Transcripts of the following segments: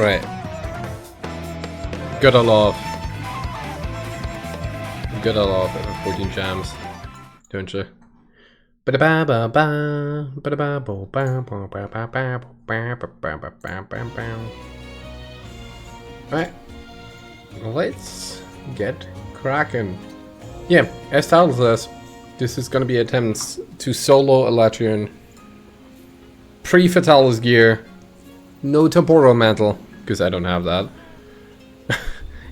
Alright. Gotta love 14 jams, don't you? Alright. Let's get cracking. Yeah, as title says, this is gonna be attempts to solo Alatreon. Pre-Fatalis gear. No Temporal Mantle, because I don't have that.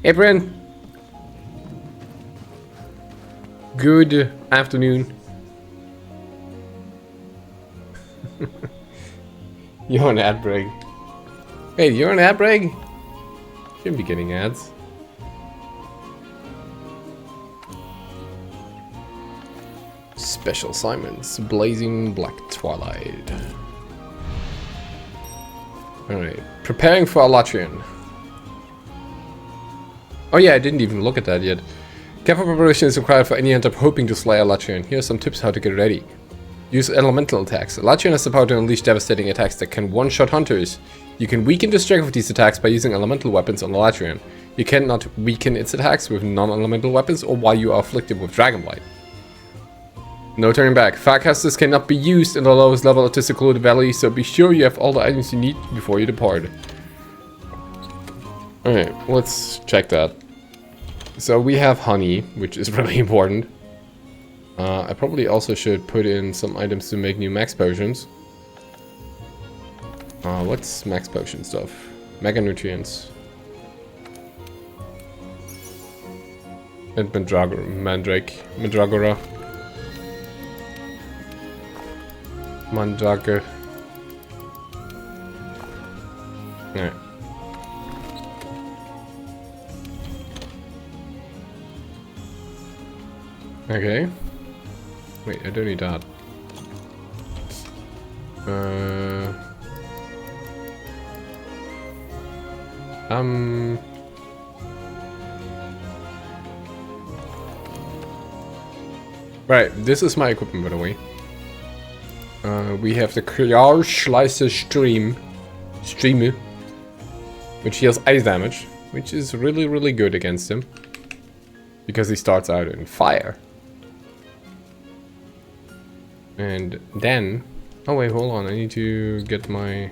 Hey, Bryn. Good afternoon. You're on ad break. Hey, you're on ad break? Shouldn't be getting ads. Special assignments. Blazing Black Twilight. Alright. Preparing for Alatreon. Oh yeah, I didn't even look at that yet. Careful preparation is required for any hunter hoping to slay Alatreon. Here are some tips how to get ready. Use elemental attacks. Alatreon has the power to unleash devastating attacks that can one-shot hunters. You can weaken the strength of these attacks by using elemental weapons on Alatreon. You cannot weaken its attacks with non-elemental weapons or while you are afflicted with Dragonblight. No turning back. Farcasters cannot be used in the lowest level of the secluded valley, so be sure you have all the items you need before you depart. Alright, let's check that. So we have honey, which is really important. I probably also should put in some items to make new max potions. What's max potion stuff? Mega nutrients. And Mandragora. Mandragora. Alright. Okay. Wait, I don't need that. Right, this is my equipment, by the way. We have the Schleiser Streamer, which deals ice damage, which is really, really good against him. Because he starts out in fire. And then... Oh wait, hold on, I need to get my...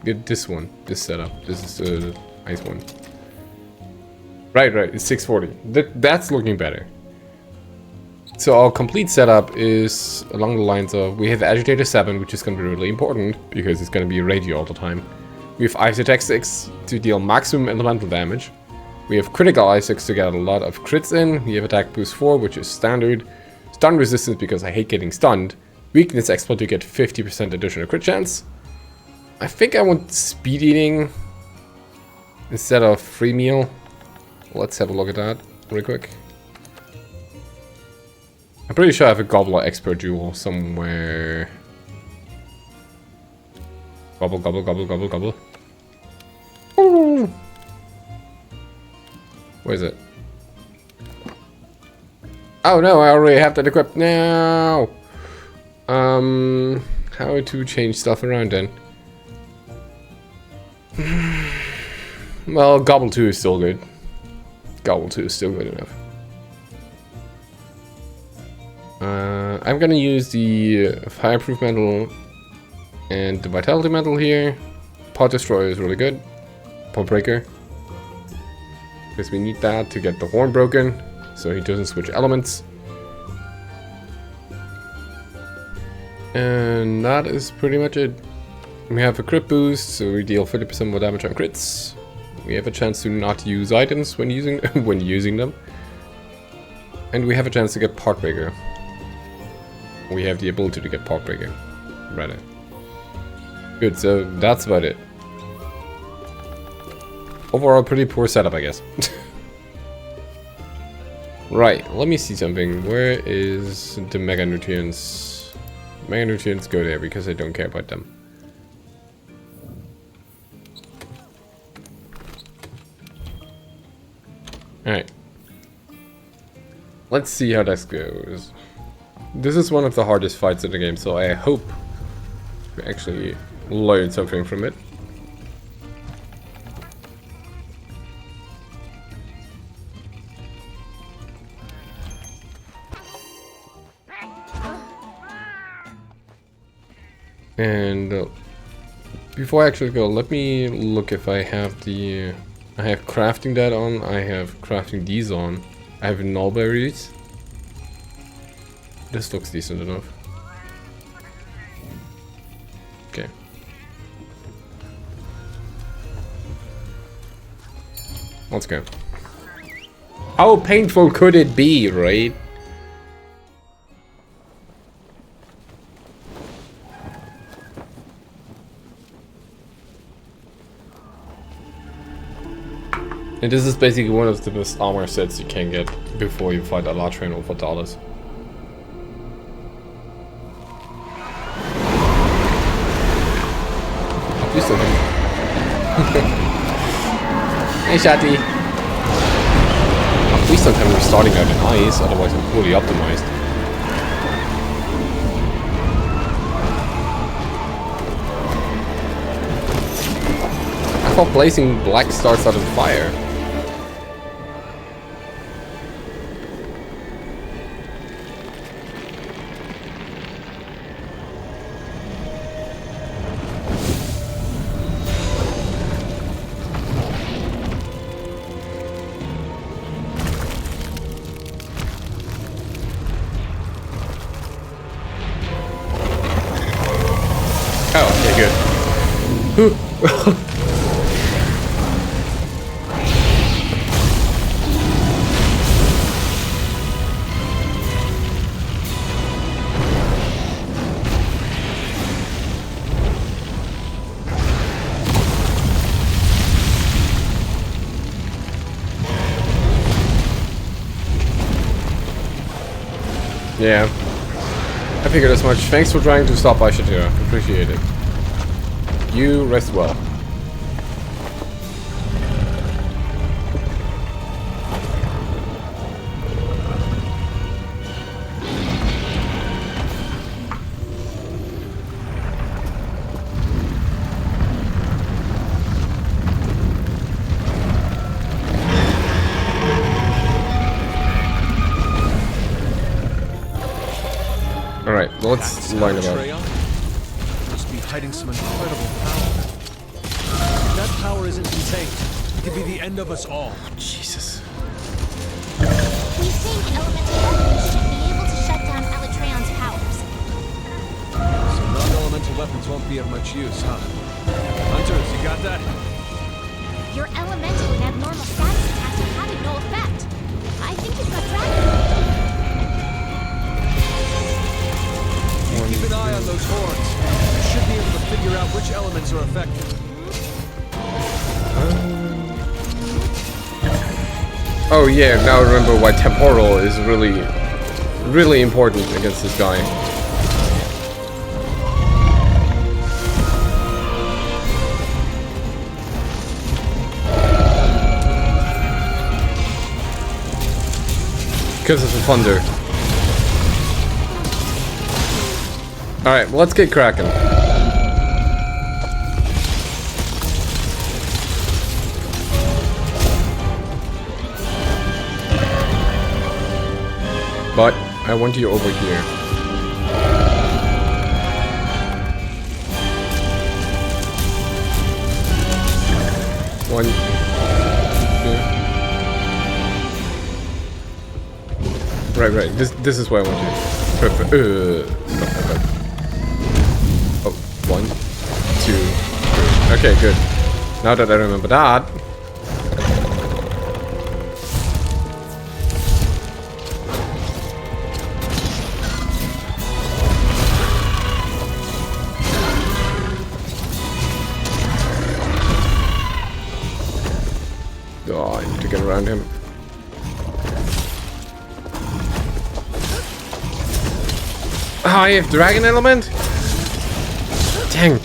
Get this one, this setup. This is the ice one. Right, it's 640. That's looking better. So our complete setup is along the lines of... We have Agitator 7, which is going to be really important, because it's going to be radio all the time. We have Ice Attack 6 to deal maximum elemental damage. We have Critical Ice 6 to get a lot of crits in. We have Attack Boost 4, which is standard. Stun Resistance, because I hate getting stunned. Weakness Exploit to get 50% additional crit chance. I think I want Speed Eating instead of Free Meal. Let's have a look at that real quick. I'm pretty sure I have a Gobbler Expert Jewel somewhere. Gobble, gobble, gobble, gobble, gobble. Ooh. Where is it? Oh no, I already have that equipped now. How to change stuff around then? Well, Gobble 2 is still good. Gobble 2 is still good enough. I'm gonna use the Fireproof Mantle and the Vitality Mantle here. Pot Destroyer is really good. Pot Breaker. Because we need that to get the horn broken, so he doesn't switch elements. And that is pretty much it. We have a crit boost, so we deal 50% more damage on crits. We have a chance to not use items when using them. And we have a chance to get Pot Breaker. We have the ability to get Pot Breaker. Right. Good, so that's about it. Overall, pretty poor setup, I guess. Right, let me see something. Where is the Mega Nutrients? Mega Nutrients go there because I don't care about them. Alright. Let's see how this goes. This is one of the hardest fights in the game, so I hope we actually learn something from it. And before I actually go, let me look if I have the... I have crafting that on, I have crafting these on. I have null berries. This looks decent enough. Okay. Let's go. How painful could it be, right? And this is basically one of the best armor sets you can get before you fight Alatreon or Fatalis. Please don't hit me. Hey, Shati. Please don't have me starting out in ice, otherwise I'm fully optimized. I thought blazing black starts out of fire. Oh, okay, good. Yeah. I figured as much. Thanks for trying to stop Aishatira. Appreciate it. You rest well. Alright, let's learn about it. Must be hiding some incredible power. If that power isn't contained, it could be the end of us all. Jesus. We think elemental weapons should be able to shut down Alatreon's powers. So non-elemental weapons won't be of much use, huh? Hunters, you got that? Your elemental and abnormal status attacks are having no effect. I think you've got dragon. Keep an eye on those horns. You should be able to figure out which elements are affected. Oh yeah, now I remember why Temporal is really important against this guy. Because of the thunder. Alright, well, let's get cracking. But I want you over here. One, two. Right. This is where I want you. Perfect. Stop. Oh, 1, 2, 3. Okay, good. Now that I remember that. Oh, I need to get around him. Ah, I have dragon element? Dang.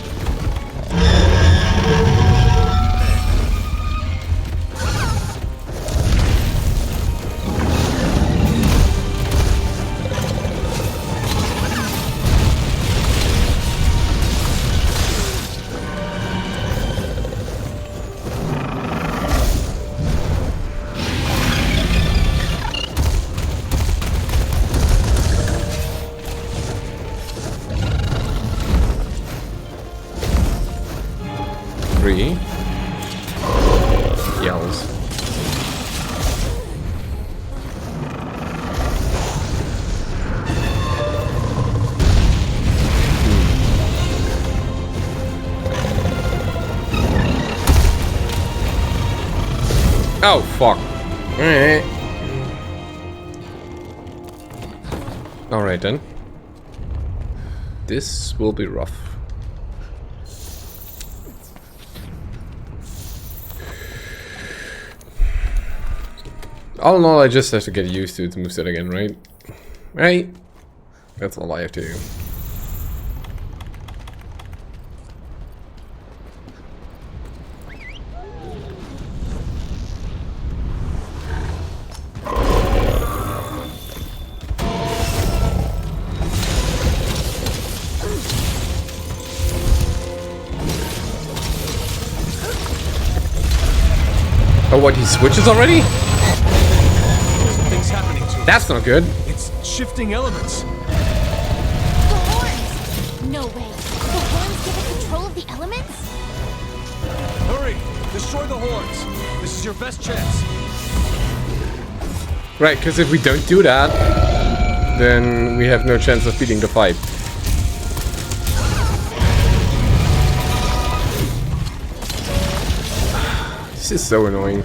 else. Oh, fuck. Alright. Alright then. This will be rough. All in all, I just have to get used to the moveset again, right? Right? That's all I have to do. Oh, what, he switches already? Something's happening to it. That's not good. It's shifting elements. The horns! No way. The horns give it control of the elements? Hurry! Destroy the horns. This is your best chance. Right, because if we don't do that, then we have no chance of beating the fight. This is so annoying.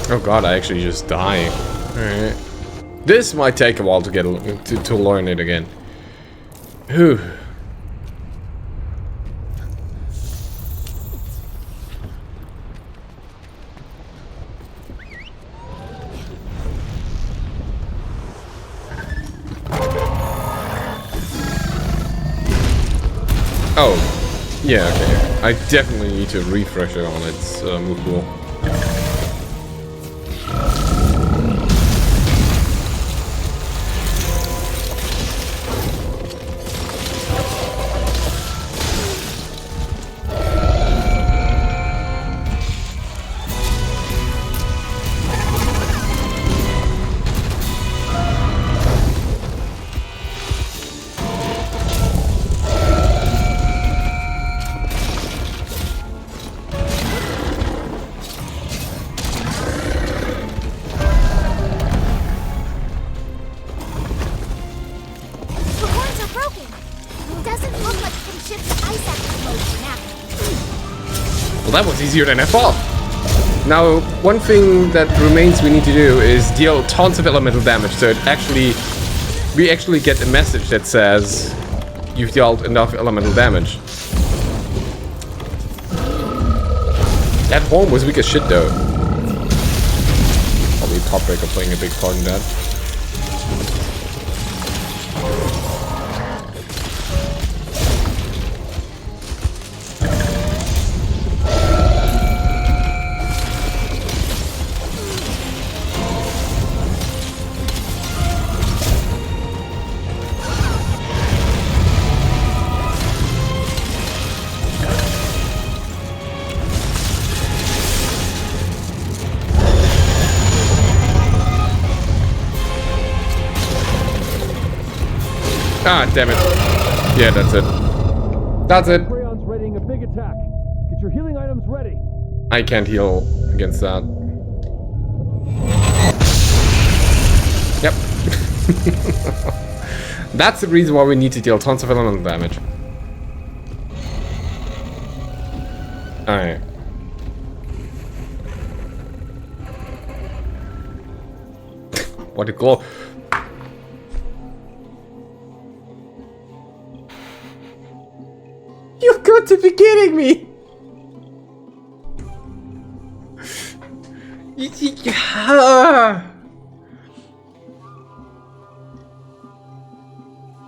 Oh god, I actually just die. Alright. This might take a while to get to learn it again. Whew. Oh, yeah, okay. I definitely need to refresh it on its move pool. Well, that was easier than I thought. Now, one thing that remains we need to do is deal tons of elemental damage, so we actually get a message that says you've dealt enough elemental damage. That horn was weak as shit though. Probably Top Breaker playing a big part in that. Ah, damn it. Yeah, that's it. That's it. Alatreon's readying a big attack. Get your healing items ready. I can't heal against that. Yep. That's the reason why we need to deal tons of elemental damage. Alright. What a glow. You've got to be kidding me!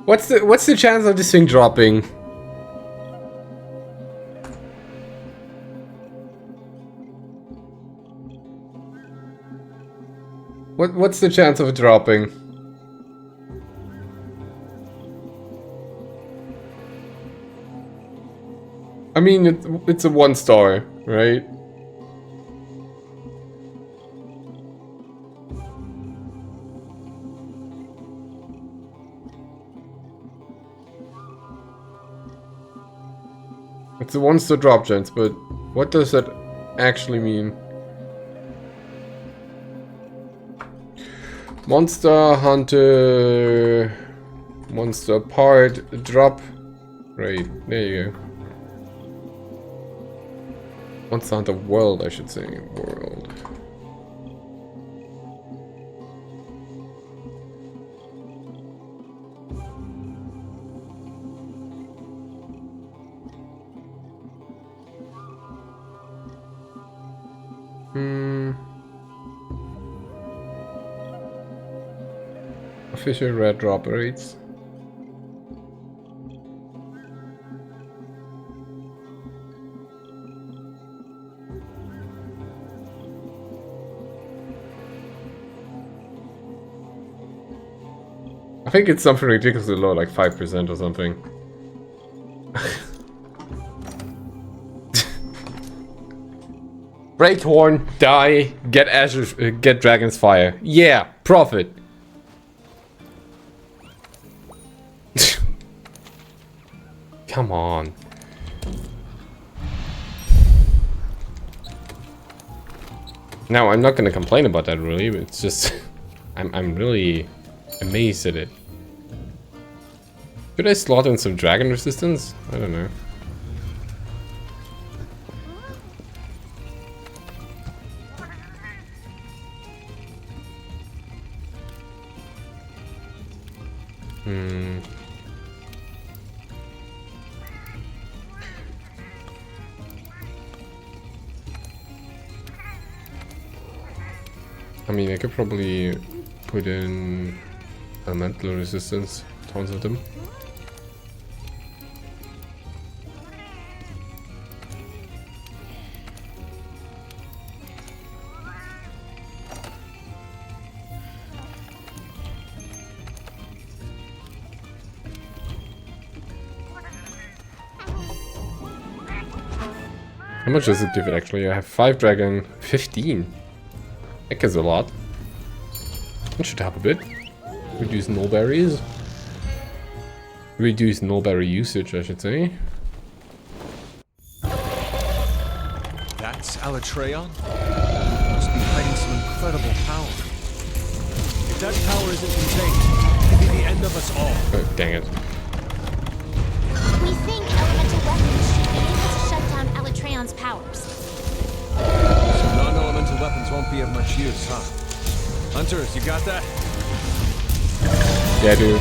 What's the chance of this thing dropping? What's the chance of it dropping? I mean, it's a 1 star, right? It's a 1 star drop chance, but what does that actually mean? Monster Hunter, Monster Part, drop. Right, there you go. Monster Hunter World, I should say. World. Official red drop rates. I think it's something ridiculously low, like 5% or something. Break horn, die, get Azure, get Dragon's Fire. Yeah, profit. Come on. Now, I'm not gonna complain about that really, but it's just I'm really amazed at it. Should I slot in some dragon resistance? I don't know. I mean, I could probably put in elemental resistance, tons of them. How much does it give it actually? I have 5 dragon, 15. That gives a lot. That should help a bit. Reduce null berries. Reduce null berry usage, I should say. That's Alatreon? Must be hiding some incredible power. If that power isn't contained, it could be the end of us all. Oh, dang it. We think elemental weapons should be able to shut down Alatreon's powers. So non-elemental weapons won't be of much use, huh? Hunters, you got that? Yeah, dude.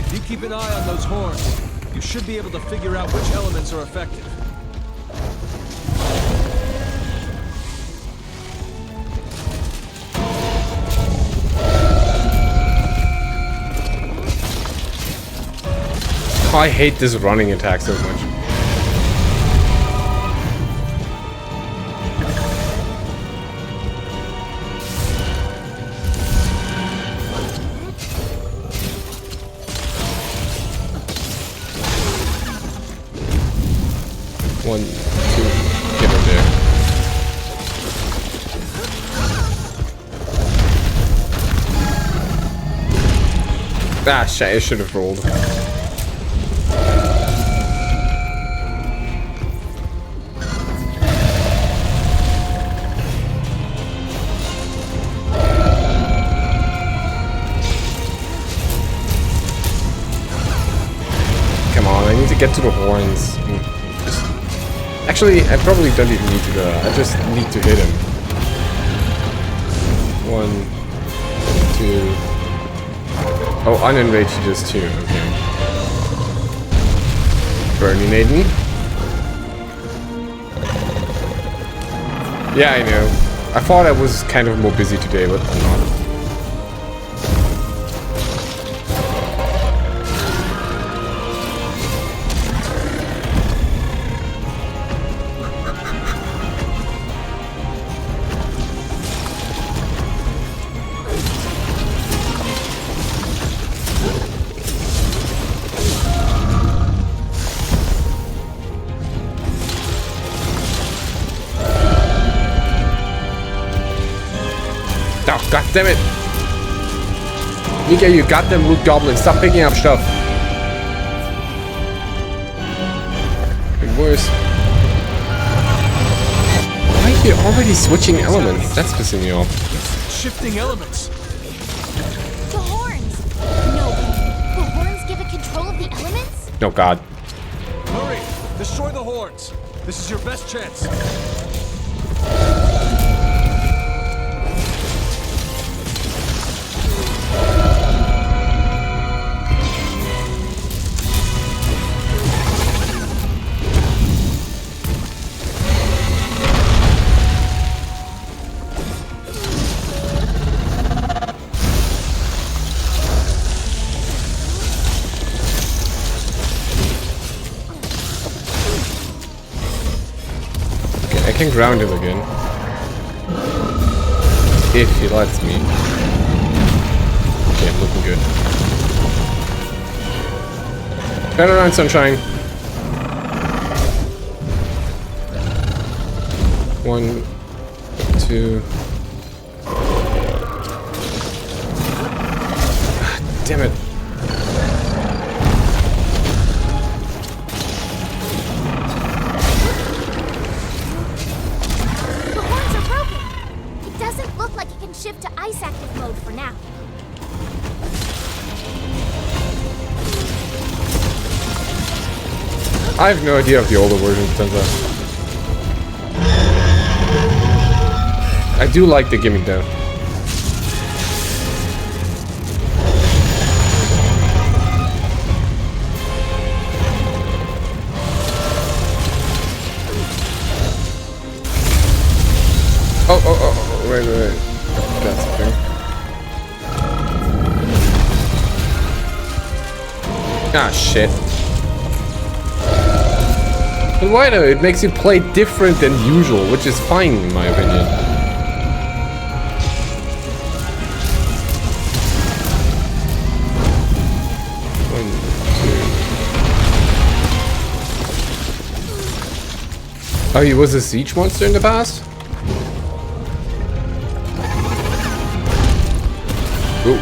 If you keep an eye on those horns, you should be able to figure out which elements are effective. I hate this running attack so much. One, two, get her there. Ah, shit, I should have rolled. Get to the horns. Actually, I probably don't even need to do that. I just need to hit him. 1, 2. Oh, unenraged he does 2. Okay. Burning Maiden. Yeah, I know. I thought I was kind of more busy today, but I'm not. God damn it! Mika, you goddamn loot goblin, stop picking up stuff. Getting worse. Why are you already switching elements? That's pissing me off. Shifting elements. The horns! No, the horns give it control of the elements? Oh god. Hurry! Destroy the horns. This is your best chance. I can ground him again. If he lets me. Okay, I'm looking good. Turn around, sunshine. 1, 2. Damn it. Shift to ice active mode for now. I have no idea of the older version, turns out. I do like the gimmick though. Oh, wait. That's the thing. Ah, shit. But why though? It makes you play different than usual, which is fine in my opinion. One, two. Oh, he was a siege monster in the past? Ooh.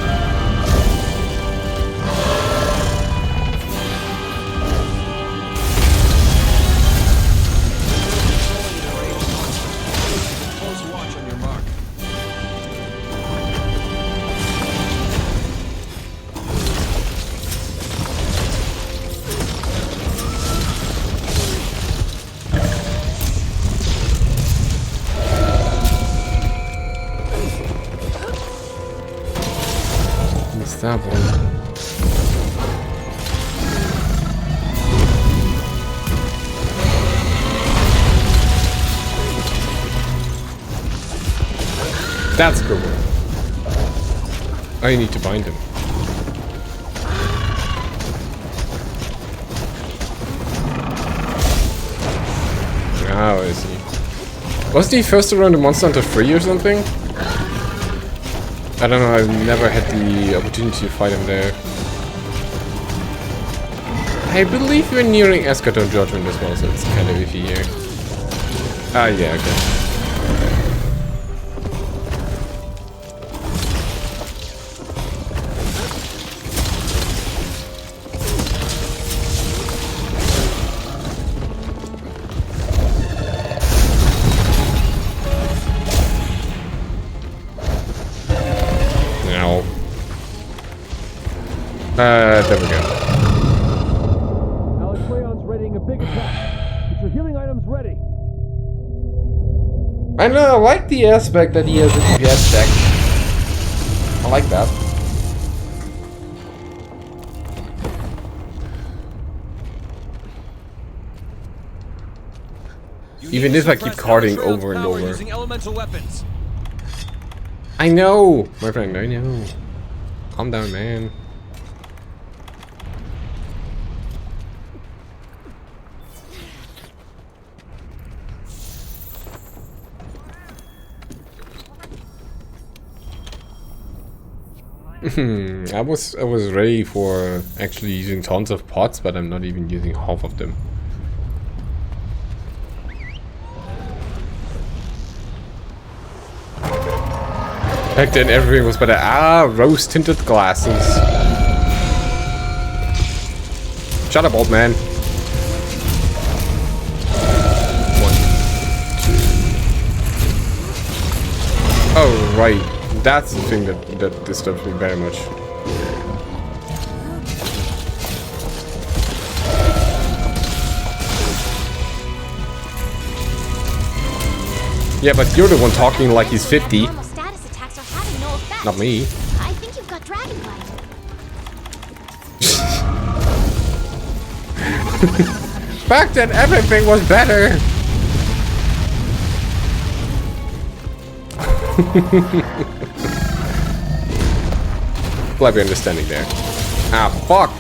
Close watch on your mark. That one. That's cool. I need to bind him. How is he? Wasn't he first around the Monster Hunter 3 or something? I don't know, I've never had the opportunity to fight him there. I believe we're nearing Eschaton Judgment as well, so it's kind of iffy here. Ah, yeah, okay. There we go. Alatreon's readying a big attack. Get your healing items ready. I know, I like the aspect that he has a DPS deck. I like that. Even if I keep carding over and over. Using elemental weapons. I know, my friend, I know. Calm down, man. I was ready for actually using tons of pots, but I'm not even using half of them. Back then everything was better. Ah, rose tinted glasses. Shut up, old man. 1, 2. Oh, right. That's the thing that disturbs me very much. Yeah, but you're the one talking like he's 50. Normal status attacks are having no effect. Not me. I think you've got dragon blood. Back then everything was better. Glad we're understanding there. Ah, fuck. 1,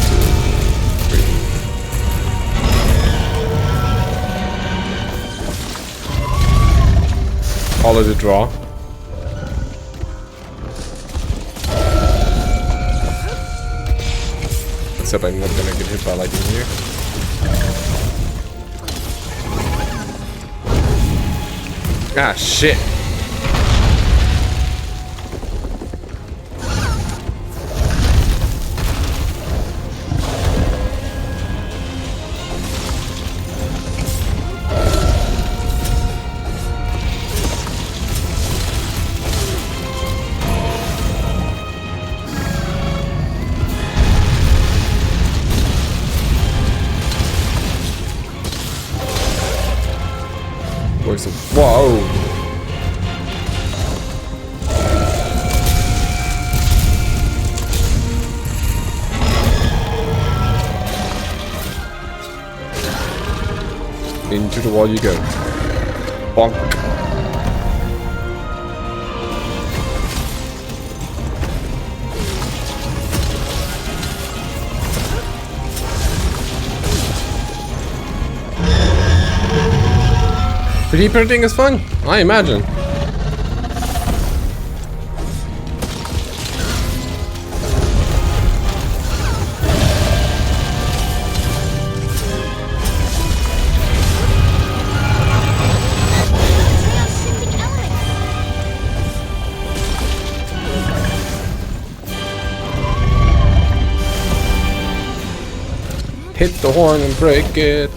2, 3. Follow the draw. Except I'm not gonna get hit by lightning here. Ah, shit. Where's the... Whoa! Into the wall you go. Bonk. Pretty printing is fun, I imagine. Hit the horn and break it.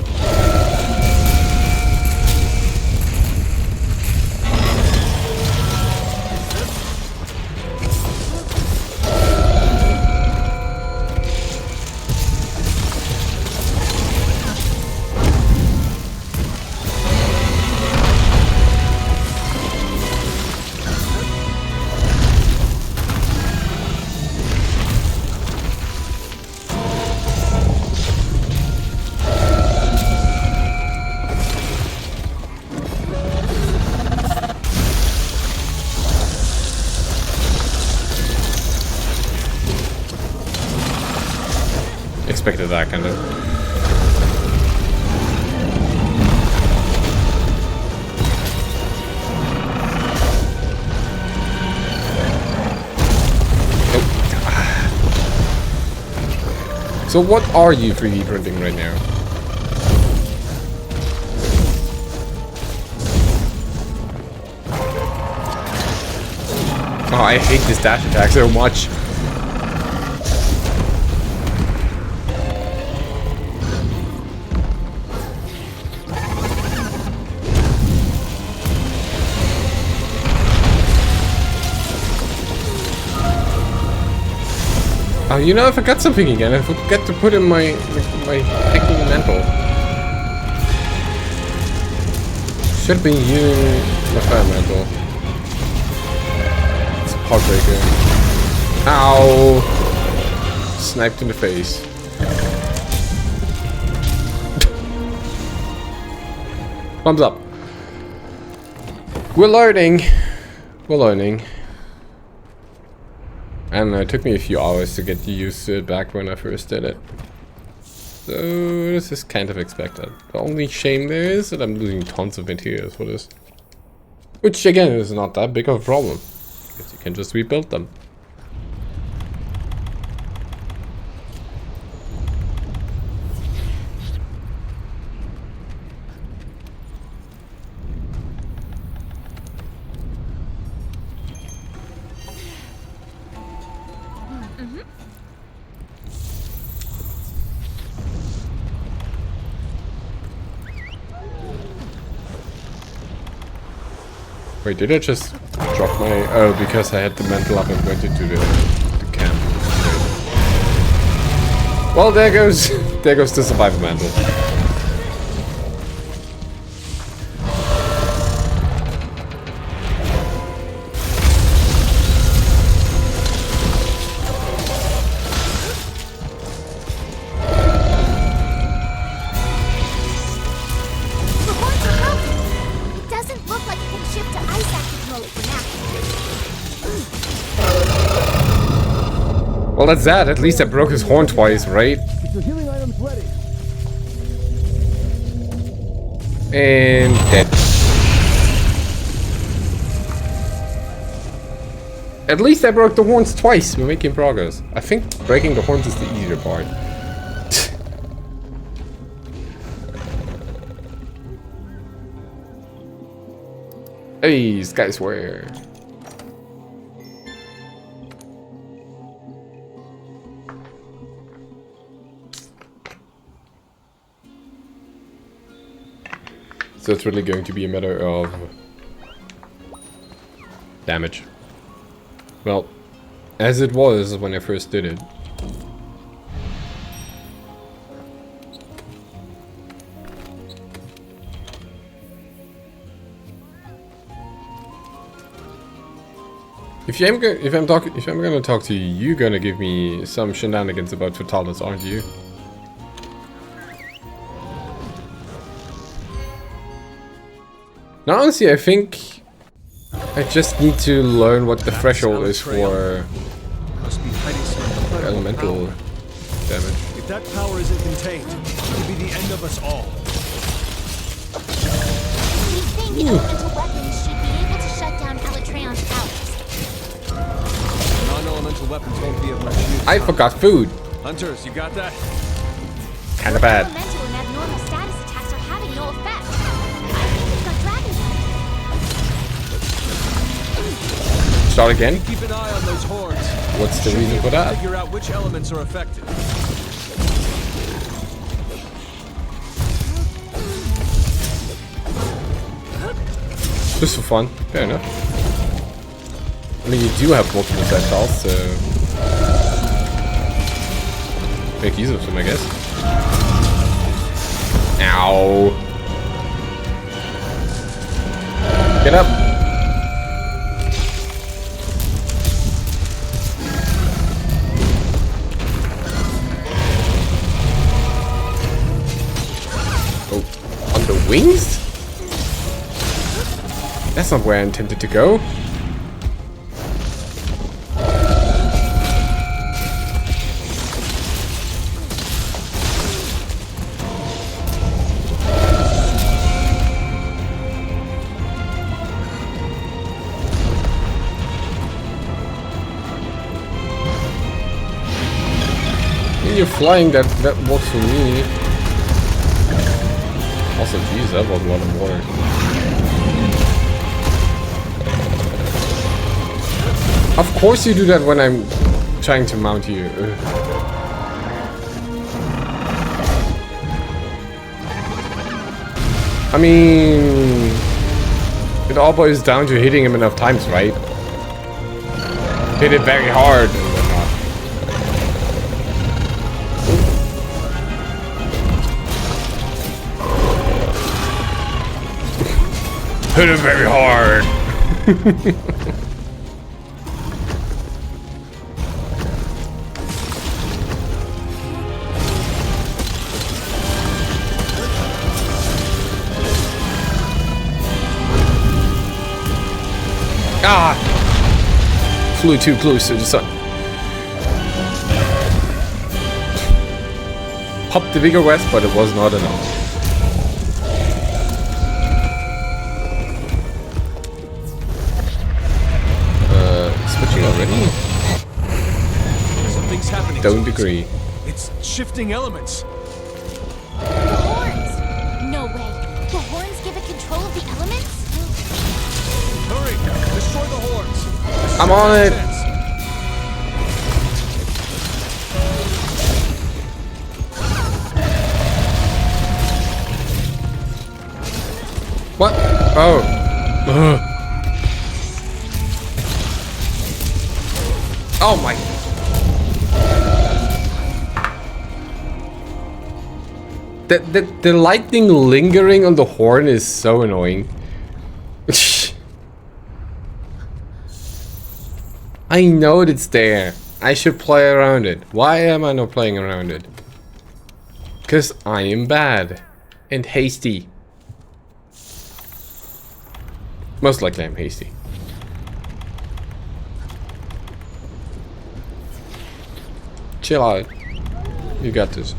Expected that kind of. Oh. So what are you 3D printing right now? Oh, I hate this dash attack so much. Oh, you know, I forgot something again. I forgot to put in my hacking mantle. Should be using my fire mantle. It's a heartbreaker. Ow! Sniped in the face. Thumbs up. We're learning. We're learning. And it took me a few hours to get used to it back when I first did it. So this is kind of expected. The only shame there is that I'm losing tons of materials for this. Which again is not that big of a problem, because you can just rebuild them. Wait, did I just drop my... Oh, because I had the mantle up and went into the camp. Right. Well, there goes... there goes the survival mantle. Well, that's that. At least I broke his horn twice, right? Your healing items ready. And dead. At least I broke the horns twice. We're making progress. I think breaking the horns is the easier part. Hey, Sky Swear. So it's really going to be a matter of damage. Well, as it was when I first did it. If I'm gonna talk to you, you're gonna give me some shenanigans about Fatalis, aren't you? Now, honestly, I think I just need to learn what the threshold is for Must be hiding some incredible elemental power. damage. If that power isn't contained, it'll be the end of us all. We think elemental weapons should be able to shut down Alatreon's powers. Non-elemental weapons won't be of much use. I forgot food. Hunters, you got that? Kinda bad. Elemental and abnormal status attacks are having no effect. I think we've got dragon type. Start again. Keep an eye on those horns. What's the Should be reason for able to that? Figure out which elements are affected. Just for fun. Fair enough. I mean, you do have multiple projectiles, so make use of them, I guess. Ow! Get up! Oh, on the wings? That's not where I intended to go. When you're flying, that works for me. Also, geez, that was a lot of water. Of course you do that when I'm trying to mount you. Ugh. I mean, it all boils down to hitting him enough times, right? Hit it very hard and whatnot. Hit it very hard. Ah! Flew too close to the sun. Popped the bigger west, but it was not enough. Switching already? Something's happening. Don't to us. agree. It's shifting elements. The horns! No way. The horns give it control of the elements? Hurry! Destroy the horns. This is I'm your on last it. chance. What? Oh. Ugh. Oh my. The lightning lingering on the horn is so annoying. I know it's there. I should play around it. Why am I not playing around it? Because I am bad. And hasty. Most likely I'm hasty. Chill out. You got this.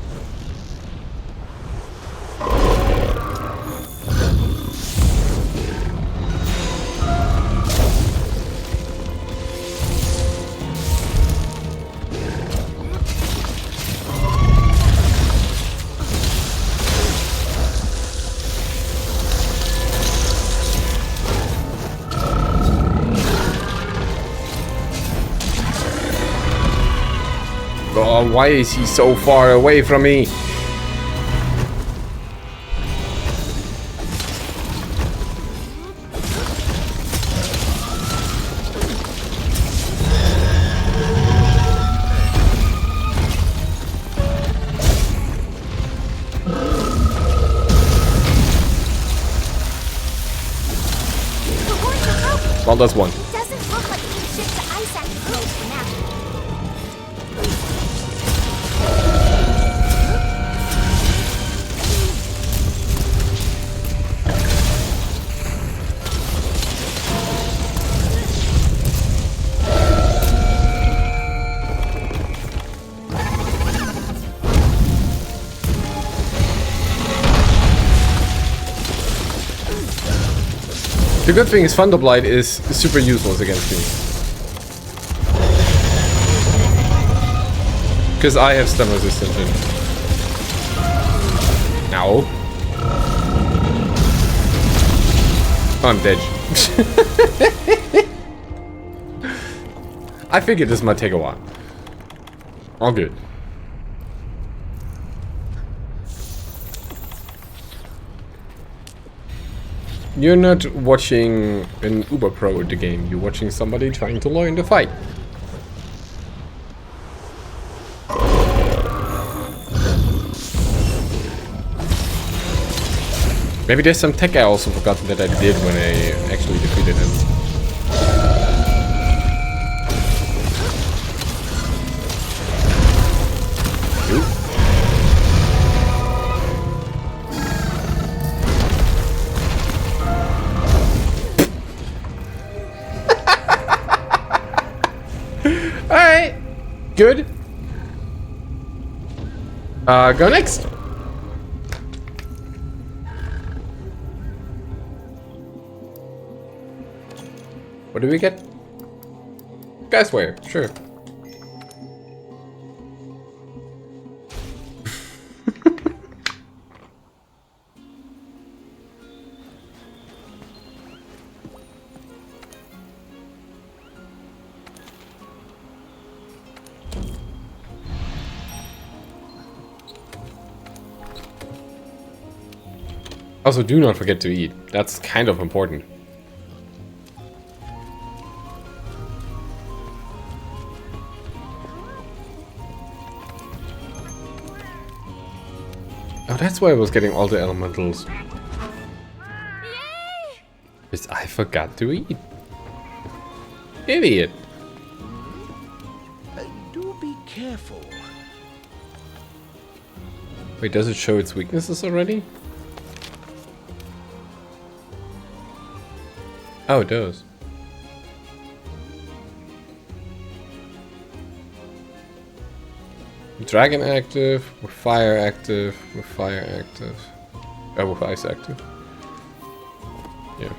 Oh, why is he so far away from me? Well, that's one. It doesn't look like we can shift to ice active mode for now. The good thing is Thunderblight is super useless against me. Because I have stun resistance in. Ow. I'm dead. I figured this might take a while. All good. You're not watching an Uber Pro at the game, you're watching somebody trying to learn the fight. Maybe there's some tech I also forgot that I did when I actually defeated him. Alright, good. Go next. What do we get? Gasware, sure. Also, do not forget to eat. That's kind of important. Oh, that's why I was getting all the elementals. Because I forgot to eat. Idiot. Do be careful. Wait, does it show its weaknesses already? Oh, it does. Dragon active, with fire active, with fire active. Oh, with ice active. Yeah.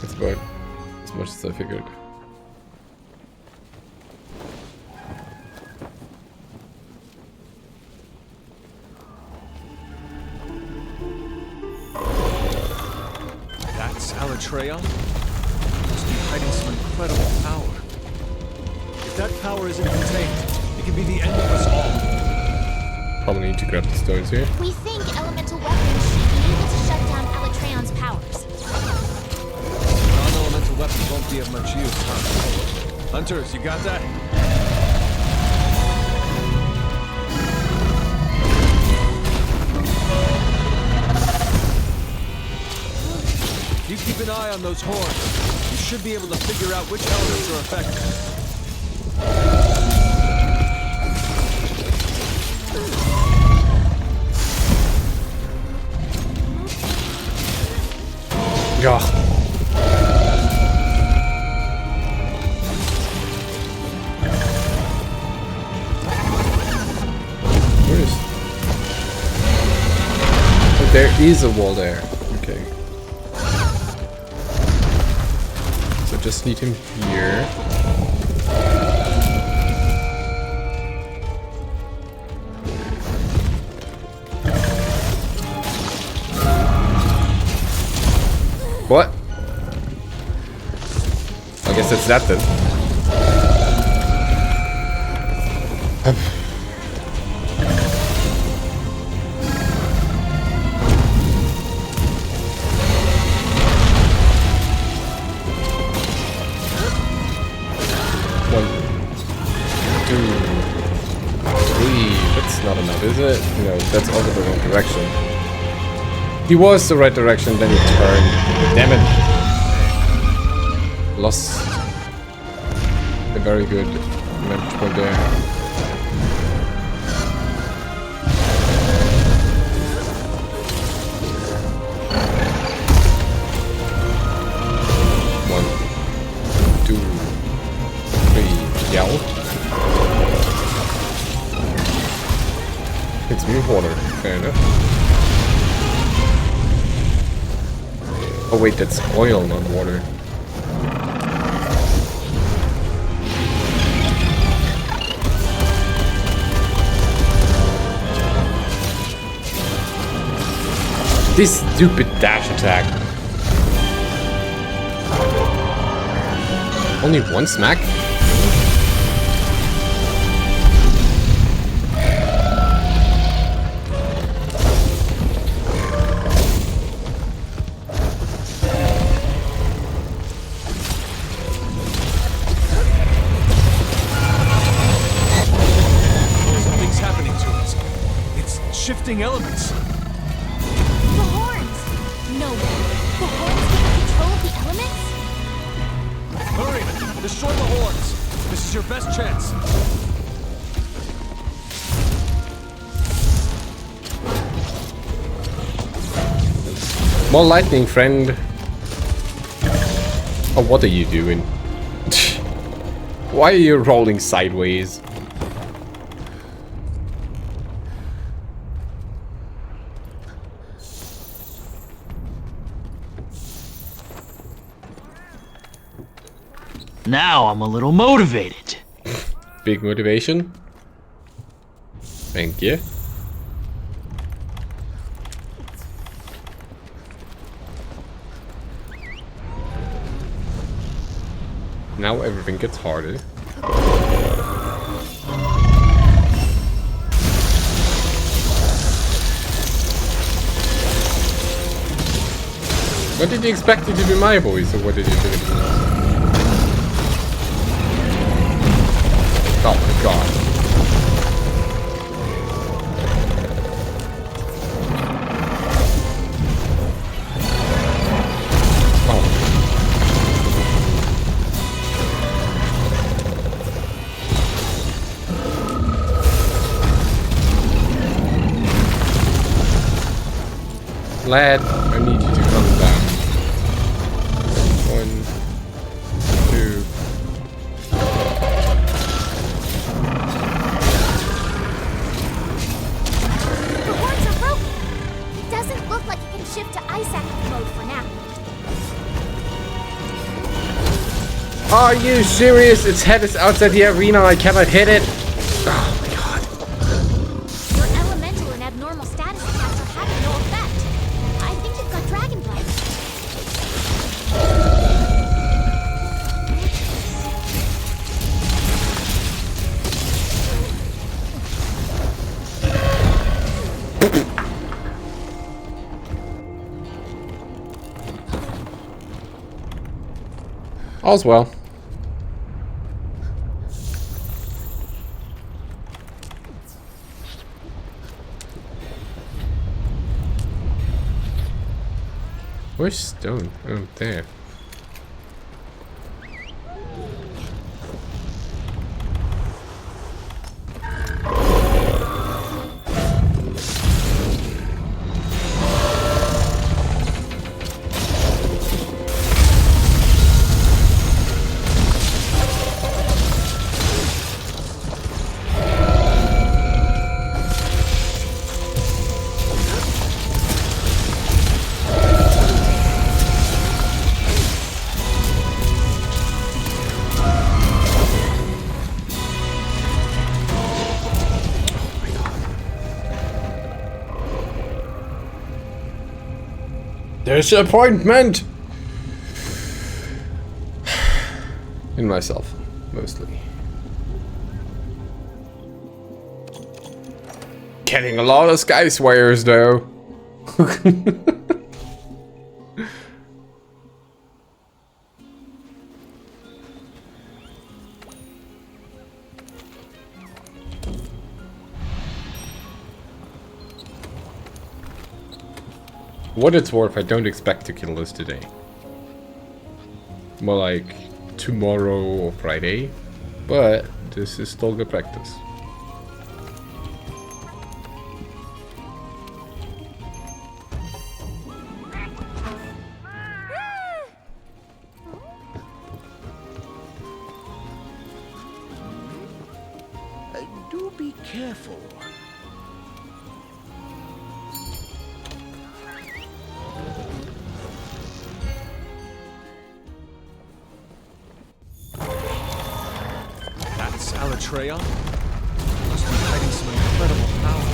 That's about as much as I figured. That's Alatreon? Must be hiding some incredible power. If that power isn't contained, it could be the end of us all. Probably need to grab the stones here. We think elemental weapons should be able to shut down Alatreon's powers. Non-elemental weapons won't be of much use, huh? Hunters, you got that? You keep an eye on those horns. You should be able to figure out which elements are affected. Ja. Where is... Oh, there is a wall there. Okay. So just need him here. What? I guess it's that then. One, two, three. That's not enough, is it? No, that's also the wrong direction. He was the right direction, then he turned. Damn it. Lost a very good vantage point there. One, two, three, yell. It's me water, fair enough. Oh wait, that's oil, not water. This stupid dash attack. Only one smack? Something's happening to us. It's shifting elements. The horns! No way. The horns can control the elements? Hurry! Destroy the horns! This is your best chance. More lightning, friend. Oh, what are you doing? Why are you rolling sideways? Now I'm a little motivated. Big motivation. Thank you. Now everything gets harder. What did you expect it to be my voice, or what did you think it was? Oh my god. Oh. Lad, I need you to calm down. 1, 2. Shift to ice active mode for now. Are you serious? Its head is outside the arena. I cannot hit it. Oh my god. Your elemental and abnormal status attacks are having no effect. I think you've got dragon blood. All's well. Where's stone? Oh, there. Disappointment! In myself, mostly. Getting a lot of sky swayers though. What it's worth, I don't expect to kill this today. More like tomorrow or Friday. But this is still good practice. Do be careful. That's Alatreon? Must be hiding some incredible power.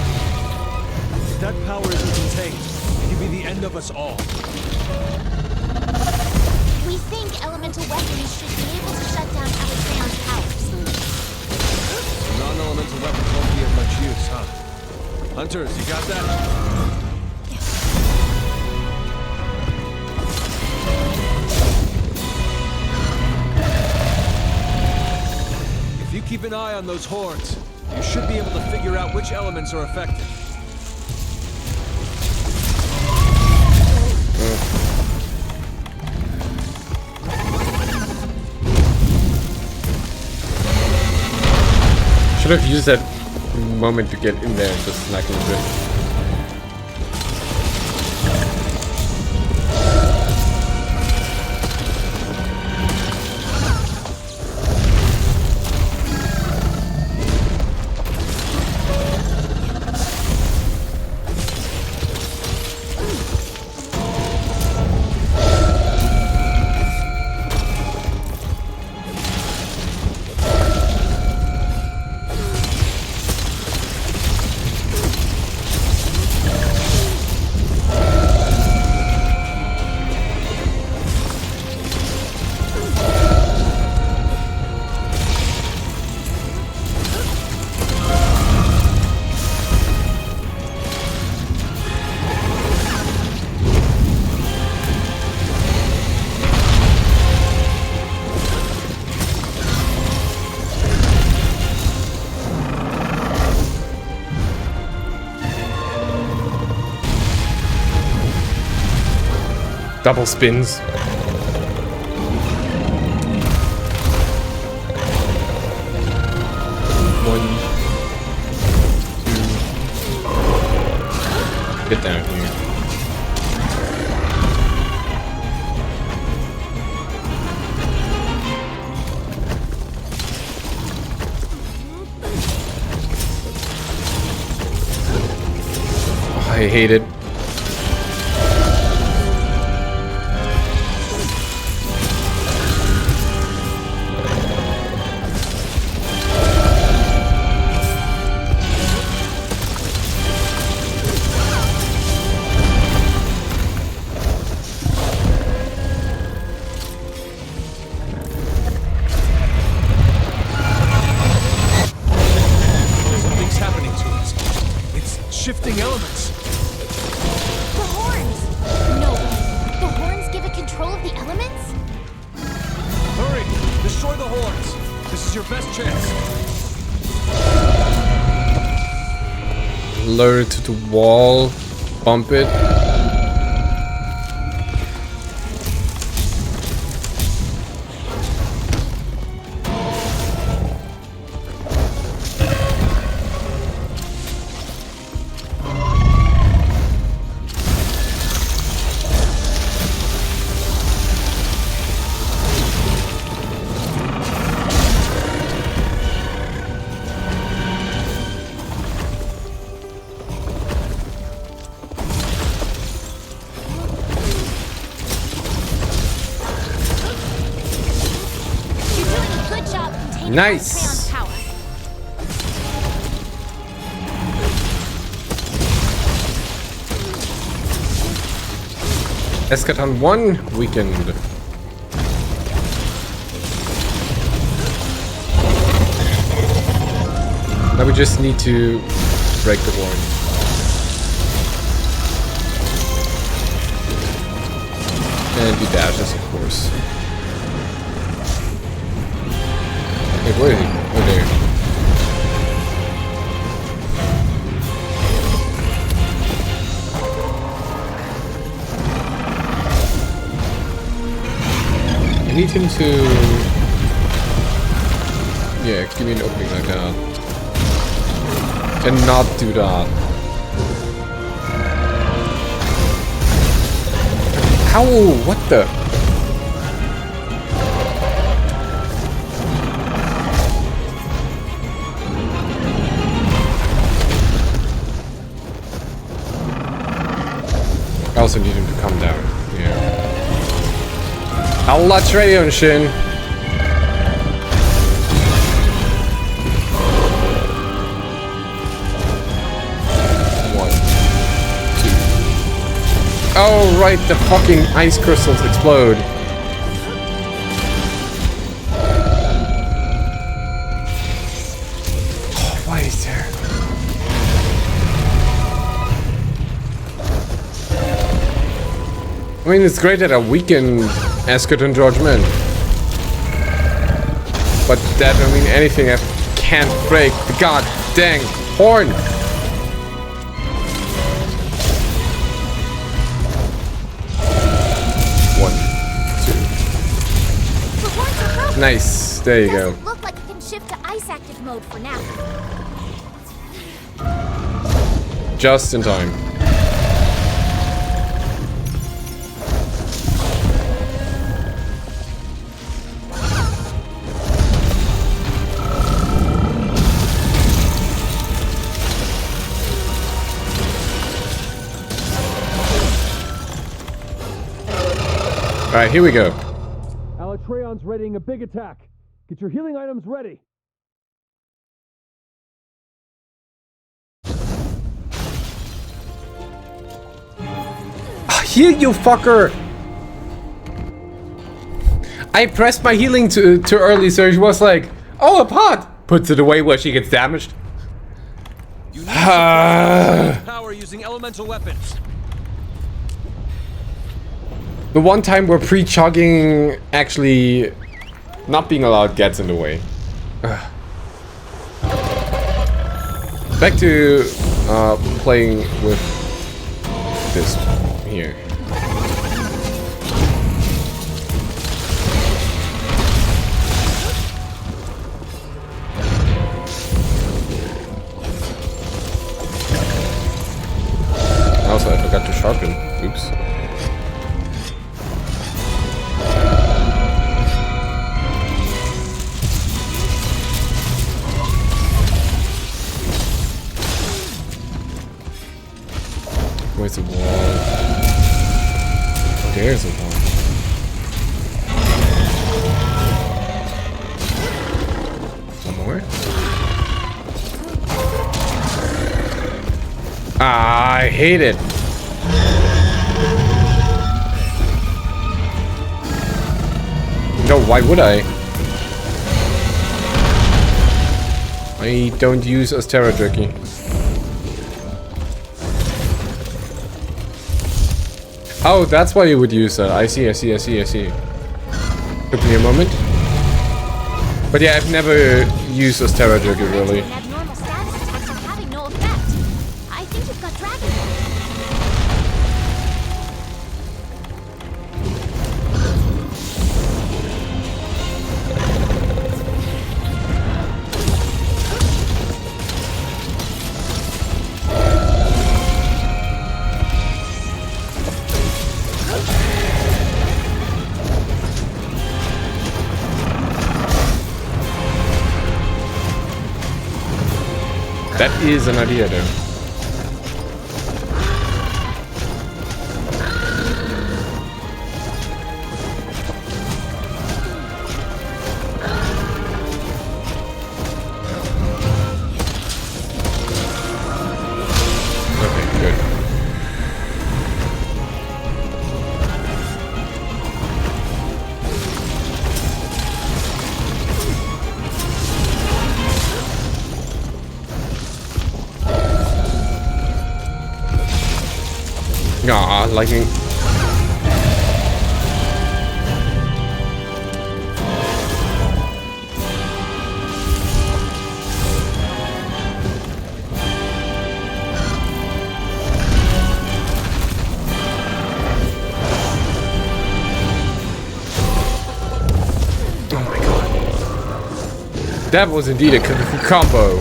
If that power isn't contained, it could be the end of us all. We think elemental weapons should be able to shut down Alatreon's powers. Non-elemental weapons won't be of much use, huh? Hunters, you got that? If you keep an eye on those horns, you should be able to figure out which elements are affected. Should have used that moment to get in there and just smack him a bit. Double spins. One, two. Get down here. Oh, I hate it. Something's happening to us. It's shifting elements. is your best chance. Lure it to the wall. Bump it. Nice. Power. Eschaton 1 weakened. Now we just need to break the wall. And he dashes, of course. Wait, where is he? Oh, there. I need him to... Yeah, give me an opening like that. Cannot do that. How? What the? I also need him to come down. Yeah. Alatreon Shin. One, two. Oh right, the fucking ice crystals explode. Oh, why is there? I mean, it's great that I weakened Eschaton Judgment. But that don't mean anything. I can't break the god dang horn. One, two. The horns are broken. Nice. There you go. Doesn't look like it can shift to ice active mode for now. Just in time. Alright, here we go. Alatreon's readying a big attack. Get your healing items ready. Heal, you fucker! I pressed my healing too early, so she was like, oh, a pot! Puts it away where she gets damaged. You need to suppress power using elemental weapons. The one time where pre-chugging actually not being allowed gets in the way. Ugh. Back to playing with this here. Also, I forgot to sharpen. Oops. Where's the wall? There's a wall. One more? Ah, I hate it. No, why would I? I don't use Astera Jerky. Oh, that's why you would use that. I see. Took me a moment. But yeah, I've never used this Terra Joker really. An abnormal status attacks are having no effect. I think you've got dragon. That is an idea though. Okay, good. Aw, lightning. Oh my god. That was indeed a combo.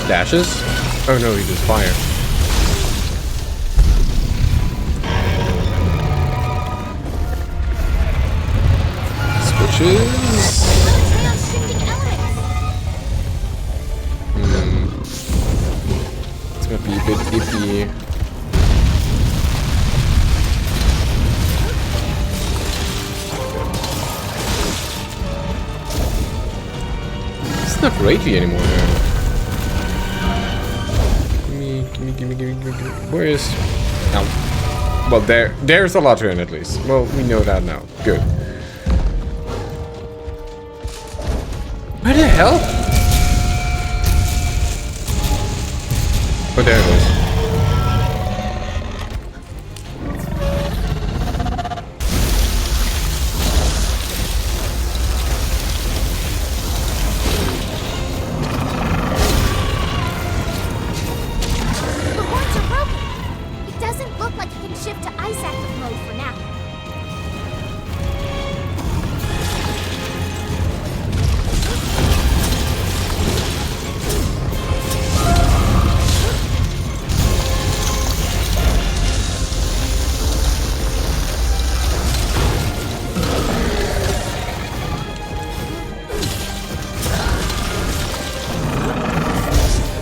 Dashes? Oh no, he just fire. Switches. It's gonna be a bit iffy. It's not ragey anymore now. Gimme. Where is... Oh. Well, there's Alatreon at least. Well, we know that now. Good. Where the hell? Oh, there it is.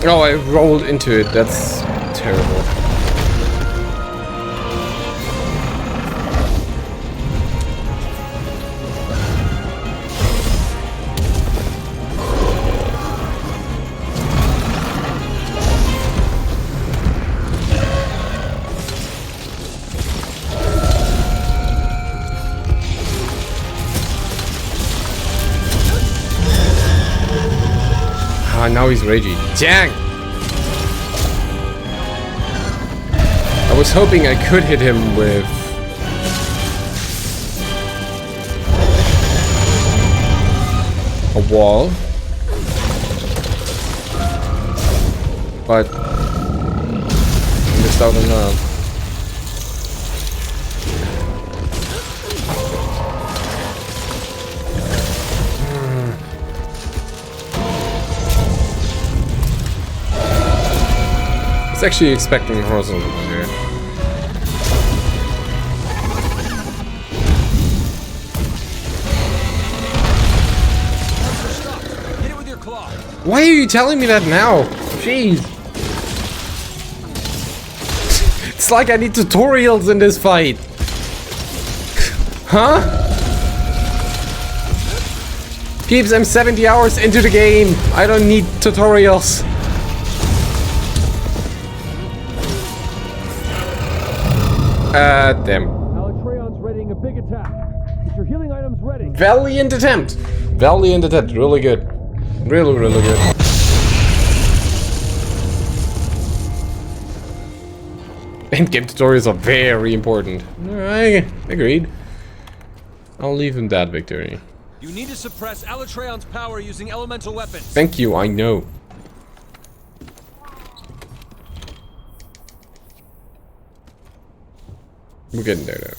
Oh, I rolled into it. That's terrible. Ah, now he's ragey. Dang! I was hoping I could hit him with... a wall. But... I missed out on that. I was actually expecting horizontal here. Why are you telling me that now? Jeez. It's like I need tutorials in this fight. Huh? Peeps, I'm 70 hours into the game. I don't need tutorials. Damn. Alatreon's readying a big attack. Get your healing items ready. Valiant attempt. Valiant attempt. Really good. Really, really good. Endgame tutorials are very important. I agreed. I'll leave him that victory. You need to suppress Alatreon's power using elemental weapons. Thank you, I know. We're getting there though.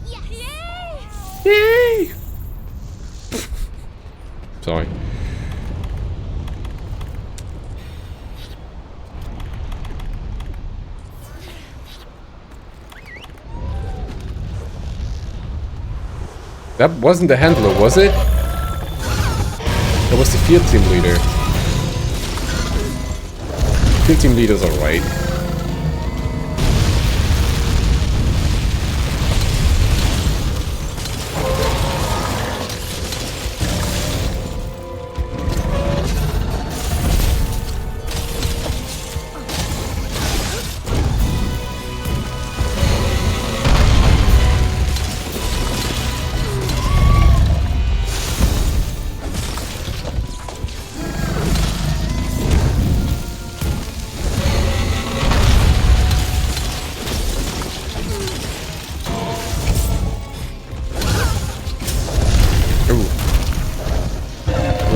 Yes! Yay! Sorry. That wasn't the handler, was it? That was the field team leader. Field team leaders are right.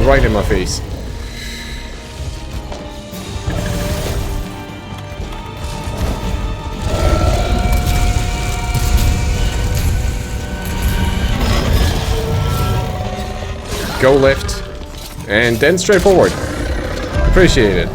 Right in my face. Go left and then straight forward. Appreciate it.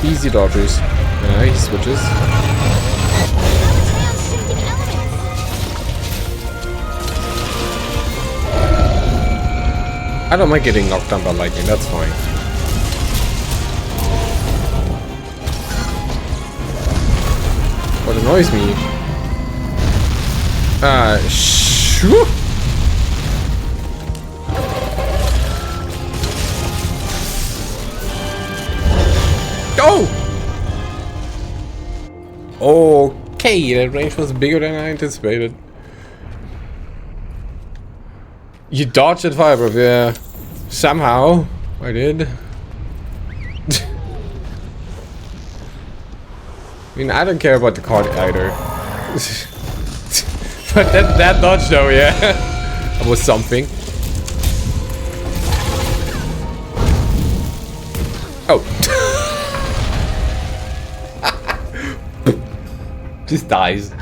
Easy dodgers. He switches. Alatreon's shifting elements. I don't mind getting knocked down by lightning, that's fine. What annoys me... shoo! Oh! Okay, that range was bigger than I anticipated. You dodged at fire, bro. Yeah. Somehow. I did. I mean, I don't care about the card either. But that dodge though, yeah. That was something. Oh. Just dies.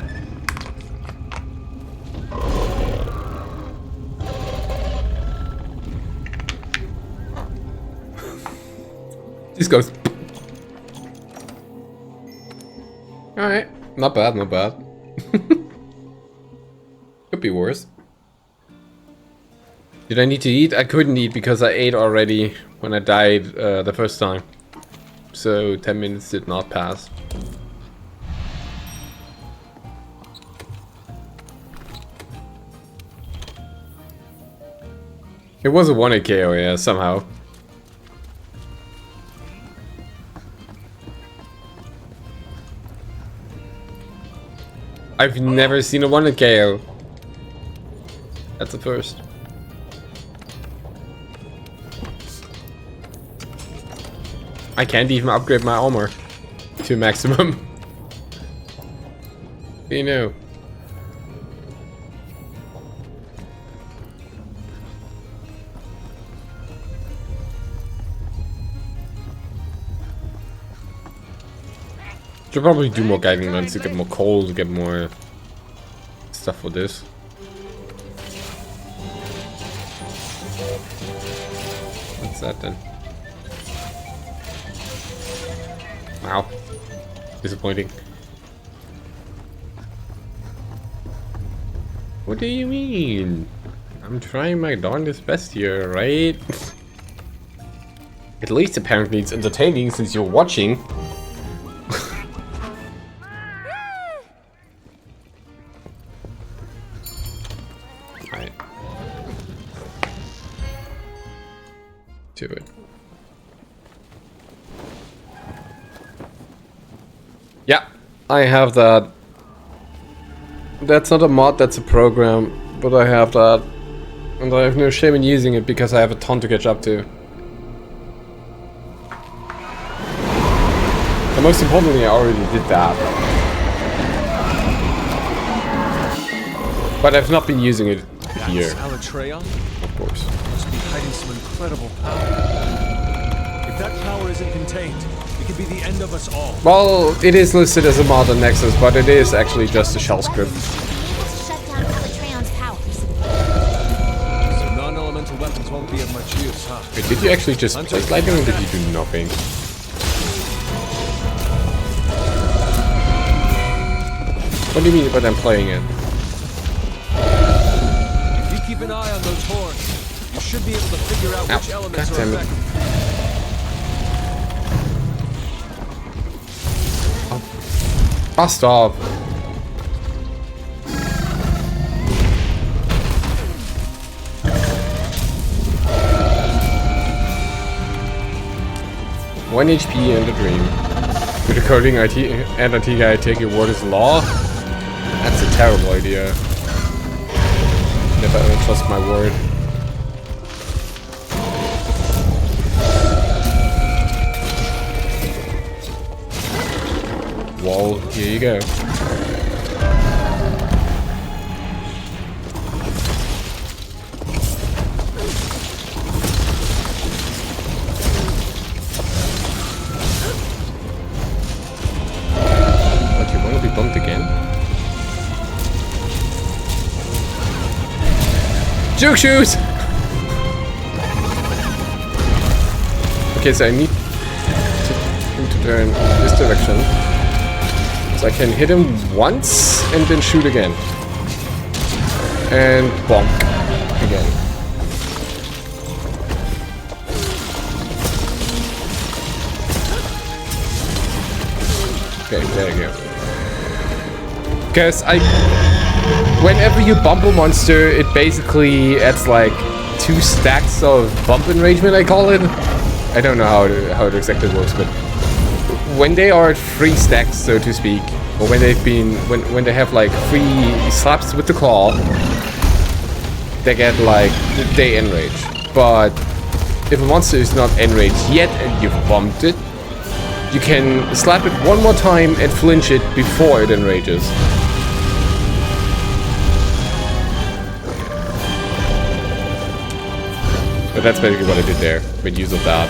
Just goes. Alright. Not bad, not bad. Could be worse. Did I need to eat? I couldn't eat because I ate already when I died the first time. So 10 minutes did not pass. It was a 1-hit KO, yeah, somehow. I've never seen a 1-hit KO. That's the first. I can't even upgrade my armor to maximum. You know. Should probably do more guiding runs to get more coal, to get more stuff for this. What's that then? Wow. Disappointing. What do you mean? I'm trying my darndest best here, right? At least apparently it's entertaining since you're watching. Alright. Do it. Yeah, I have that. That's not a mod, that's a program, but I have that. And I have no shame in using it because I have a ton to catch up to. And most importantly, I already did that. But I've not been using it here. That's Alatreon? Of course. Must be hiding some incredible power. If that power isn't contained, it could be the end of us all. Well, it is listed as a mod on Nexus, but it is actually just a shell script. Able to shut down Alatreon's powers. So non-elemental weapons won't be of much use, huh? Wait, did you actually just play lightning or did you do nothing? What do you mean by them playing it? If you keep an eye on those horns, you should be able to figure out which elements are goddammit. affected. Bust off. One HP and a dream. With a coding IT and IT guy take your word as law? That's a terrible idea. Never ever trust my word. Wall, here you go. What, you want to be bumped again? Juke shoes! Okay, so I need him to turn this direction. So I can hit him once and then shoot again. And bonk again. Okay, there you go. Because whenever you bump a monster, it basically adds like 2 stacks of bump enragement, I call it. I don't know how it exactly works, but when they are at 3 stacks, so to speak, or when they've been when they have like 3 slaps with the claw, they get like they enrage. But if a monster is not enraged yet and you've bumped it, you can slap it one more time and flinch it before it enrages. But that's basically what I did there, made use of that.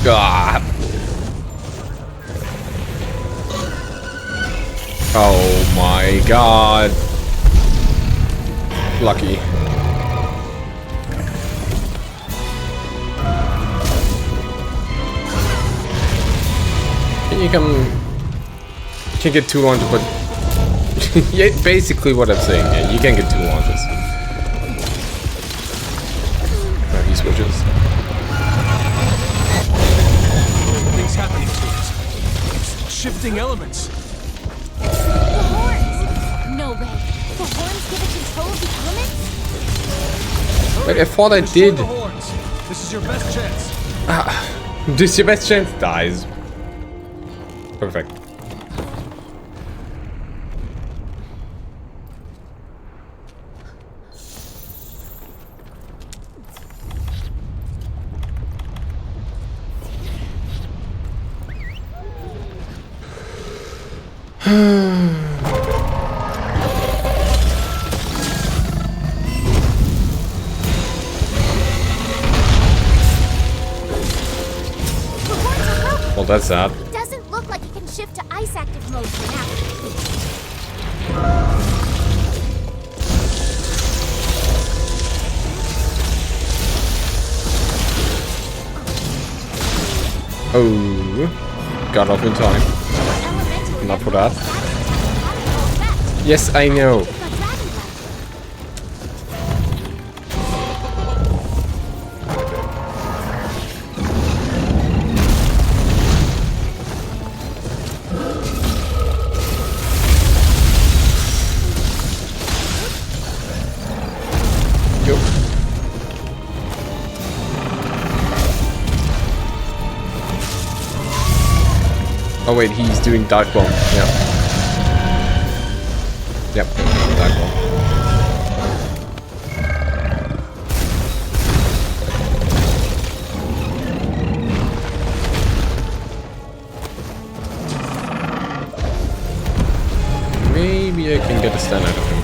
Ah. Oh my god. Lucky. You can get 2 launches, but yeah, basically what I'm saying, yeah, you can get 2 launches. He switches. Things happening to us. Shifting elements. The horns! No way. The horns give it control of the elements? Wait, I thought I Restore did. the horns. This is your best chance. This is your best chance. Dies. Perfect. Well, that's sad. It doesn't look like it can shift to ice active mode for now. Oh, got off in time. Elemental Not for normal that. status attack having no effect. Yes, I know. It's got dragon breath. Yo. Oh wait, he's doing Dark Bomb. Yeah. Yep, Dark Bomb. Maybe I can get a stun out of him.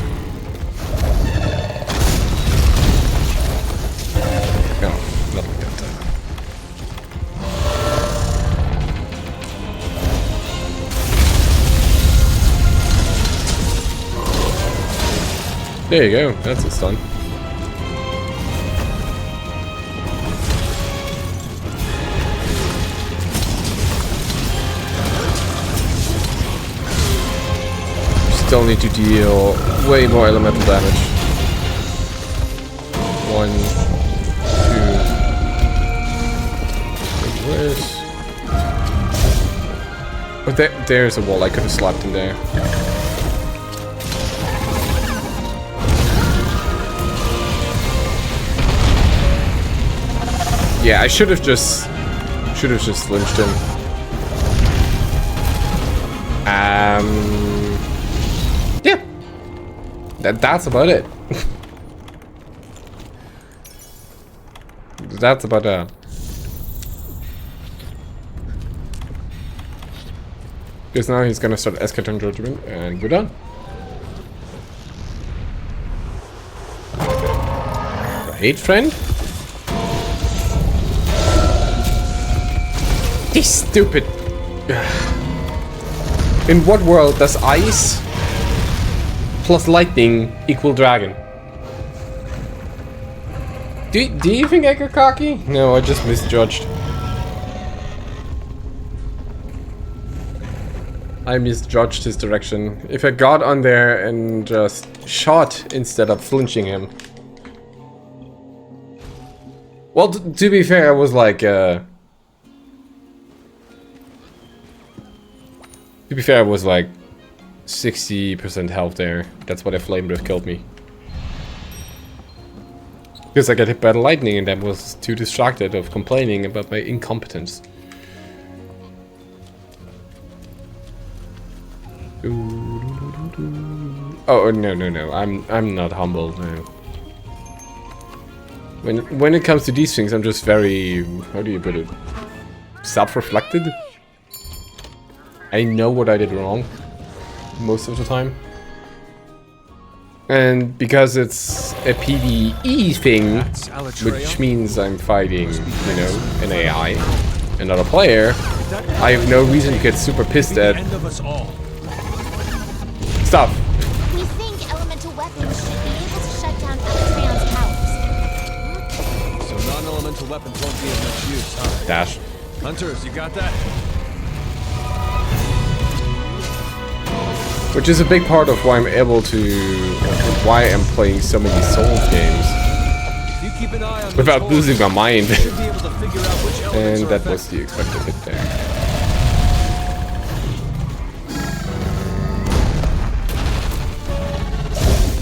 No, not like that. There you go, that's a stun. Still need to deal way more elemental damage. 1, 2. Where's... Oh, there's a wall. I could have slapped him there. Yeah, I should have just flinched him. Yeah. That's about it. That's about it. Because now he's gonna start Eschaton Judgment and we're done. Right, friend? This stupid... In what world does ice plus lightning equal dragon? Do you think I got cocky? No, I just misjudged. I misjudged his direction. If I got on there and just shot instead of flinching him. Well, to be fair, I was like... To be fair, I was like 60% health there. That's why the flame breath killed me. Because I got hit by the lightning and I was too distracted of complaining about my incompetence. Oh no! I'm not humble. No. When it comes to these things, I'm just very, how do you put it, self-reflected. I know what I did wrong most of the time. And because it's a PvE thing, which means I'm fighting, you know, an AI, another player, I have no reason to get super pissed at stuff. We think elemental weapons should be able to shut down Alatreon's powers. So non-elemental weapons won't be of much use, huh? Dash. Hunters, you got that? Which is a big part of why I'm able to, why I'm playing so many Souls games If you keep an eye on without those losing my mind. holes, you'll be able to figure out which elements And are that was affected. the expected hit there.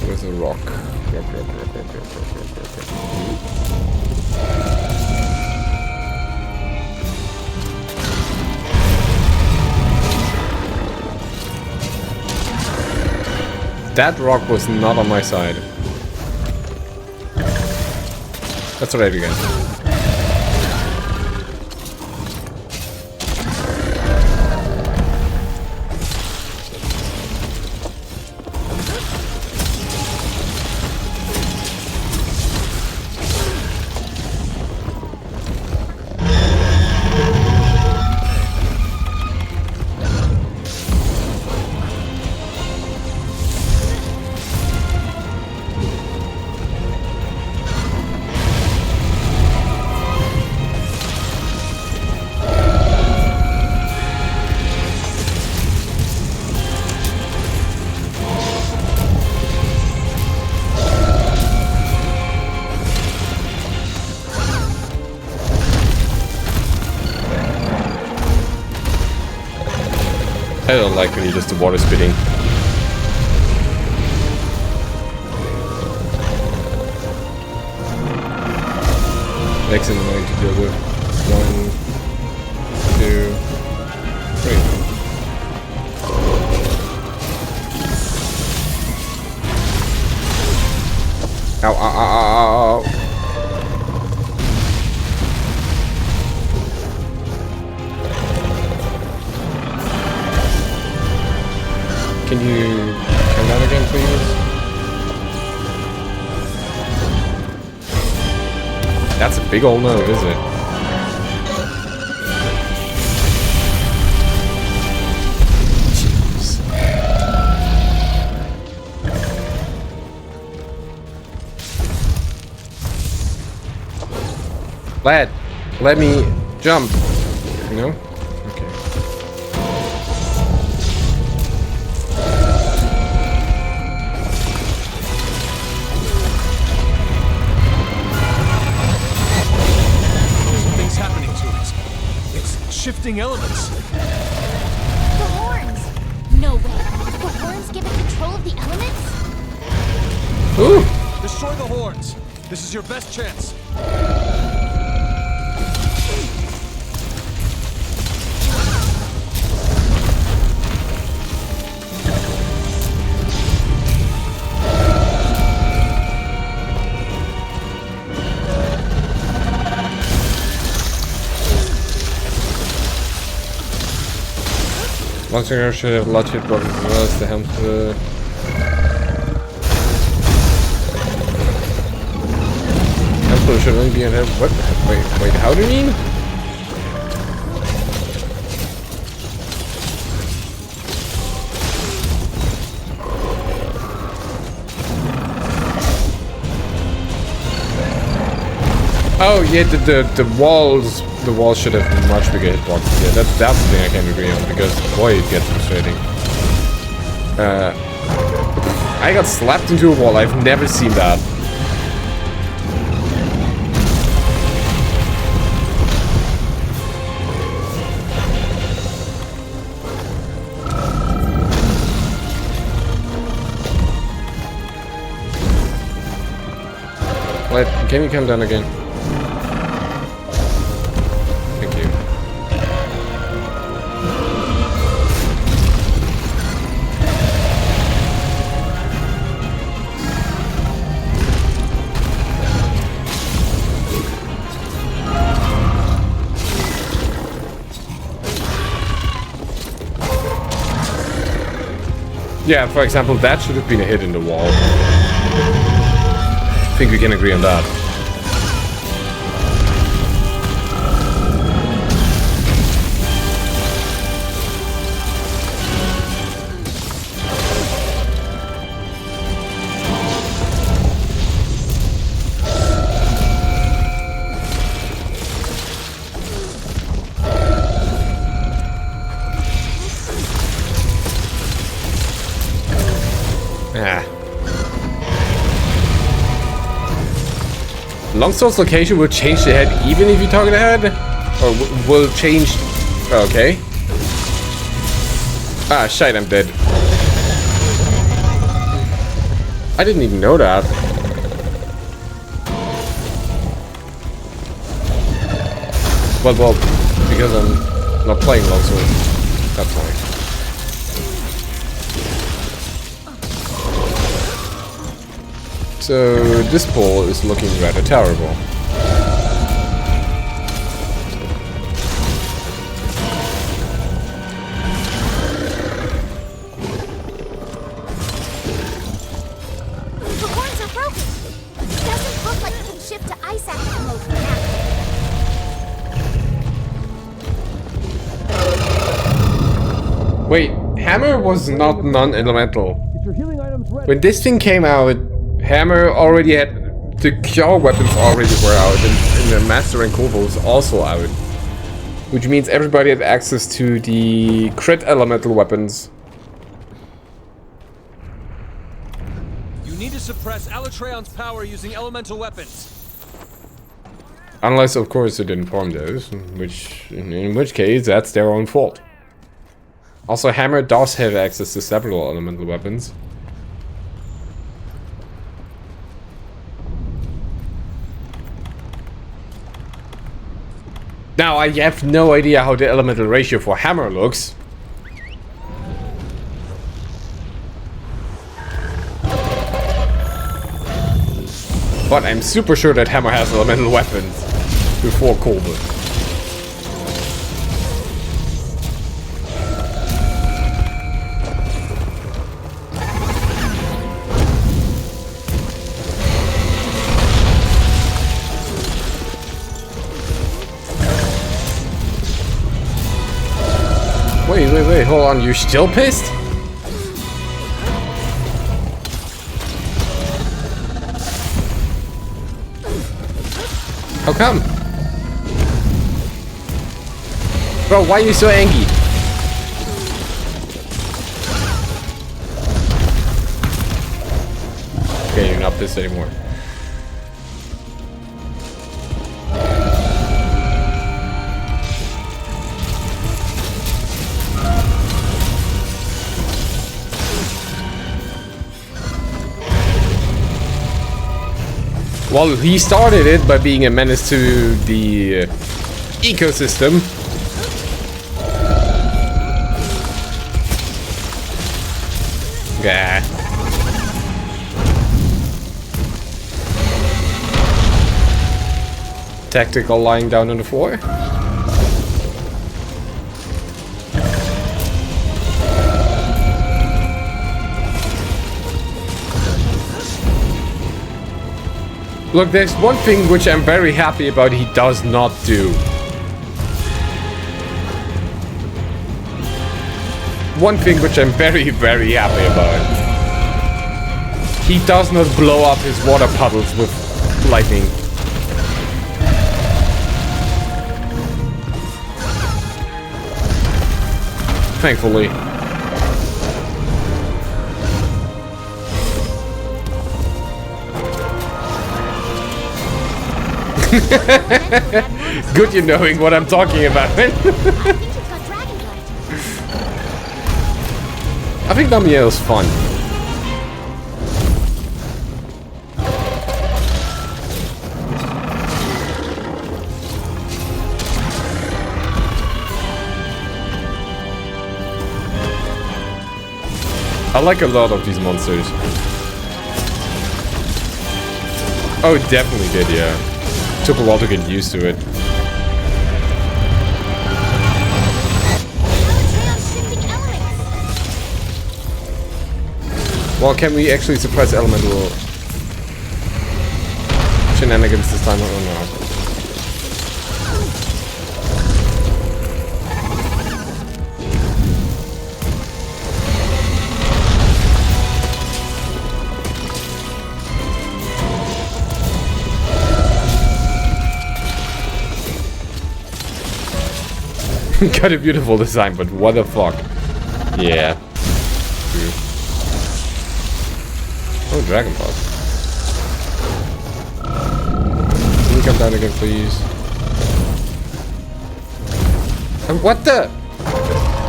Where's a rock? Rock. That rock was not on my side. That's alright again. I don't like when he does the water spitting. Next thing I'm going to deal with. 1, 2, 3. Ow, ow, ow, ow, ow. Can you come down again, please? That's a big old node, isn't it? Jeez. Lad, let me jump. No? Okay. Something's happening to us. It's shifting elements. The horns! No way. The horns give it control of the elements? Ooh! Destroy the horns. This is your best chance. Launching should have large hitbox as well as the helm. Temporal should only be in here. What? Wait, how do you mean? Oh yeah, the walls should have much bigger hitboxes. Yeah, that's the thing I can agree on, because boy, it gets frustrating. I got slapped into a wall. I've never seen that. Wait, can you come down again? Thank you. Yeah, for example, that should have been a hit in the wall. I think we can agree on that. Longsword's location will change the head even if you target the head? Or will change... Okay. Ah, shite, I'm dead. I didn't even know that. Well, because I'm not playing Longsword. That's why. So this ball is looking rather terrible. The horns are broken. It doesn't look like it can shift to ice action mode for now. Wait, hammer was not non-elemental. When this thing came out, hammer already had... The cure weapons already were out, and the master and Kovo was also out. Which means everybody had access to the crit elemental weapons. You need to suppress Alatreon's power using elemental weapons. Unless, of course, they didn't farm those, in which case, that's their own fault. Also, Hammer does have access to several elemental weapons. Now, I have no idea how the elemental ratio for Hammer looks. But I'm super sure that Hammer has elemental weapons before Colbert. Wait, hold on, you're still pissed? How come? Bro, why are you so angry? Okay, you're not pissed anymore. Well, he started it by being a menace to the ecosystem. Yeah. Tactical lying down on the floor. Look, there's one thing which I'm very happy about he does not do. One thing which I'm very, very happy about. He does not blow up his water puddles with lightning. Thankfully. Good you knowing what I'm talking about. I think you've got dragonblight. I think Damiel's fun. I like a lot of these monsters. Oh, it definitely did, yeah. Took a while to get used to it. Alatreon's shifting elements. Well, can we actually suppress elemental shenanigans this time? Oh no. Got a beautiful design, but what the fuck? Yeah. True. Oh, Dragon Ball. Can you come down again, please? What the?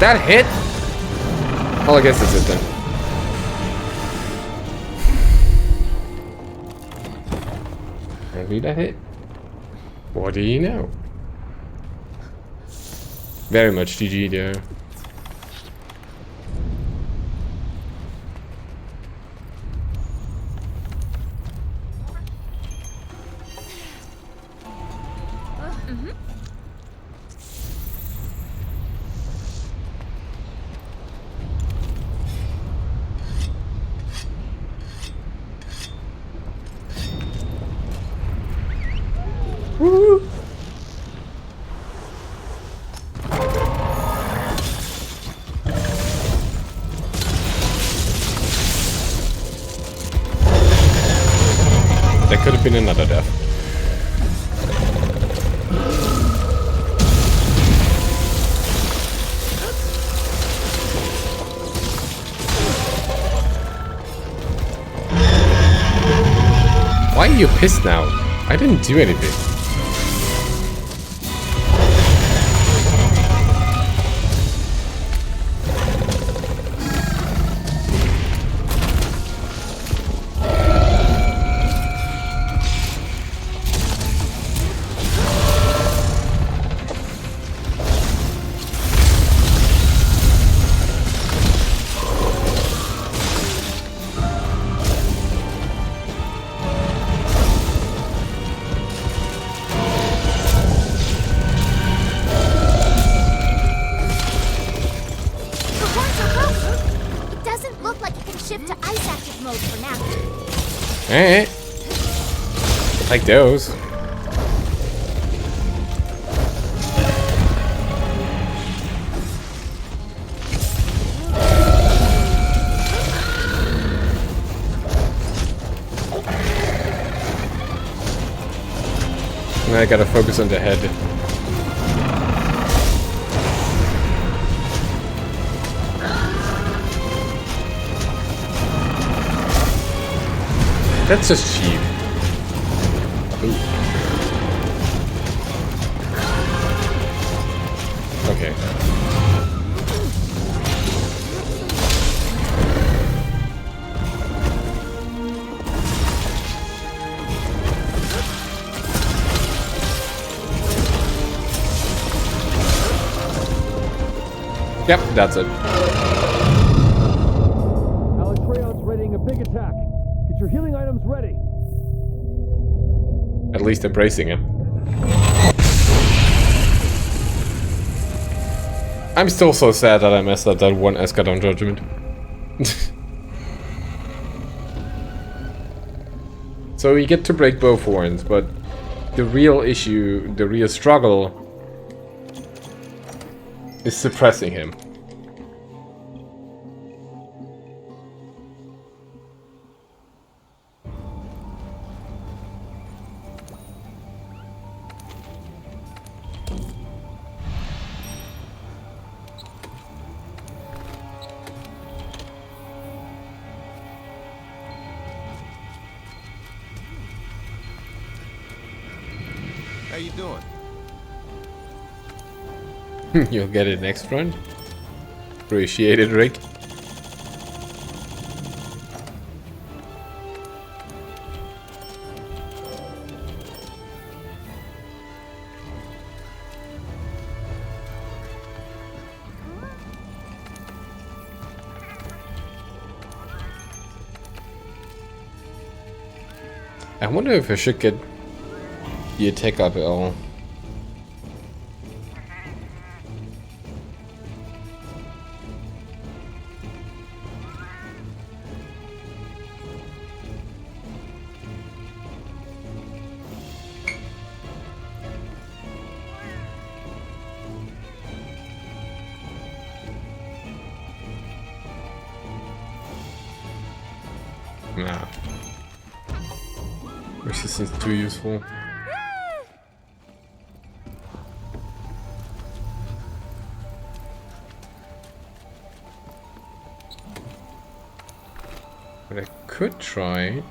That hit? Well, I guess that's it then. Maybe that hit? What do you know? Very much GG there. Woo! That could have been another death. Why are you pissed now? I didn't do anything. Eh. Like those. And I gotta focus on the head. That's just cheap. Ooh. Okay. Yep, that's it. Alatreon's readying a big attack. Get your healing items ready. At least embracing it. I'm still so sad that I messed up that one Escadon judgment. So we get to break both horns, but the real issue, the real struggle is suppressing him. How you doing? You'll get it next run. Appreciate it, Rick. I wonder if I should get the attack up at all. Nah. Resistance too useful. What I could try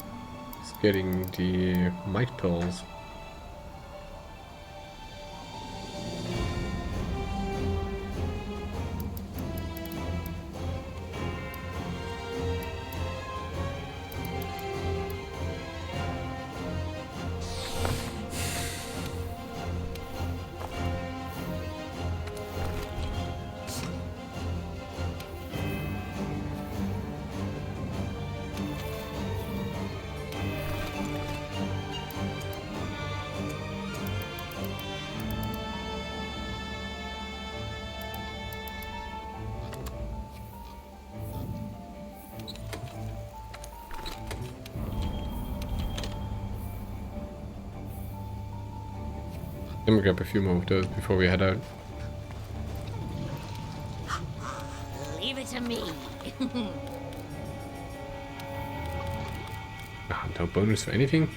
is getting the might pills. Let me grab a few more of those before we head out. Leave it to me. Ah, no bonus for anything?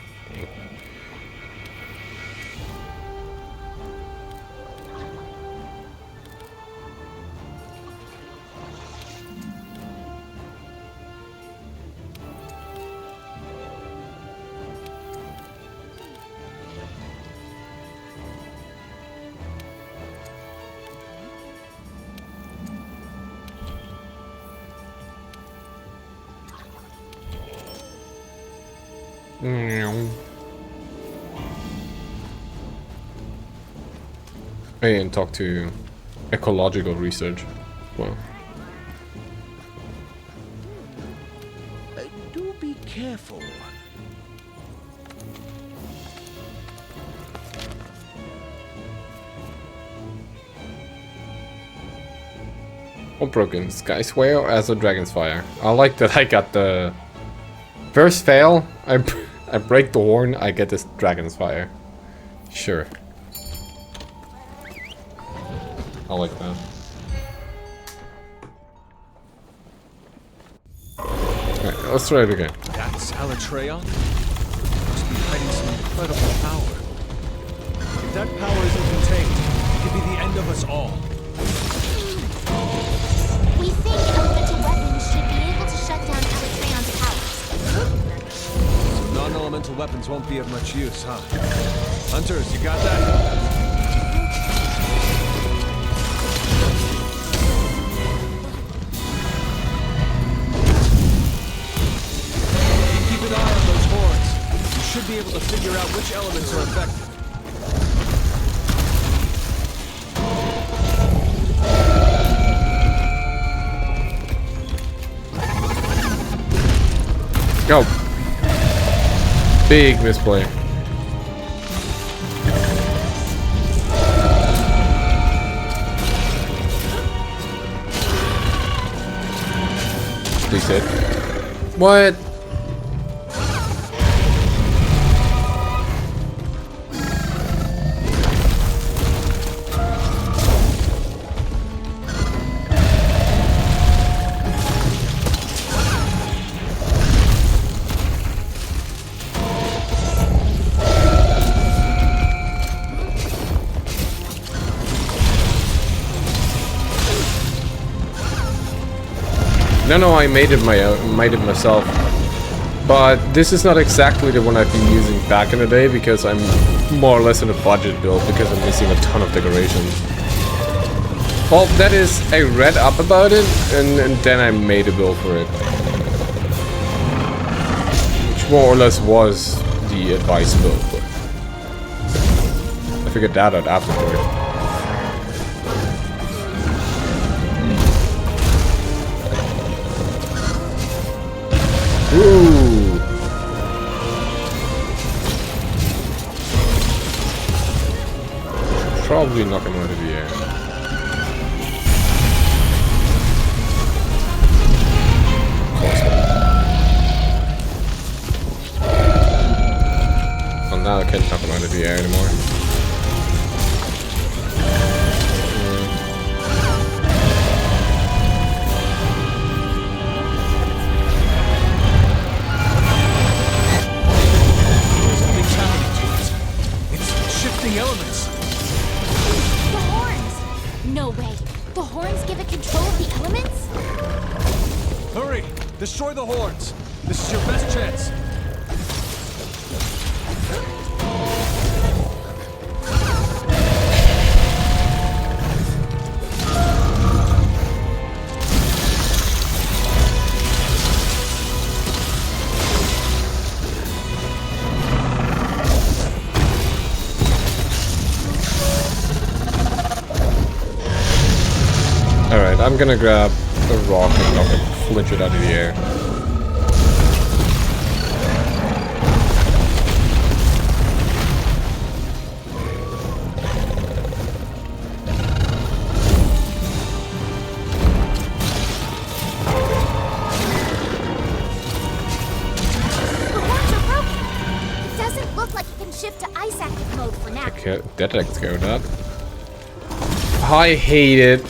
Dang. Hey, and talk to ecological research. Well, Do be careful. all broken. Sky Swale as a Dragon's Fire. I like that I got the first fail. I break the horn, I get this dragon's fire. Sure. I like that. Alright, let's try it again. That's Alatreon? Must be hiding some incredible power. If that power isn't contained, it could be the end of us all. We think elemental weapons should be able to shut down Alatreon's powers. So non-elemental weapons won't be of much use, huh? Hunters, you got that? Keep an eye on those horns. You should be able to figure out which elements are affected. Go. Big misplay. Please hit. What? No, I made it myself. But this is not exactly the one I've been using back in the day because I'm more or less in a budget build because I'm missing a ton of decorations. Well, that is, I read up about it and then I made a build for it. Which more or less was the advice build. But I figured that out afterward. Ooh. Probably knock him out of the air. Well, now I can't knock him out of the air anymore. Elements. The horns! No way. The horns give it control of the elements? Hurry! Destroy the horns! This is your best chance! Alright, I'm gonna grab a rock and knock it, flinch it out of the air. The horns are broken! It doesn't look like it can shift to ice active mode for now. Okay, that takes care of that. I hate it.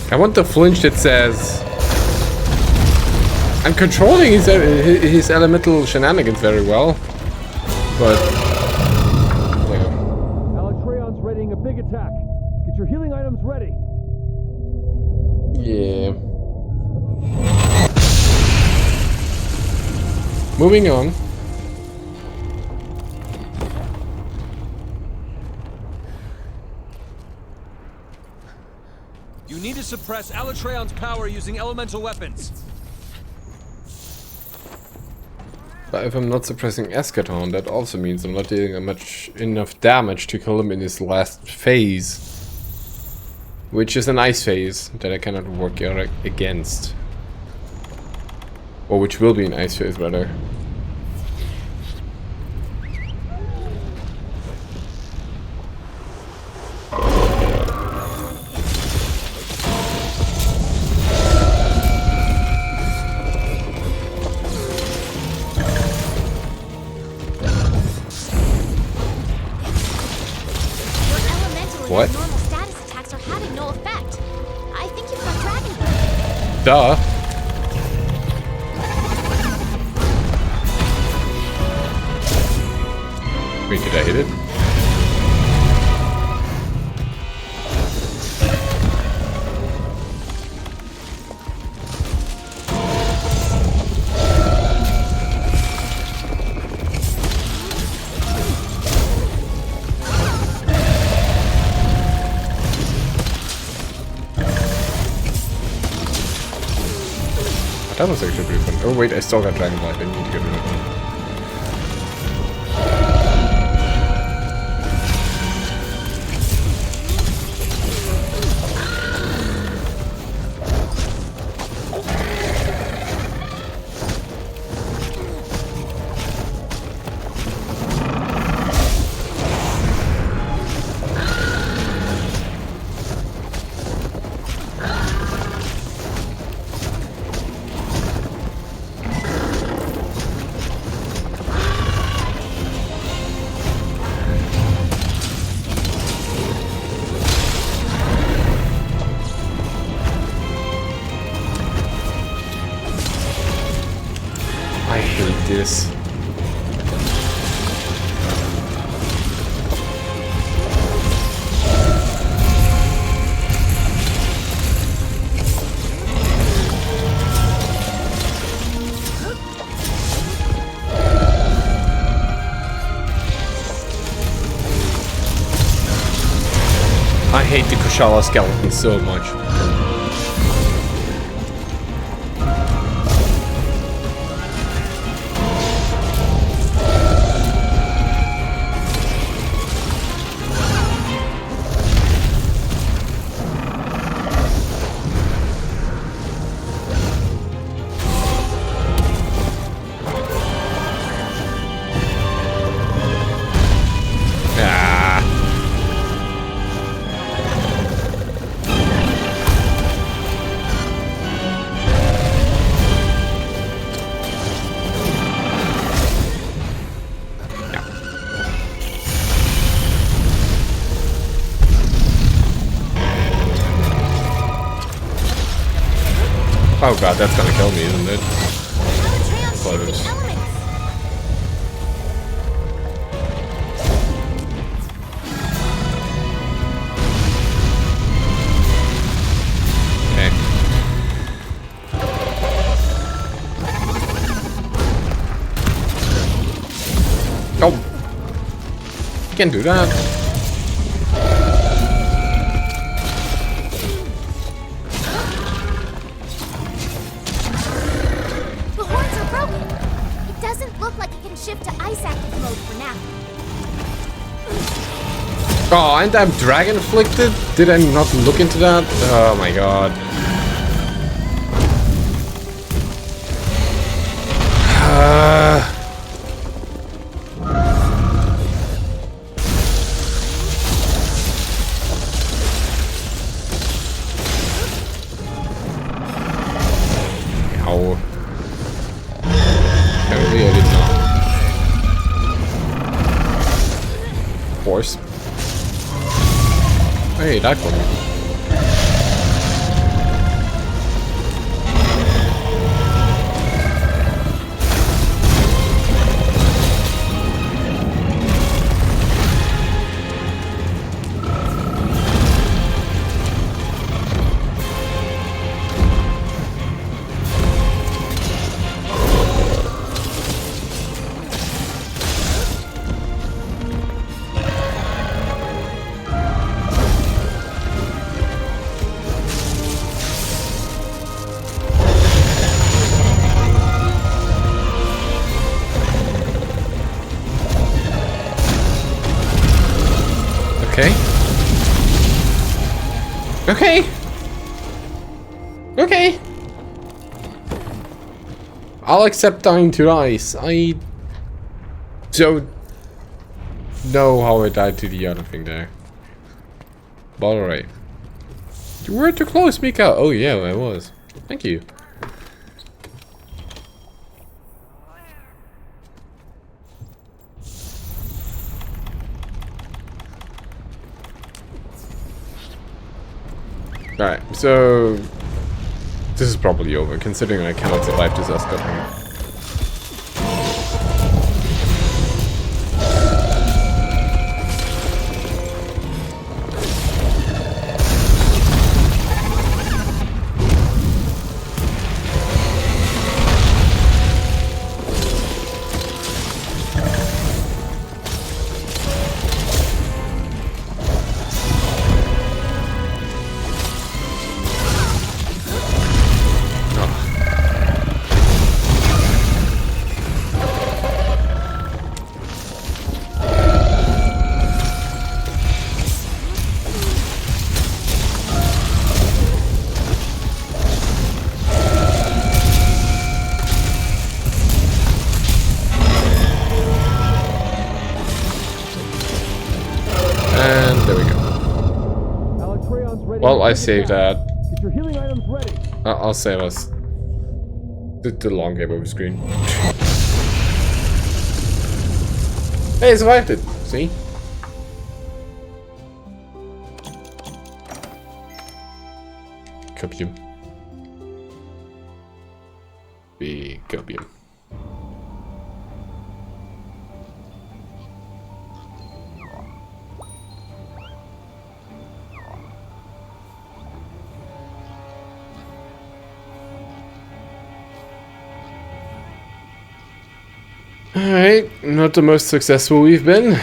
I want the flinch that says I'm controlling his elemental shenanigans very well, but yeah. Alatreon's readying a big attack. Get your healing items ready. Yeah. Moving on. You need to suppress Alatreon's power using elemental weapons. But if I'm not suppressing Eschaton, that also means I'm not dealing enough damage to kill him in his last phase. Which is an ice phase that I cannot work against. Or which will be an ice phase, rather. What? Normal status attacks are having no effect. I think you've got dragon blood. Duh. Wait, did I hit it? That was actually pretty fun. Oh wait, I still got Dragon Life. I need to get rid of them. I hate this. I hate the Kushala skeleton so much. Oh god, that's gonna kill me, isn't it? Alatreon's Close. shifting elements. Okay. Oh! Can't do that. The horns are broken. It doesn't look like it can shift to ice active mode for now. Oh, and I'm dragon afflicted? Did I not look into that? Oh my god. Ow. Apparently I did not. Of course. Hey, that one. Okay. Okay. Okay. I'll accept dying to ice. I don't know how I died to the other thing there. But alright. You were too close, Mika. Oh yeah, I was. Thank you. Alright, so this is probably over, considering I cannot survive this escalator. And there we go. Alatreon's ready. Well, I saved that. Get your healing items ready. I'll save us the long game over screen. Hey, I survived it. See? Copium. Big copium. Alright, not the most successful we've been.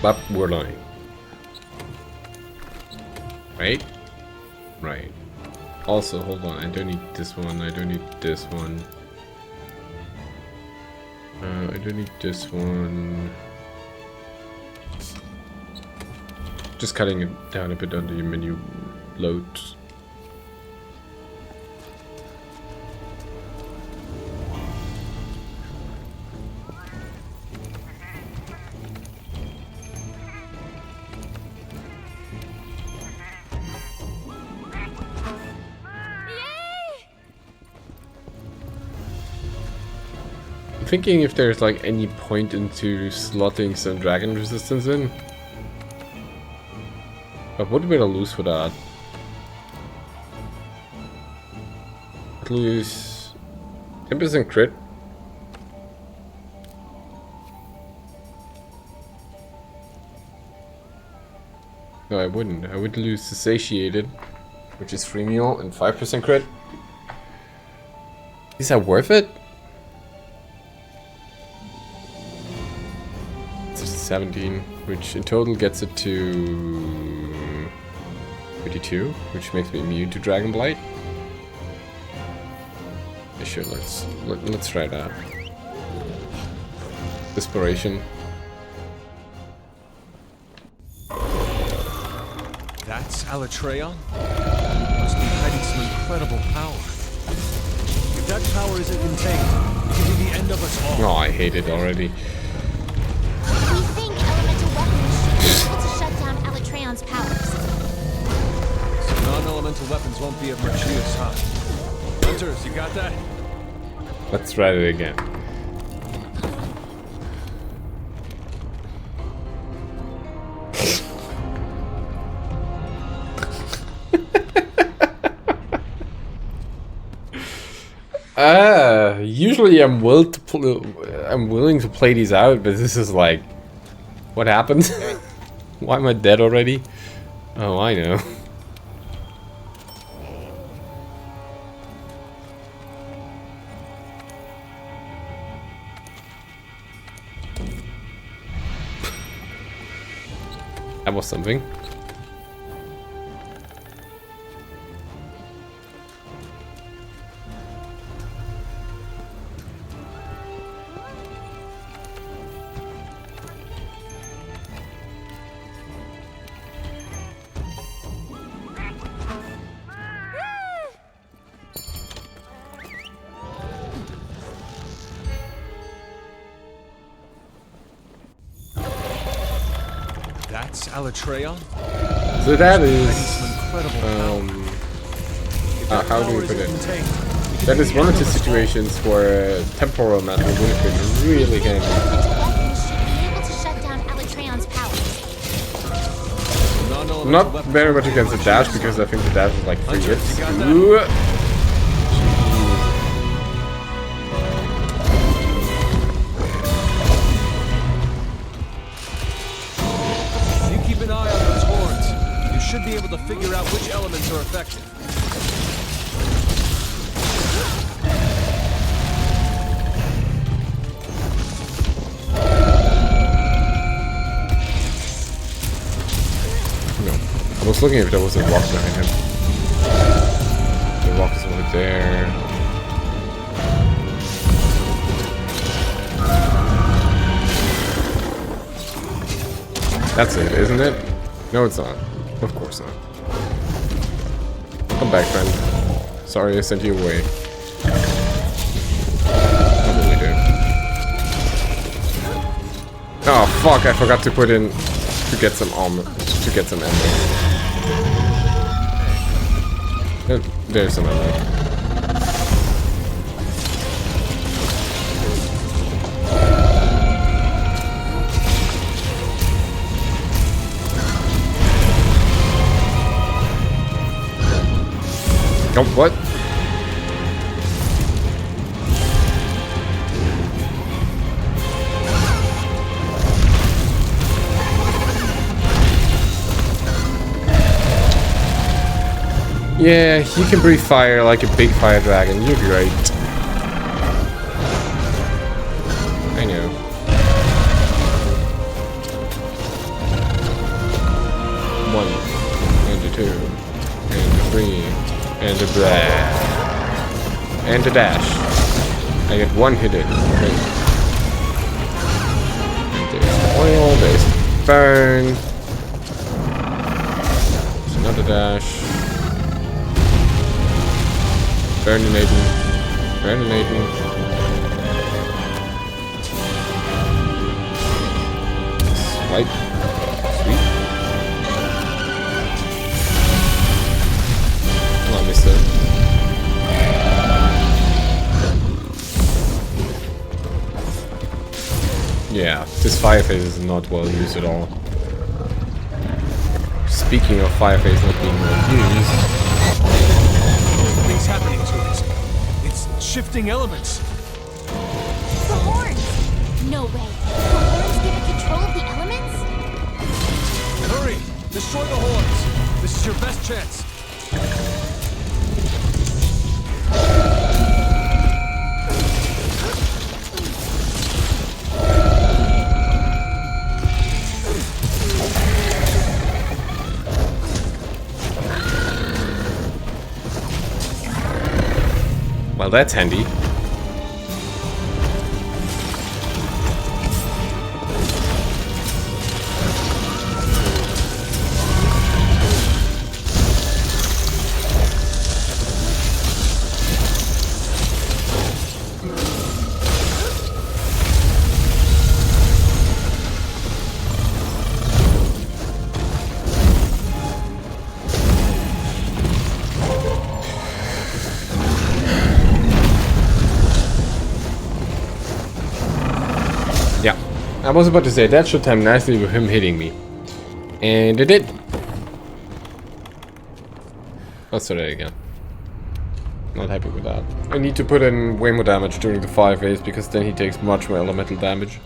But we're learning. Right? Right. Also, hold on, I don't need this one, I don't need this one. I don't need this one. Just cutting it down a bit on the menu load. Thinking if there's like any point into slotting some dragon resistance in. But what would I lose for that? I'd lose 10% crit. No, I wouldn't. I would lose Satiated, which is free meal, and 5% crit. Is that worth it? 17, which in total gets it to 52, which makes me immune to Dragon Blight. Yeah, sure, let's try that. Desperation. That's Alatreon? Must be hiding some incredible power. If that power isn't contained, it could be the end of us all. Oh, I hate it already. We think elemental weapons should be able to shut down Alatreon's powers. So non-elemental weapons won't be of much use, huh? Hunters, you got that? Let's try it again. Usually I'm willing to play these out, but this is like, what happened? Why am I dead already? Oh, I know. That was something. That's Alatreon. So that Hiding is some incredible power. If that how do power we put isn't it? contained, it That could is be the one of end the us all. situations where temporal metal would have been really handy. Elemental weapons should be able to shut down Alatreon's powers. I'm not very much against the dash because I think the dash is like 3 Hunter, hits. you got that? Ooh. You keep an eye on those horns. You should be able to figure out which elements are effective. No. I was looking if there was a rock behind him. The rock is over there. That's it, isn't it? No, it's not. Of course not. Come back, friend. Sorry I sent you away. Probably do. Oh fuck! I forgot to put in to get some armor, to get some ammo. There's some ammo. Oh, what? Yeah, you can breathe fire like a big fire dragon. You're great. I know. One, and a two, and a three, and a blah, and a dash. I get one hit in. Great. There's oil, there's burn. There's another dash. Burninating. Burninating. Swipe. Sweet. Come on, mister. Yeah, this fire phase is not well used at all. Speaking of fire phase not being well used. Things happening to it. It's shifting elements. The horns! No way. The horns give it control of the elements? Hurry! Destroy the horns. This is your best chance. Well, that's handy. Yeah, I was about to say that should time nicely with him hitting me. And it did. Let's try that again. Not happy with that. I need to put in way more damage during the 5 phase because then he takes much more elemental damage.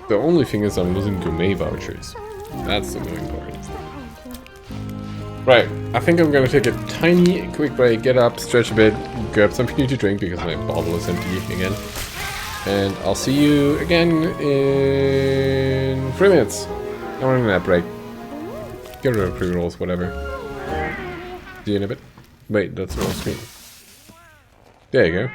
The only thing is I'm losing domain vouchers. That's the annoying part. Right, I think I'm gonna take a tiny quick break, get up, stretch a bit, grab something to drink because my bottle is empty again. And I'll see you again in 3 minutes. I'm on that break. Get rid of pre-rolls, whatever. See you in a bit. Wait, that's the wrong screen. There you go.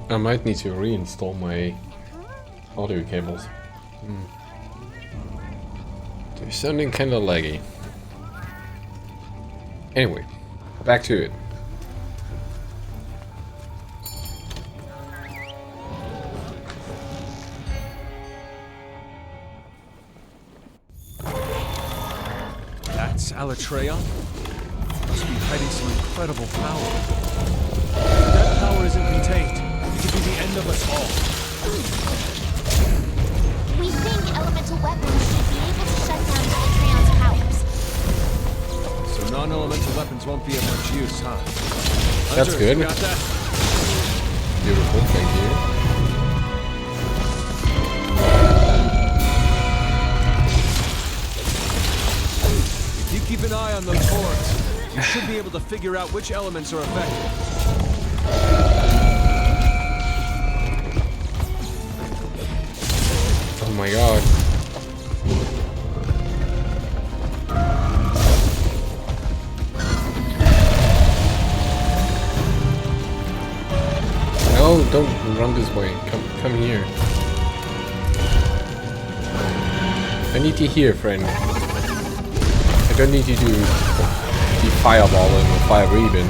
I might need to reinstall my audio cables. They're sounding kinda laggy. Anyway, back to it. That's Alatreon? Must be hiding some incredible power. If that power isn't contained, it could be the end of us all. We think elemental weapons should be able to shut down Alatreon's powers. So non-elemental weapons won't be of much use, huh? That's Hunter, good. you got that? Beautiful, thank you. If you keep an eye on those horns, you should be able to figure out which elements are affected. Oh my god. No, don't run this way. Come here. I need you here, friend. I don't need you to be fireball or fire breathing.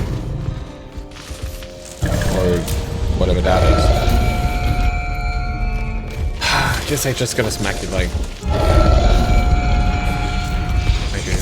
Or whatever that is. Guess I just gonna smack it like. Right here.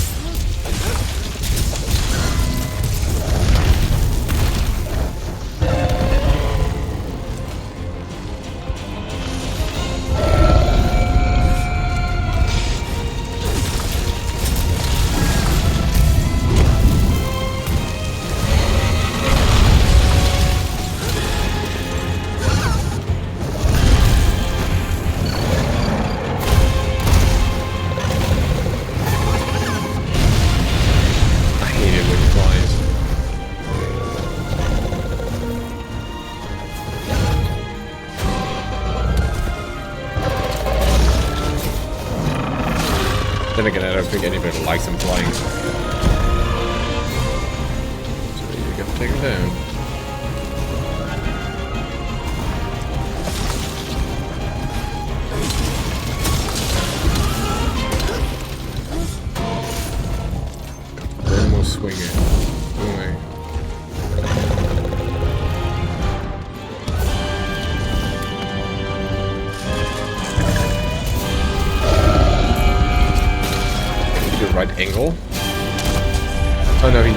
Then again, I don't think anybody likes him flying. So you gotta take him down. One more swinger. Away. Right angle. Oh no, he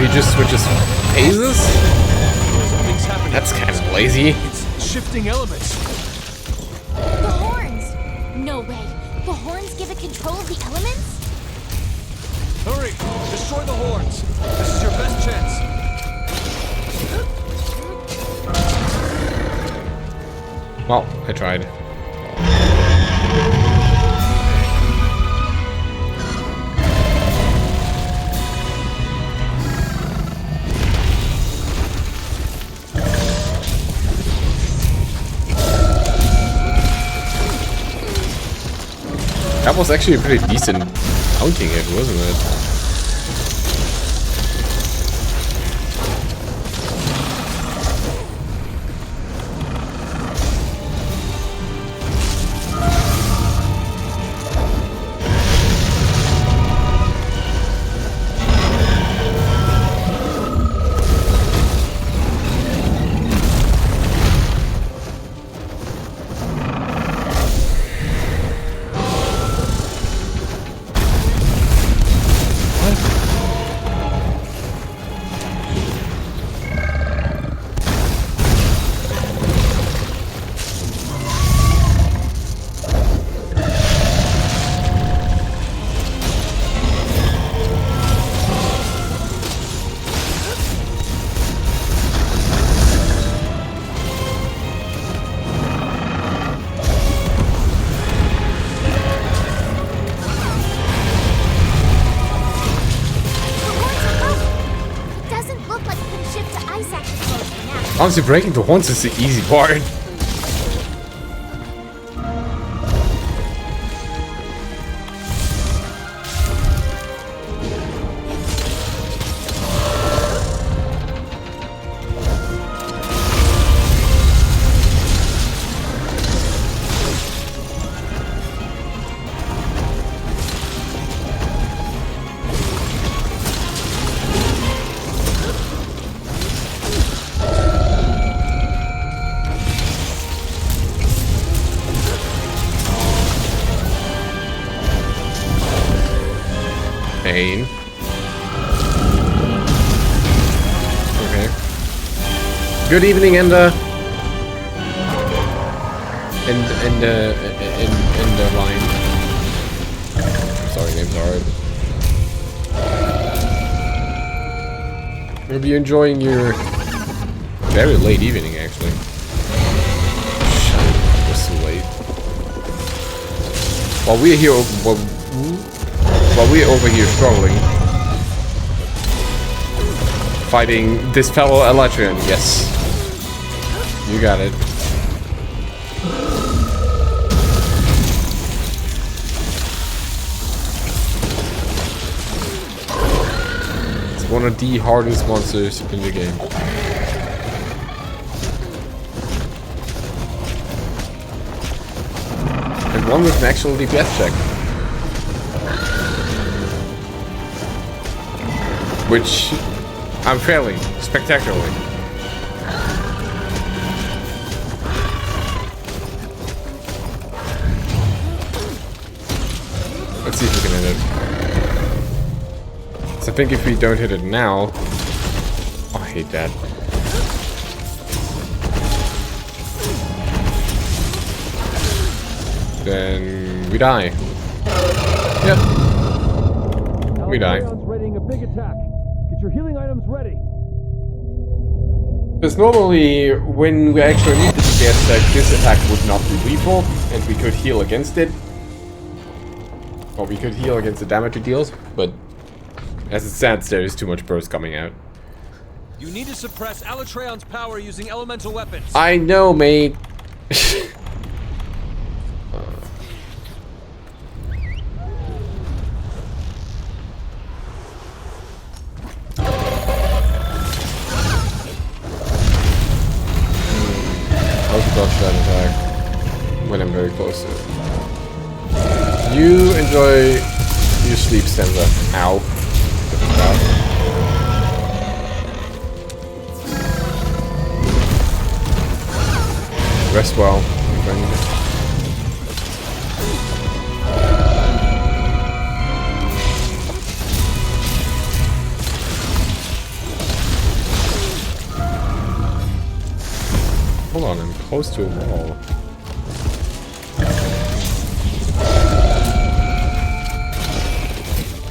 just switches phases? Something's happening. That's kind of lazy. It's shifting elements. The horns! No way. The horns give it control of the elements? Hurry! Destroy the horns. This is your best chance. Well, I tried. That was actually a pretty decent mounting it, wasn't it? Honestly, breaking the horns is the easy part. Pain. Okay. Good evening, Ender. In the line. Sorry, name's hard. Hope you're enjoying your very late evening, actually. It was so late. While we're here, while we're over here struggling, fighting this fellow Alatreon. Yes, you got it. It's one of the hardest monsters in the game. And one with an actual DPS check. Which I'm failing spectacularly. Let's see if we can hit it. So I think if we don't hit it now... Oh, I hate that. Then we die. Yep. We die. Alatreon's readying a big attack. Get your healing items ready. Because normally, when we actually need the DPS check, this attack would not be lethal, and we could heal against it. Or we could heal against the damage it deals, but as it stands, there is too much burst coming out. You need to suppress Alatreon's power using elemental weapons. I know, mate. I'll dodge that attack when I'm very close to it. You enjoy your sleep stanza. Ow. Rest well, my friend. Hold on, I'm close to a wall.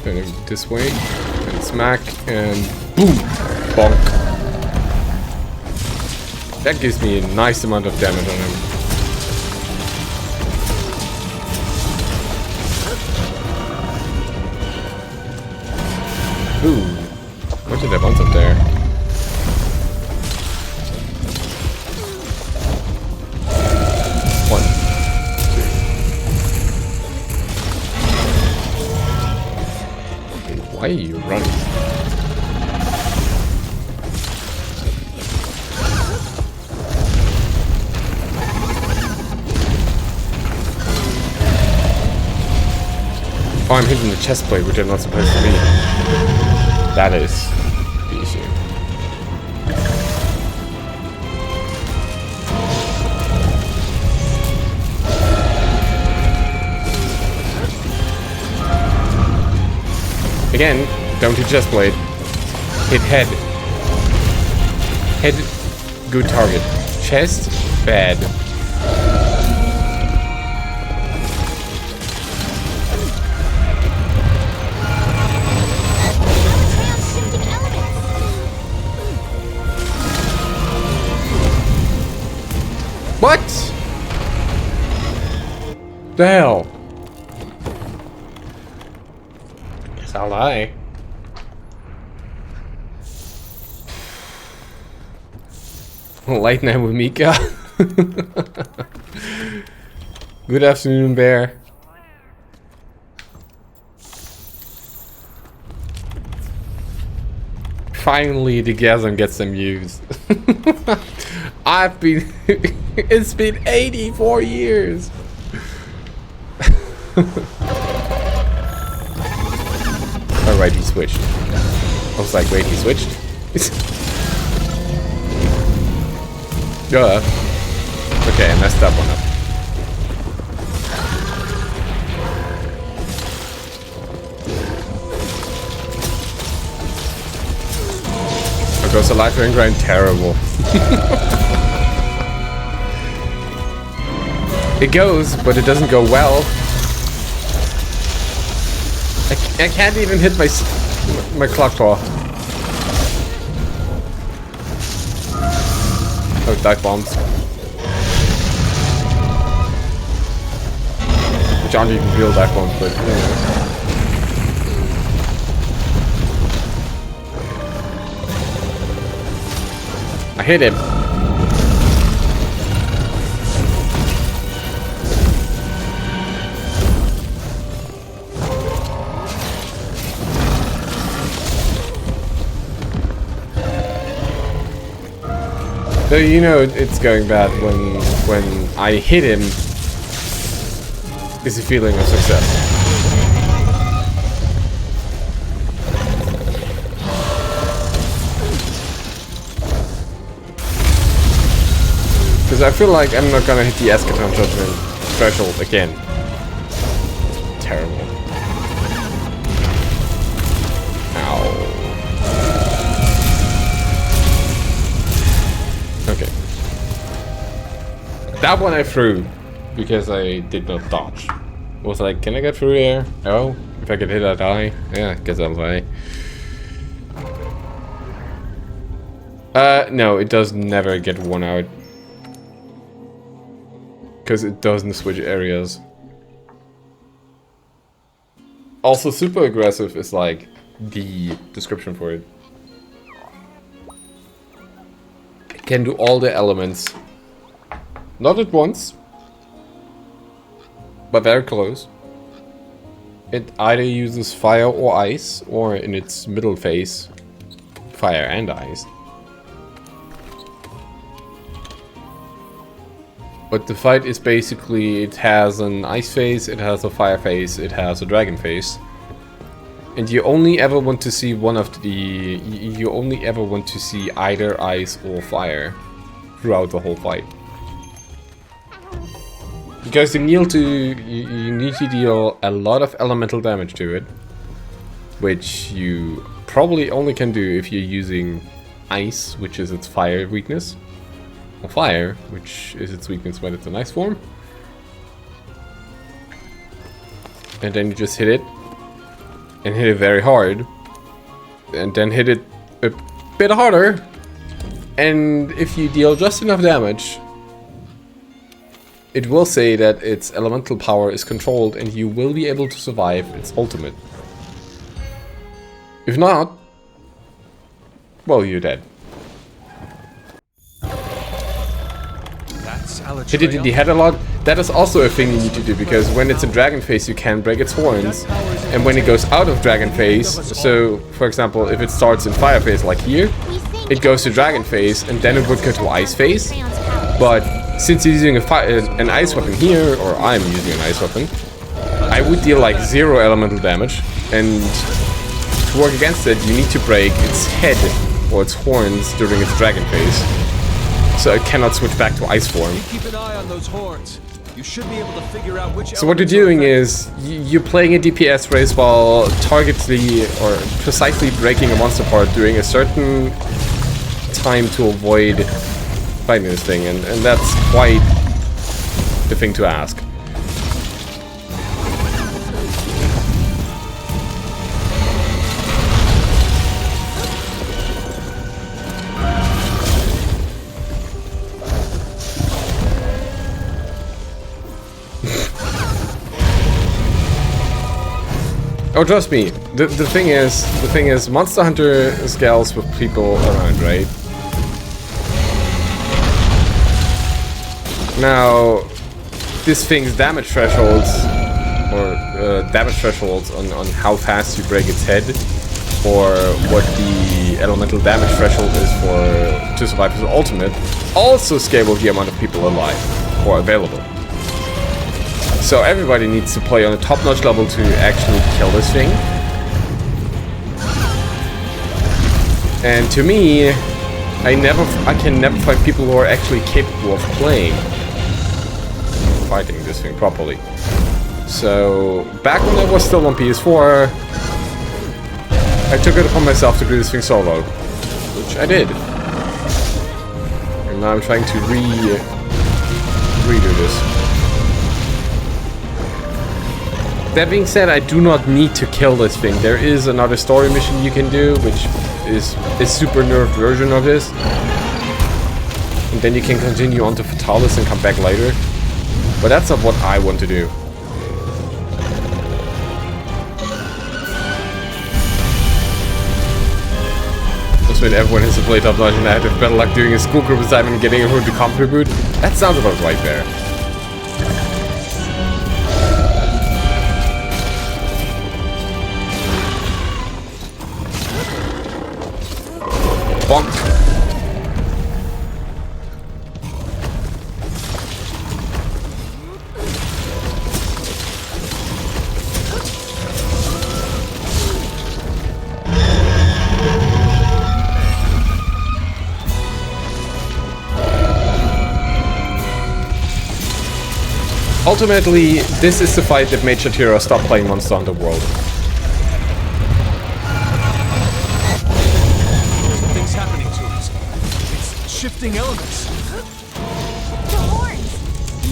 Going this way, and smack, and boom! Bonk. That gives me a nice amount of damage on him. Ooh. What did I bounce up there? One. Two. Why are you running? Oh, I'm hitting the chest plate, which I'm not supposed to be. That is the issue. Again, don't hit chest plate. Hit head. Head, good target. Chest, bad. What? The hell? Guess I'll die. Late night with Mika. Good afternoon, Bear. Finally, the Gazon gets some use. I've been... it's been 84 years! Alright, he switched. I was like, wait, he switched? Duh. Okay, I messed up one up. There goes Alatreon grind, terrible. It goes, but it doesn't go well. I can't even hit my clock paw. Oh, dive bombs. Which aren't even real dive bombs, but anyway. I hit him. So you know it's going bad when I hit him is a feeling of success. Because I feel like I'm not gonna hit the Eschaton Judgment threshold again. Terrible. Ow. Okay. That one I threw because I did not dodge. Was like, can I get through there? Oh, if I get hit, I die. Yeah, I guess I'll die. No, it does never get worn out. Because it doesn't switch areas. Also, super aggressive is like the description for it. It can do all the elements. Not at once. But very close. It either uses fire or ice, or in its middle phase, fire and ice. But the fight is basically, it has an ice phase, it has a fire phase, it has a dragon phase. And you only ever want to see one of the... You only ever want to see either ice or fire throughout the whole fight. Because you need to deal a lot of elemental damage to it. Which you probably only can do if you're using ice, which is its fire weakness. Or fire, which is its weakness when it's an ice form. And then you just hit it. And hit it very hard. And then hit it a bit harder. And if you deal just enough damage, it will say that its elemental power is controlled and you will be able to survive its ultimate. If not, well, you're dead. Hit it in the head a lot. That is also a thing you need to do, because when it's in dragon phase you can break its horns, and when it goes out of dragon phase, so for example if it starts in fire phase like here, it goes to dragon phase and then it would go to ice phase. But since you're using an ice weapon here, or I'm using an ice weapon, I would deal like 0 elemental damage, and to work against it you need to break its head or its horns during its dragon phase. So it cannot switch back to ice form. Keep an eye on those horns. You should be able to figure out which. So what you're doing is you're playing a DPS race while targetedly or precisely breaking a monster part during a certain time to avoid fighting this thing, and that's quite the thing to ask. Oh, trust me. The thing is, Monster Hunter scales with people around, right? Now, this thing's damage thresholds, or damage thresholds on how fast you break its head, or what the elemental damage threshold is for to survive his ultimate, also scale with the amount of people alive or available. So everybody needs to play on a top-notch level to actually kill this thing. And to me, I can never find people who are actually capable of fighting this thing properly. So back when I was still on PS4, I took it upon myself to do this thing solo, which I did. And now I'm trying to redo this. That being said, I do not need to kill this thing. There is another story mission you can do, which is a super nerfed version of this. And then you can continue on to Fatalis and come back later. But that's not what I want to do. Just when everyone has to play top notch and I had to have better luck doing a school group assignment and getting everyone to contribute. That sounds about right there. Bonk. Ultimately, this is the fight that made Shatira stop playing Monster Hunter World. Something's happening to us. It's shifting elements. The horns!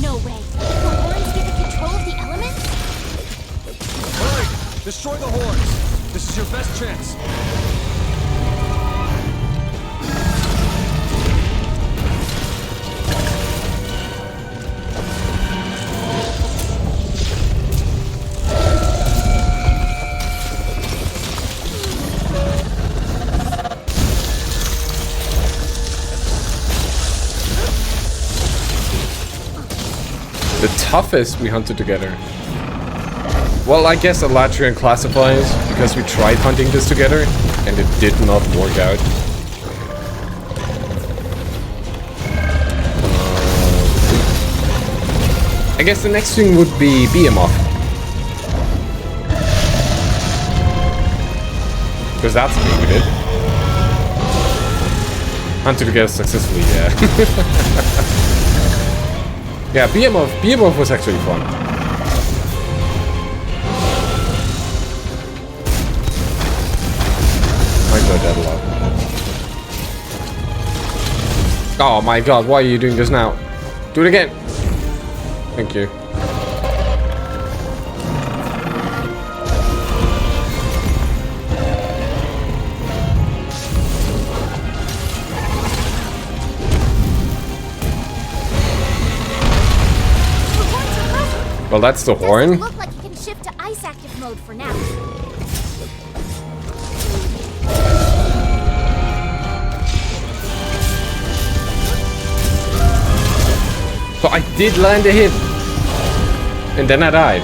No way. The horns give it control of the elements? Alright, destroy the horns. This is your best chance. The toughest we hunted together. Well, I guess Alatreon classifies because we tried hunting this together and it did not work out. I guess the next thing would be Behemoth. Because that's what we did. Hunted together successfully, yeah. Yeah, Behemoth was actually fun. I enjoyed that a lot. Oh my god, why are you doing this now? Do it again! Thank you. Well, that's the horn. Doesn't look like you can shift to ice active mode for now. So I did land a hit. And then I died.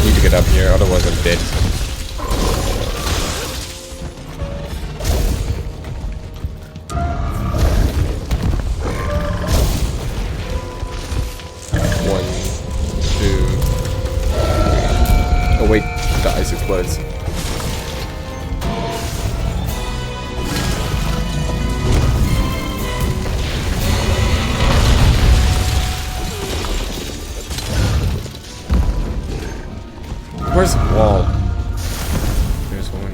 Need to get up here, otherwise I'm dead. Wait, the ice explodes. Where's the wall? There's one.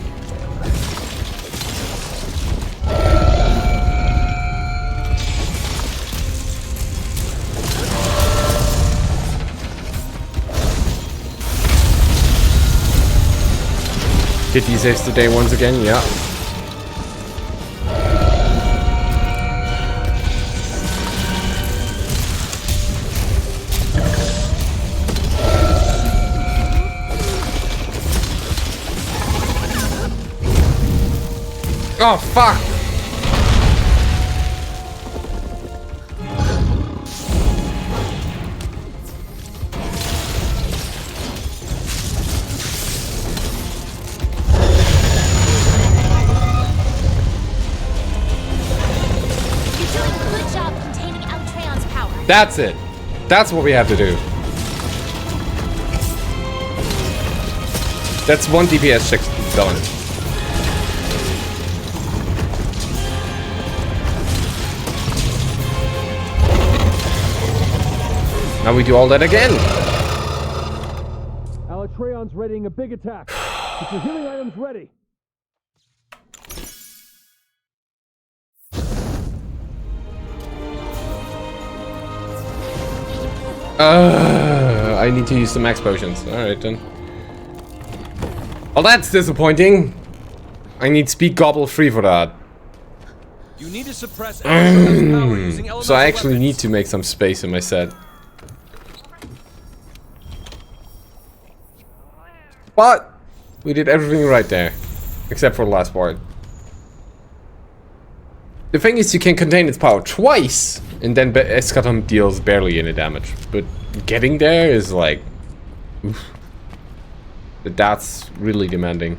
Kitty saves the day once again, yeah. Oh, fuck! That's it. That's what we have to do. That's one DPS check done. Now we do all that again. Alatreon's readying a big attack. Get your healing items ready. I need to use the max potions. Alright then. Well, that's disappointing. I need speed gobble 3 for that. You need to suppress Alatreon's power using elemental So I actually weapons. need to make some space in my set. But we did everything right there. Except for the last part. The thing is, you can contain its power twice, and then Eschaton deals barely any damage. But getting there is like... oof. That's really demanding.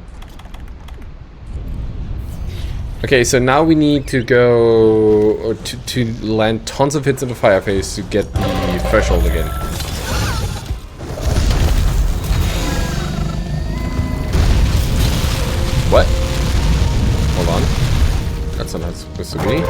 Okay, so now we need to go... or to land tons of hits in the fire phase to get the threshold again. What? Hold on. That's not supposed to be.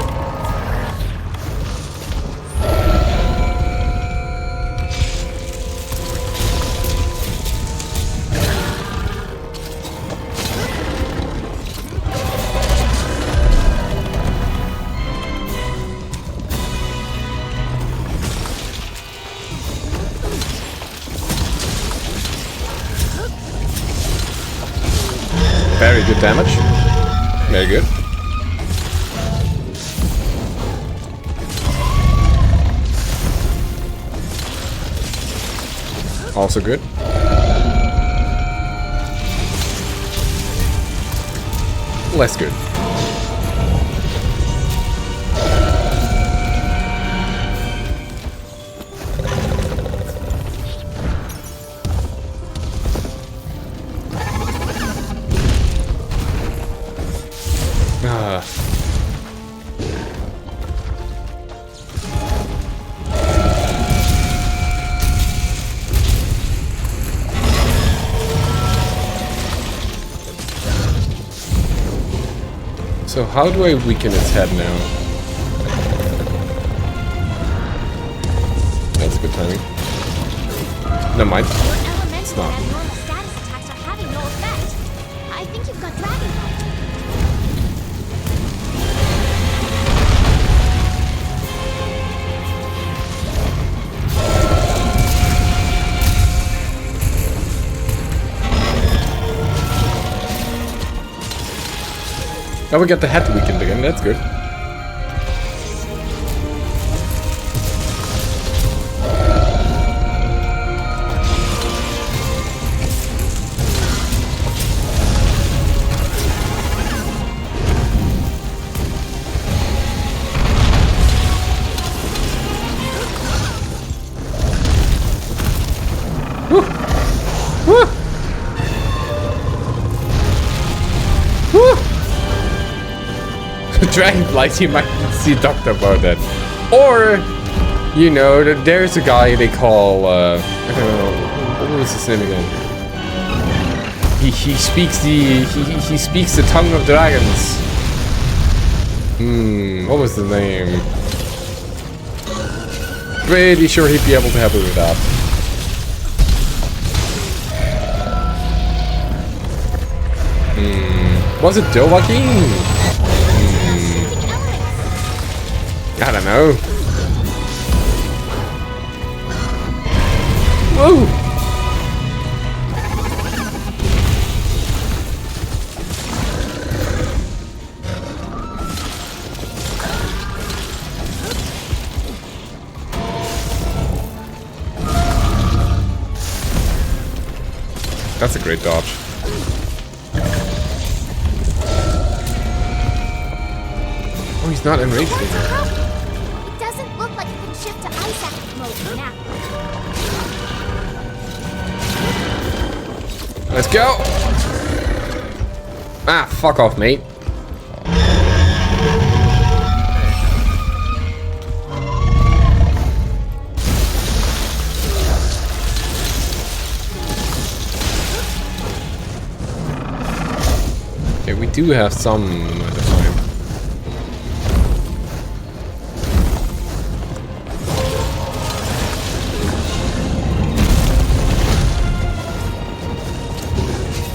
Very good damage. Very good. Also good. Less good. So how do I weaken its head now? That's good timing. Never mind. Your elemental It's not. and abnormal status attacks are having no effect. I think you've got Dragonite. Now we get the head weakened again, that's good. Woo! Woo! Woo! Dragonflies, you might see a doctor about that. Or, you know, there's a guy they call, I don't know, what was his name again? He speaks he speaks the tongue of dragons. What was the name? Pretty sure he'd be able to help me with that. Was it Dovahkiin? I don't know. Whoa! That's a great dodge. Oh, he's not enraged anymore. It doesn't look like it can shift to ice active mode for now. Let's go! Ah, fuck off, mate. Okay, we do have some amount of time.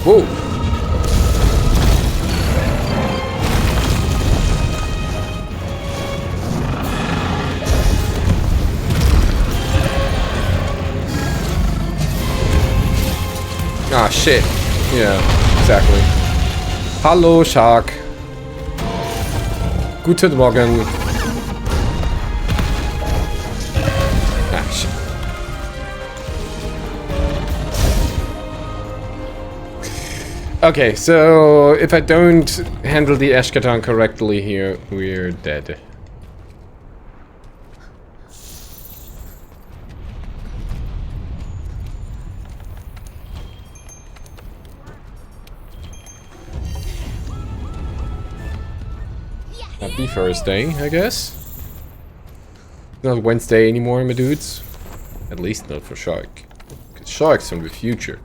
Whoa! Ah, shit. Yeah, exactly. Hallo, Shark. Guten Morgen. Ah, shit. Okay, so if I don't handle the Eshkatan correctly here, we're dead. Happy Thursday, I guess. Not Wednesday anymore, my dudes. At least not for Shark. Because Shark's from the future.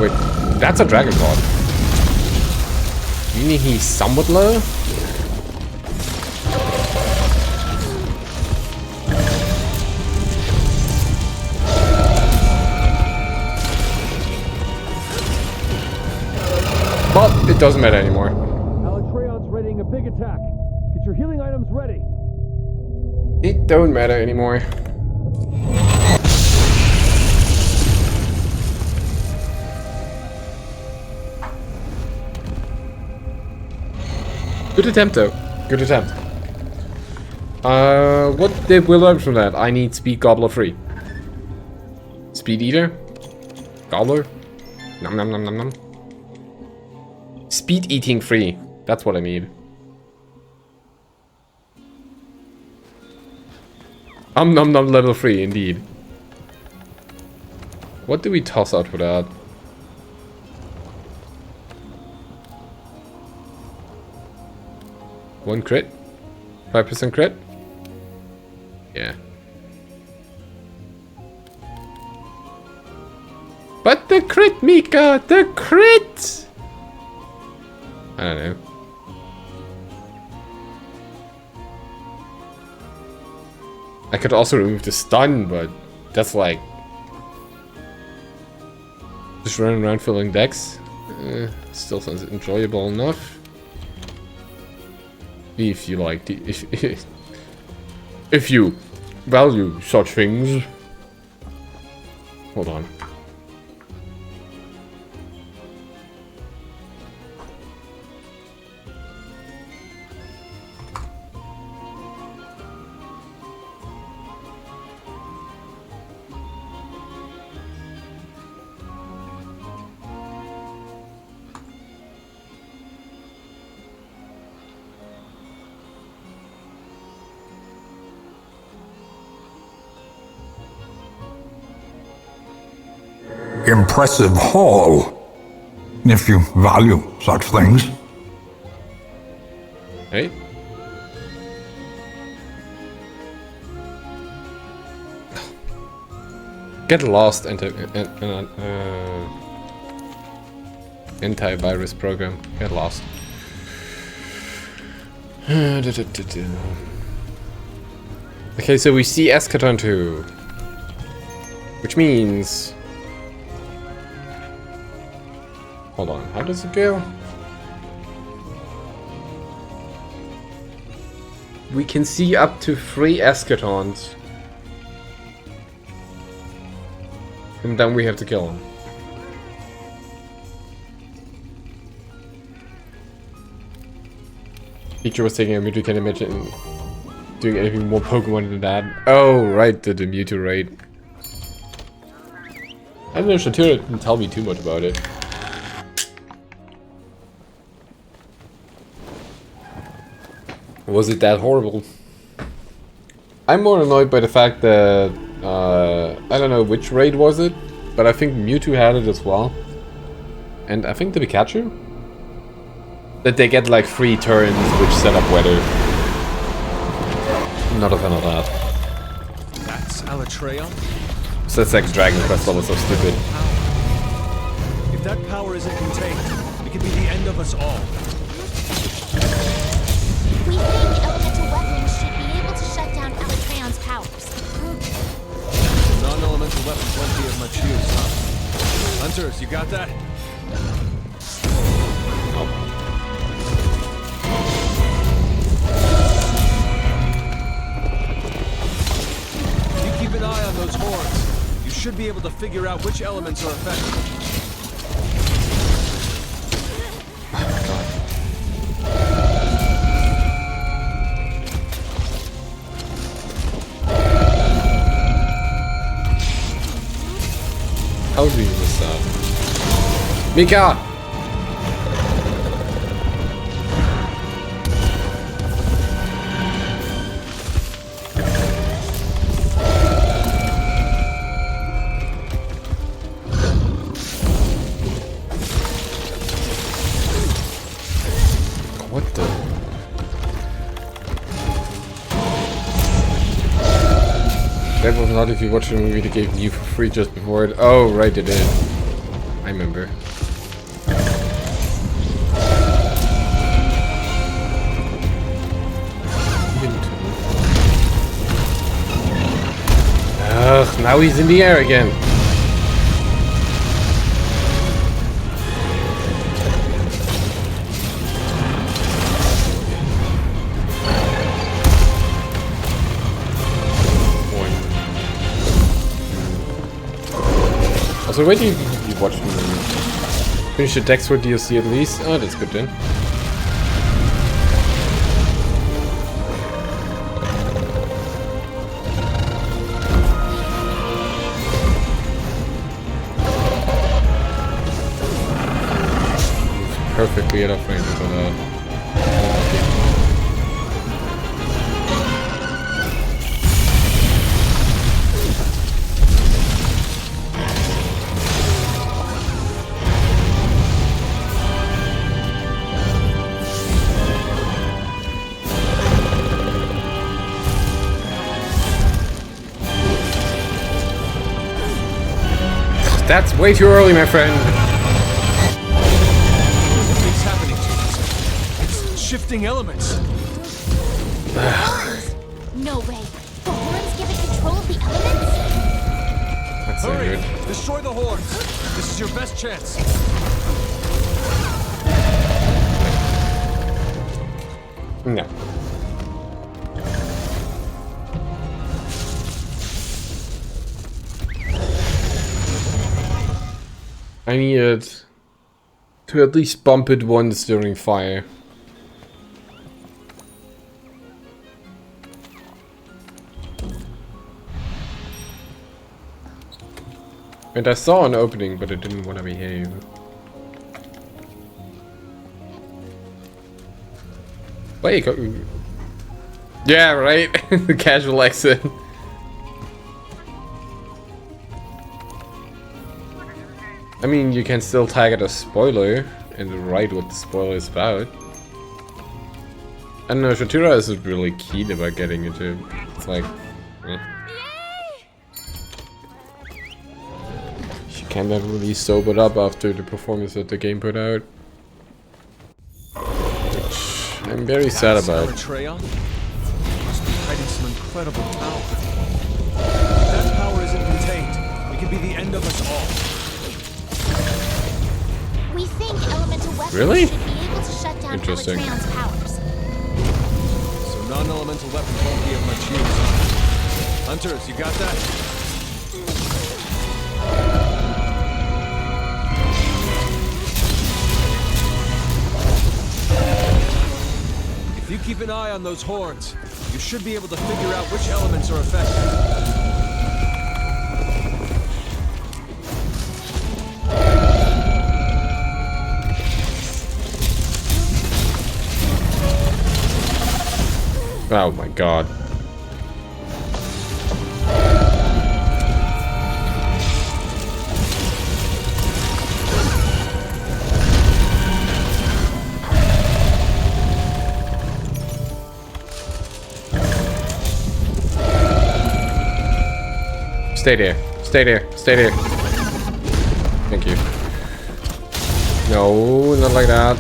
Wait, that's a dragon god. You mean he's somewhat low? But it doesn't matter anymore. Alatreon's readying a big attack. Get your healing items ready. It don't matter anymore. Good attempt though. Good attempt. What did we learn from that? I need speed gobbler free. Speed eater? Gobbler? Nom nom nom nom nom. Speed eating free. That's what I need. Nom nom level 3 indeed. What do we toss out for that? One crit? 5% crit? Yeah. But the crit, Mika! The crit! I don't know. I could also remove the stun, but that's like... just running around filling decks. Still sounds enjoyable enough. If you like the... if you value such things. Hold on. Impressive haul, if you value such things. Hey? Get lost antivirus program. Get lost. Okay, so we see Eschaton 2. Which means... hold on, how does it go? We can see up to 3 Eschatons. And then we have to kill him. Pikachu was taking a Mewtwo, can't imagine doing anything more Pokemon than that. Oh, right, the Mewtwo raid. I don't know, Shatura didn't tell me too much about it. Was it that horrible? I'm more annoyed by the fact that I don't know which raid was it, but I think Mewtwo had it as well. And I think the Pikachu? That they get like 3 turns which set up weather. Not a fan of that. That's Alatreon? So it's like Dragon Quest level, so stupid. If that power isn't contained, it could be the end of us all. We think elemental weapons should be able to shut down Alatreon's powers. Non-elemental weapons won't be of much use, huh? Hunters, you got that? If you keep an eye on those horns, you should be able to figure out which elements are affected. How do we miss that? Mika! What the? That was not if you watched the movie they gave you for free just before it. Oh, right, it did. I remember. Ugh, now he's in the air again. Also, wait, you watch me. Finish the Dex for DLC at least. Oh, that's good then. Perfectly out of range for that. That's way too early, my friend. What's happening to us? It's shifting elements. No way. The horns give it control of the elements? That's so Hurry! good. Destroy the horns. This is your best chance. No. I needed to at least bump it once during fire. And I saw an opening, but I didn't want to behave. Wait, yeah, right? The casual exit. I mean, you can still tag it as spoiler and write what the spoiler is about. I don't know, Shatura is really keen about getting into it. It's like, eh. She kinda really sobered up after the performance that the game put out. Which I'm very sad about. Alatreon must be hiding some incredible power. If that power isn't contained, it could be the end of us all. We think elemental weapons Really? should be able to shut down Interesting. Alatreon's powers. So non-elemental weapons won't be of much use. Hunters, you got that? If you keep an eye on those horns, you should be able to figure out which elements are affected. Oh my god. Stay there. Stay there. Stay there. Thank you. No, not like that.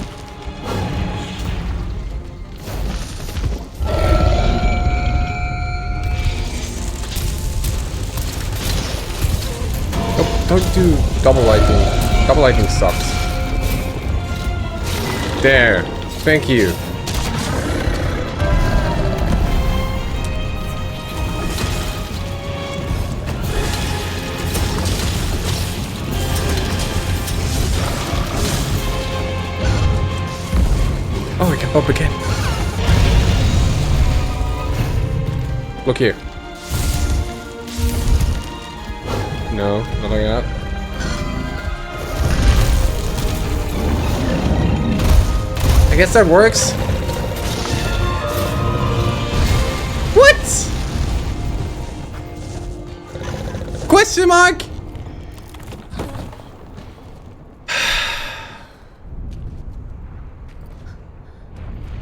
Don't do double lighting. Double lighting sucks. There. Thank you. Oh, I can bump again. Look here. No, not like that. I guess that works. What? Question mark?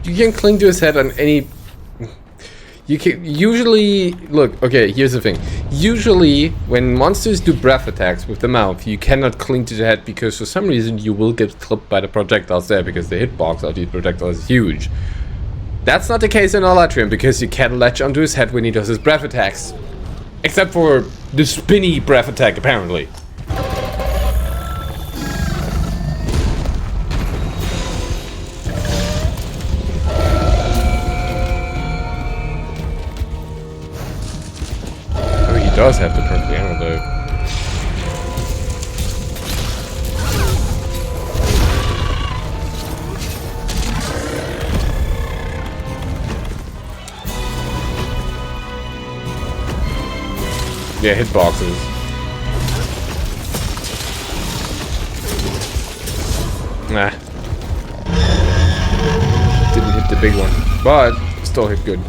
You can cling to his head on any... You can usually look. Okay, here's the thing. Usually, when monsters do breath attacks with the mouth, you cannot cling to the head because for some reason you will get clipped by the projectiles there because the hitbox of these projectiles is huge. That's not the case in Alatreon because you can latch onto his head when he does his breath attacks, except for the spinny breath attack apparently. Does have the perfect ammo though. Yeah, hitboxes. Nah. Didn't hit the big one, but still hit good.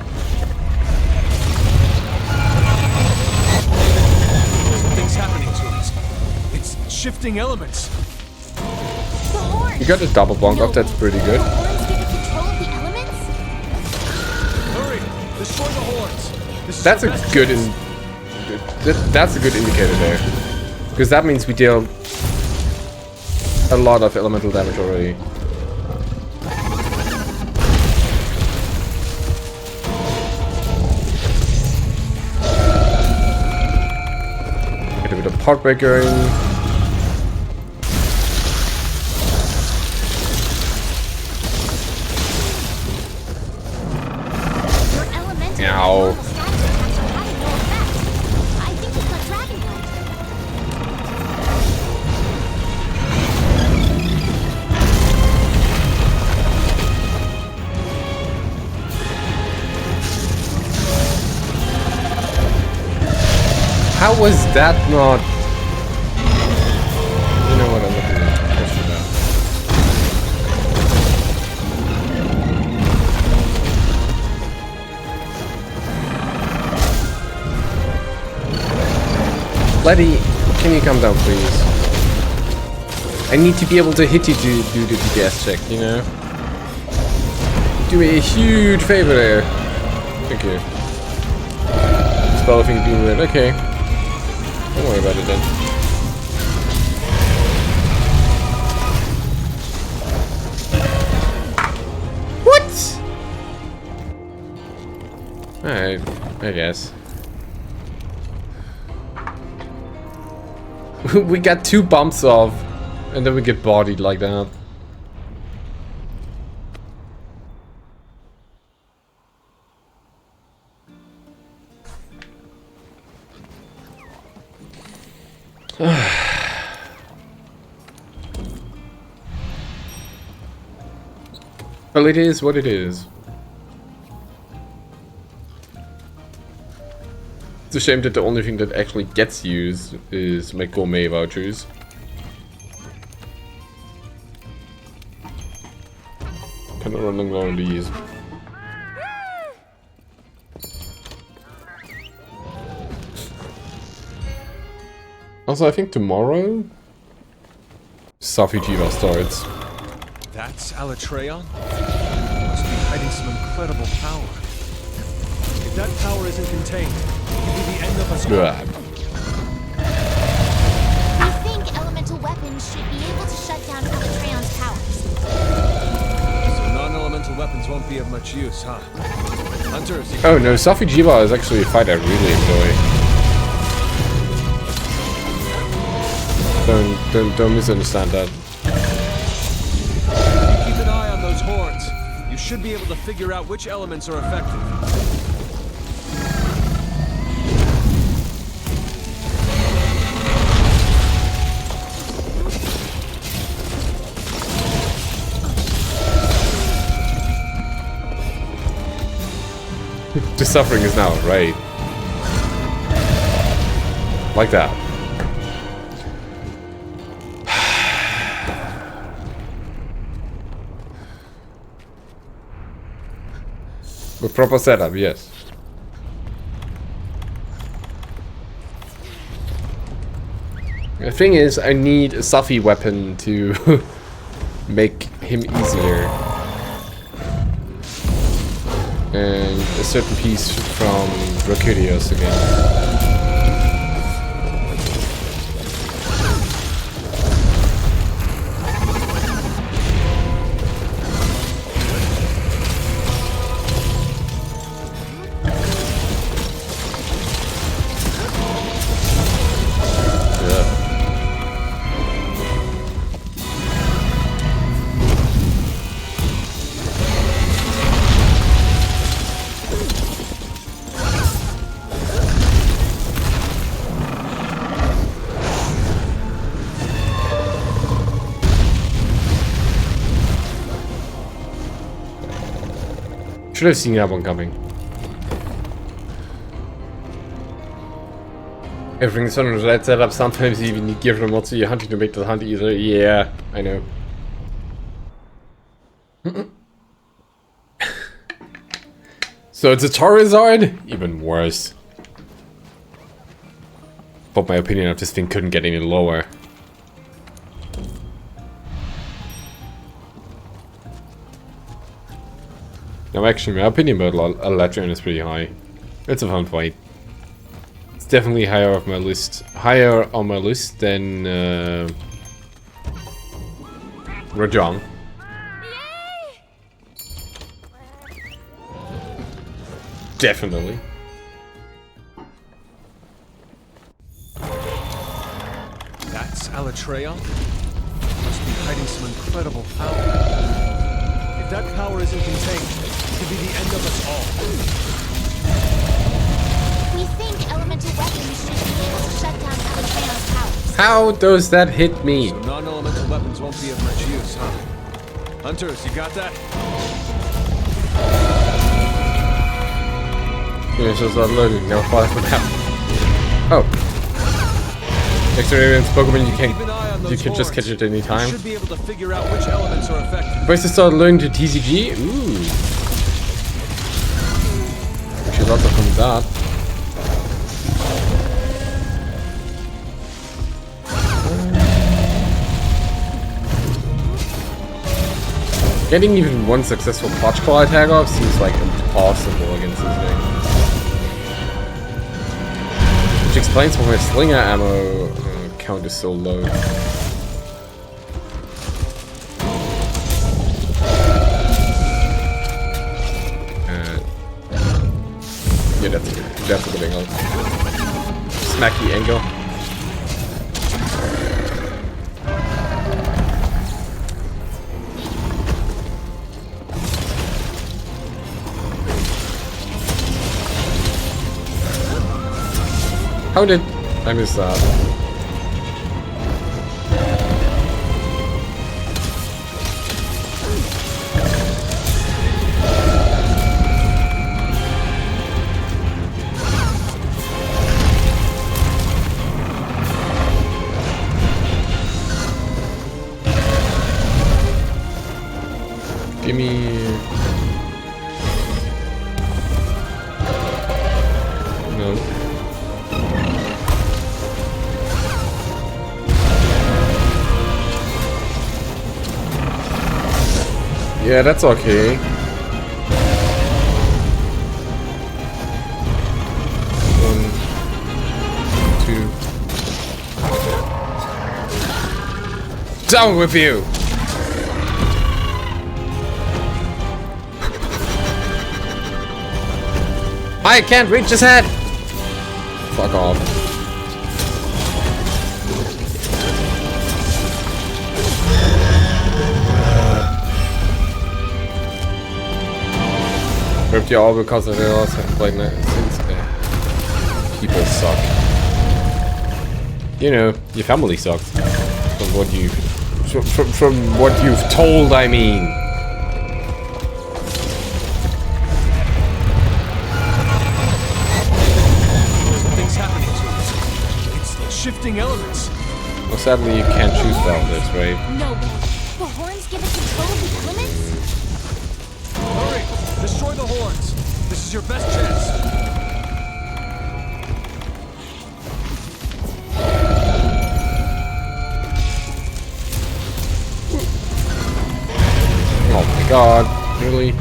Shifting elements. The horn. You got a double bonk off, that's pretty good. The horns give it control of the elements? Hurry! Destroy the horns! This is That's the a best good chance. that's a good indicator there. Because that means we deal a lot of elemental damage already. Get a bit of heartbreak going. Ow. I think it's got dragon blood. How was that not? You know what I'm looking at. Question that. Letty, can you come down, please? I need to be able to hit you to do the DPS check, you know? Do me a huge favor there. Thank you. Spell thing being red. Okay. Don't worry about it then. What? Alright, I guess. We got 2 bumps off, and then we get bodied like that. Well, it is what it is. It's a shame that the only thing that actually gets used is my gourmet vouchers. Kind of running low on these. Also, I think tomorrow Safi Jiva starts. That's Alatreon? Must be hiding some incredible power. If that power isn't contained, it could be the end of us all. Blah. We think elemental weapons should be able to shut down Alatreon's powers. So non-elemental weapons won't be of much use, huh? Hunters, you Oh no, Safi Jiva is actually a fight I really enjoy. Don't misunderstand that. keep an eye on those horns. You should be able to figure out which elements are effective. The suffering is now, right? Like that. With proper setup, yes. The thing is, I need a Safi weapon to make him easier. And a certain piece from Brachydios again. Should have seen that one coming. Everything's on the right setup. Sometimes you even give them what you're hunting to make the hunt easier. Yeah, I know. So it's a Charizard? Even worse. But my opinion of this thing couldn't get any lower. No, actually, my opinion about Alatreon is pretty high. It's a fun fight. It's definitely higher on my list. Higher on my list than Rajang. Definitely. That's Alatreon? Must be hiding some incredible power. If that power isn't contained, it could be the end of us all. We think elemental weapons should be able to shut down Alatreon's powers. How does that hit me? So non-elemental weapons won't be of much use, huh? Hunters, you got that? Yeah, it's just unloading. Now far from that. Oh. Extraordinary Pokemon you can just catch it any time. Should be able to figure out which elements are affected. First to start learning to TCG? Ooh. Actually lots of from that. Getting even one successful clutch claw attack off seems like impossible against this thing. Which explains why my slinger ammo count is so low. Yeah, that's a good angle. Smacky angle. How did I miss that? Give me... No. Yeah, that's okay. One, two. Down with you! I can't reach his head! Fuck off. Ripped you all because I realized I haven't played that since people suck. You know, your family sucks. From what you've from what you've told, I mean. Something's happening to us. It's shifting elements. Well, sadly you can't choose about this, right? No way. The horns give it control of the elements? Hurry! Destroy the horns. This is your best chance. Oh my god, really?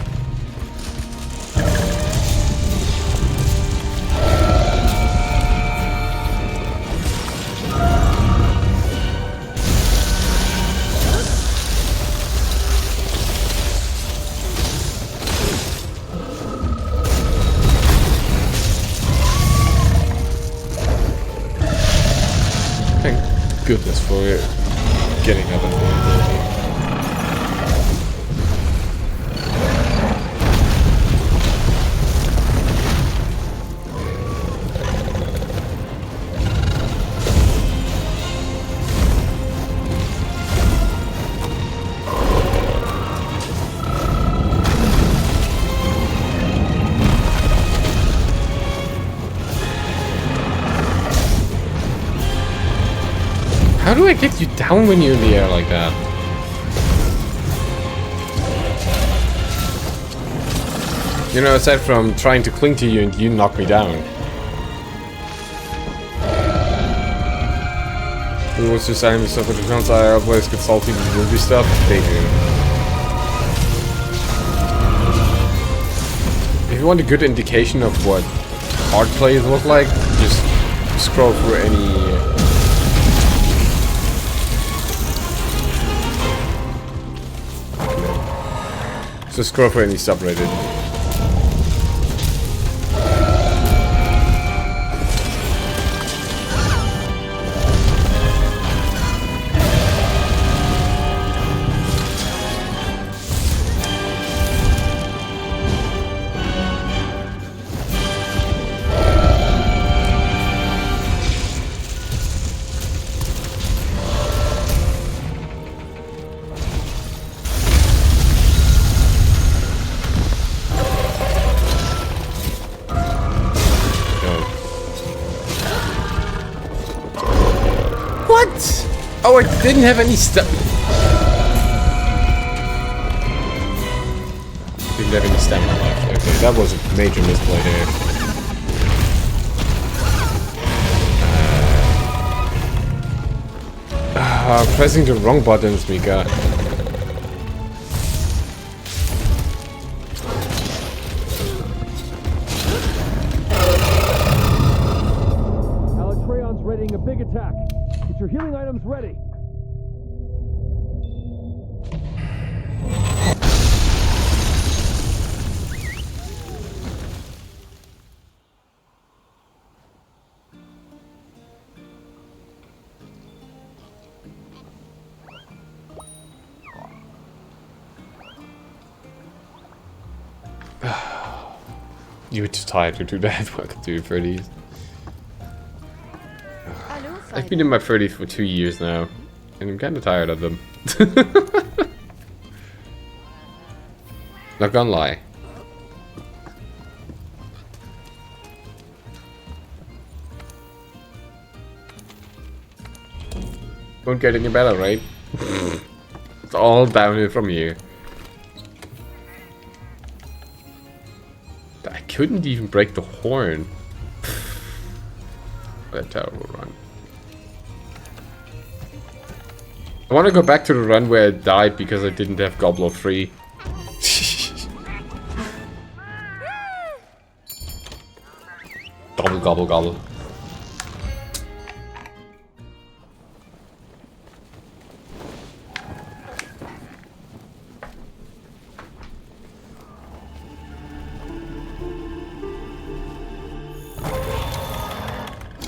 goodness for getting up and going. How do I get you down when you're in the air like that? You know, aside from trying to cling to you and you knock me down. Who wants to sign himself with the accounts? I always get salty with movie stuff. They do. If you want a good indication of what hard plays look like, just scroll through any... So scroll for any subreddit. Oh, I didn't have any stuff. Didn't have any stamina left. Okay, that was a major misplay there. Pressing the wrong buttons, Mika. Alatreon's readying a big attack. Get your healing items ready. You were too tired to do that. Welcome to your 30s. I've been in my 30s for 2 years now, and I'm kind of tired of them. Not gonna lie. Won't get any better, right? It's all downhill from here. I couldn't even break the horn. What a terrible run. I want to go back to the run where I died because I didn't have Gobble 3. Gobble, gobble, gobble.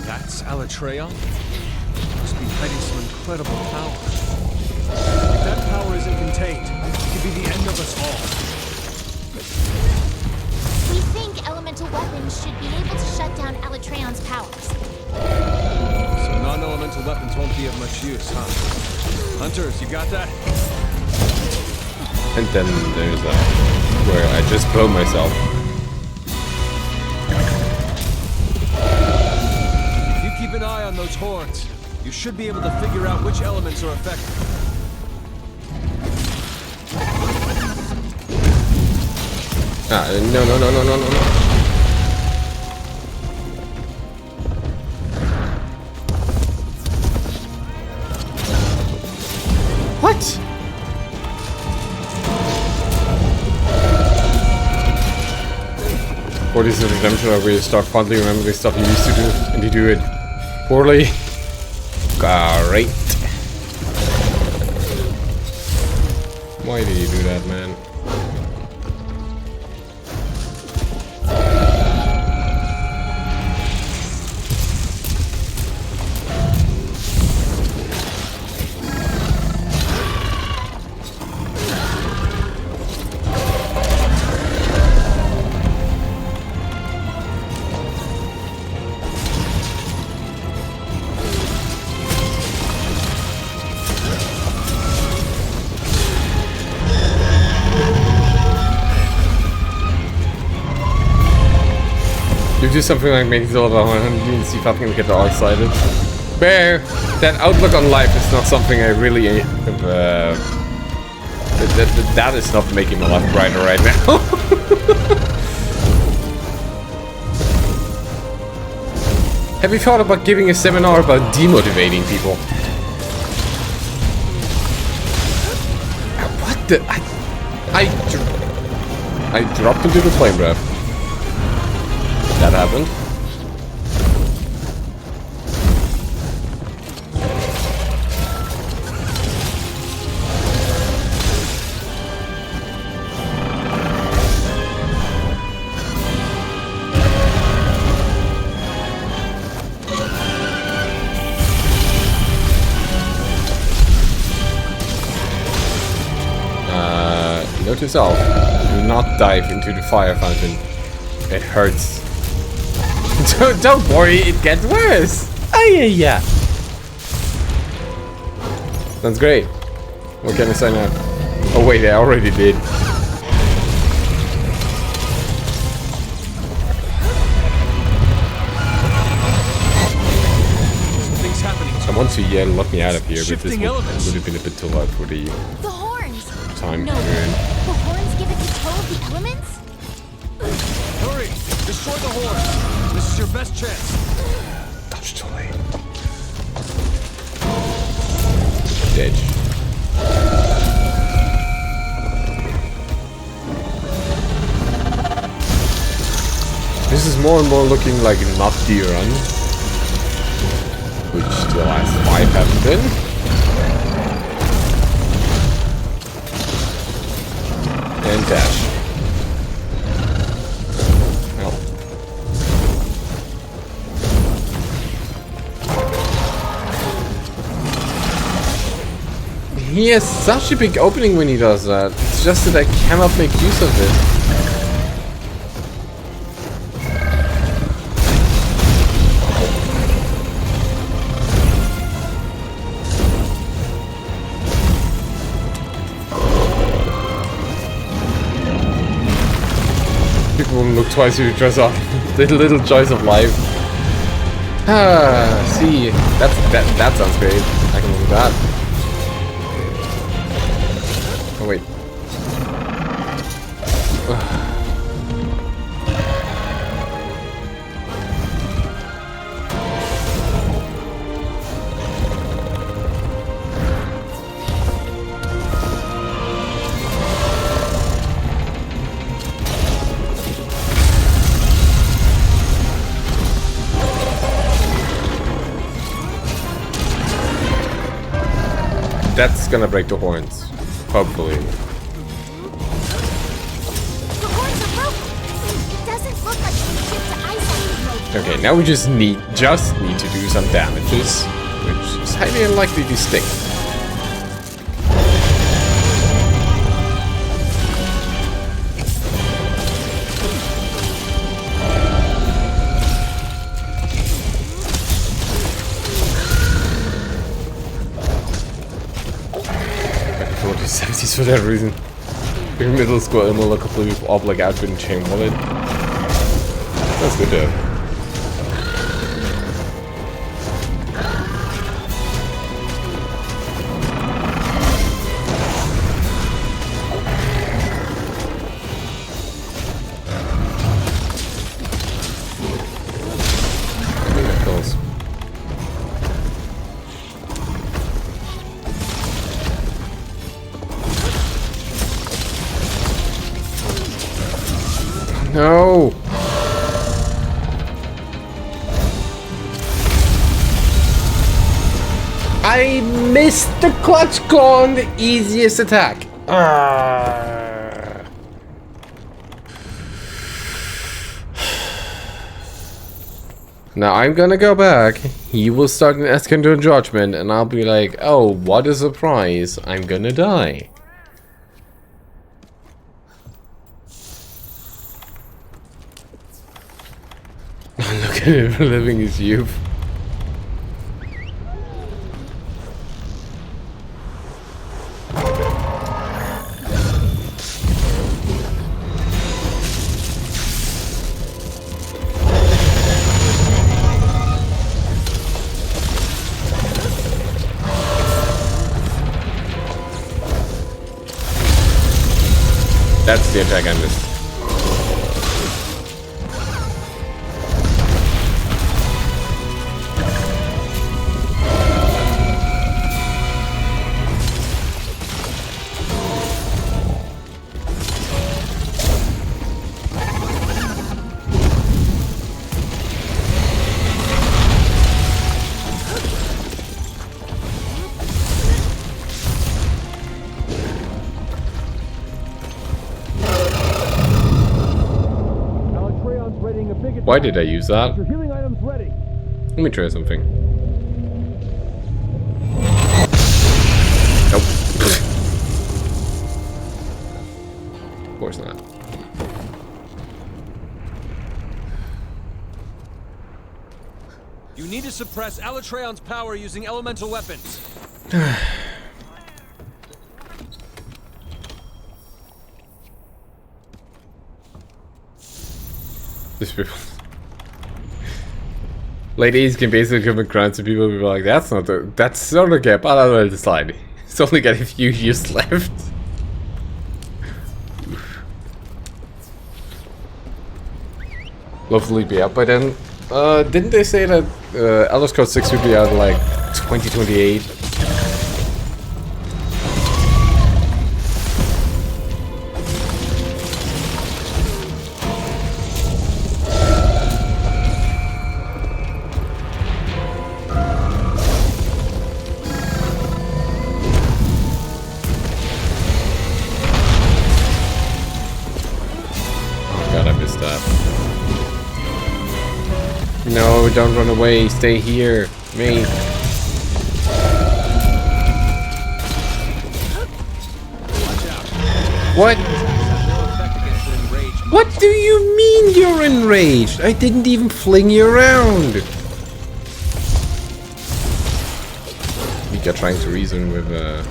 That's Alatreon? Must be hiding some incredible power. If that power isn't contained, it could be the end of us all. We think elemental weapons should be able to shut down Alatreon's powers. So non-elemental weapons won't be of much use, huh? Hunters, you got that? And then there's that where I just blow myself. If you keep an eye on those horns, you should be able to figure out which elements are affected. Ah, no, no, no, no, no, no, no. What? What is the redemption where you start fondly remembering stuff you used to do and you do it poorly? Great. Why did you do that, man? do something like make it all about 100 and see if I can get all excited. Bear, that outlook on life is not something I really that is not making my life brighter right now. Have you thought about giving a seminar about demotivating people? What the? I dropped into the flame breath. That happened. Note yourself, do not dive into the fire fountain. It hurts. Don't worry, it gets worse. Yeah. That's great. What can I say now? Oh wait, I already did. Something's happening. I want to let me out of here, but this Shifting would elements. have been a bit too loud for the The horns! time No, period. the horns give it control of the elements? Hurry! Destroy the horn! This is your best chance. Touch too late. Dead. This is more and more looking like not the run, which the last 5 haven't been. And dash. Well. He has such a big opening when he does that. It's just that I cannot make use of it. People will look twice if you dress up. The little joys of life. Ah, see, that sounds great. I can look at that. Oh wait. That's gonna break the horns. Hopefully. The horns are broken! It doesn't look like we can shift to Iceborne mode. Okay, now we just need to do some damages, which is highly unlikely to stick. For that reason. Your middle school and will look completely all black outfit and chain wallet. That's good though. No! I missed the clutch claw on the easiest attack. Now I'm gonna go back. He will start an Escandon judgment and I'll be like, oh, what a surprise. I'm gonna die. Look at him living his youth. That's the attack I missed. Why did I use that? Your healing items ready. Let me try something. Nope. Of course not. You need to suppress Alatreon's power using elemental weapons. These people. Ladies can basically come across to people and be like, that's not okay, but I will decide. It's only got a few years left. Lovely be out by then. Didn't they say that Elder Scrolls 6 would be out in like 2028? No, don't run away. Stay here, mate. What? What do you mean you're enraged? I didn't even fling you around. Mika trying to reason with the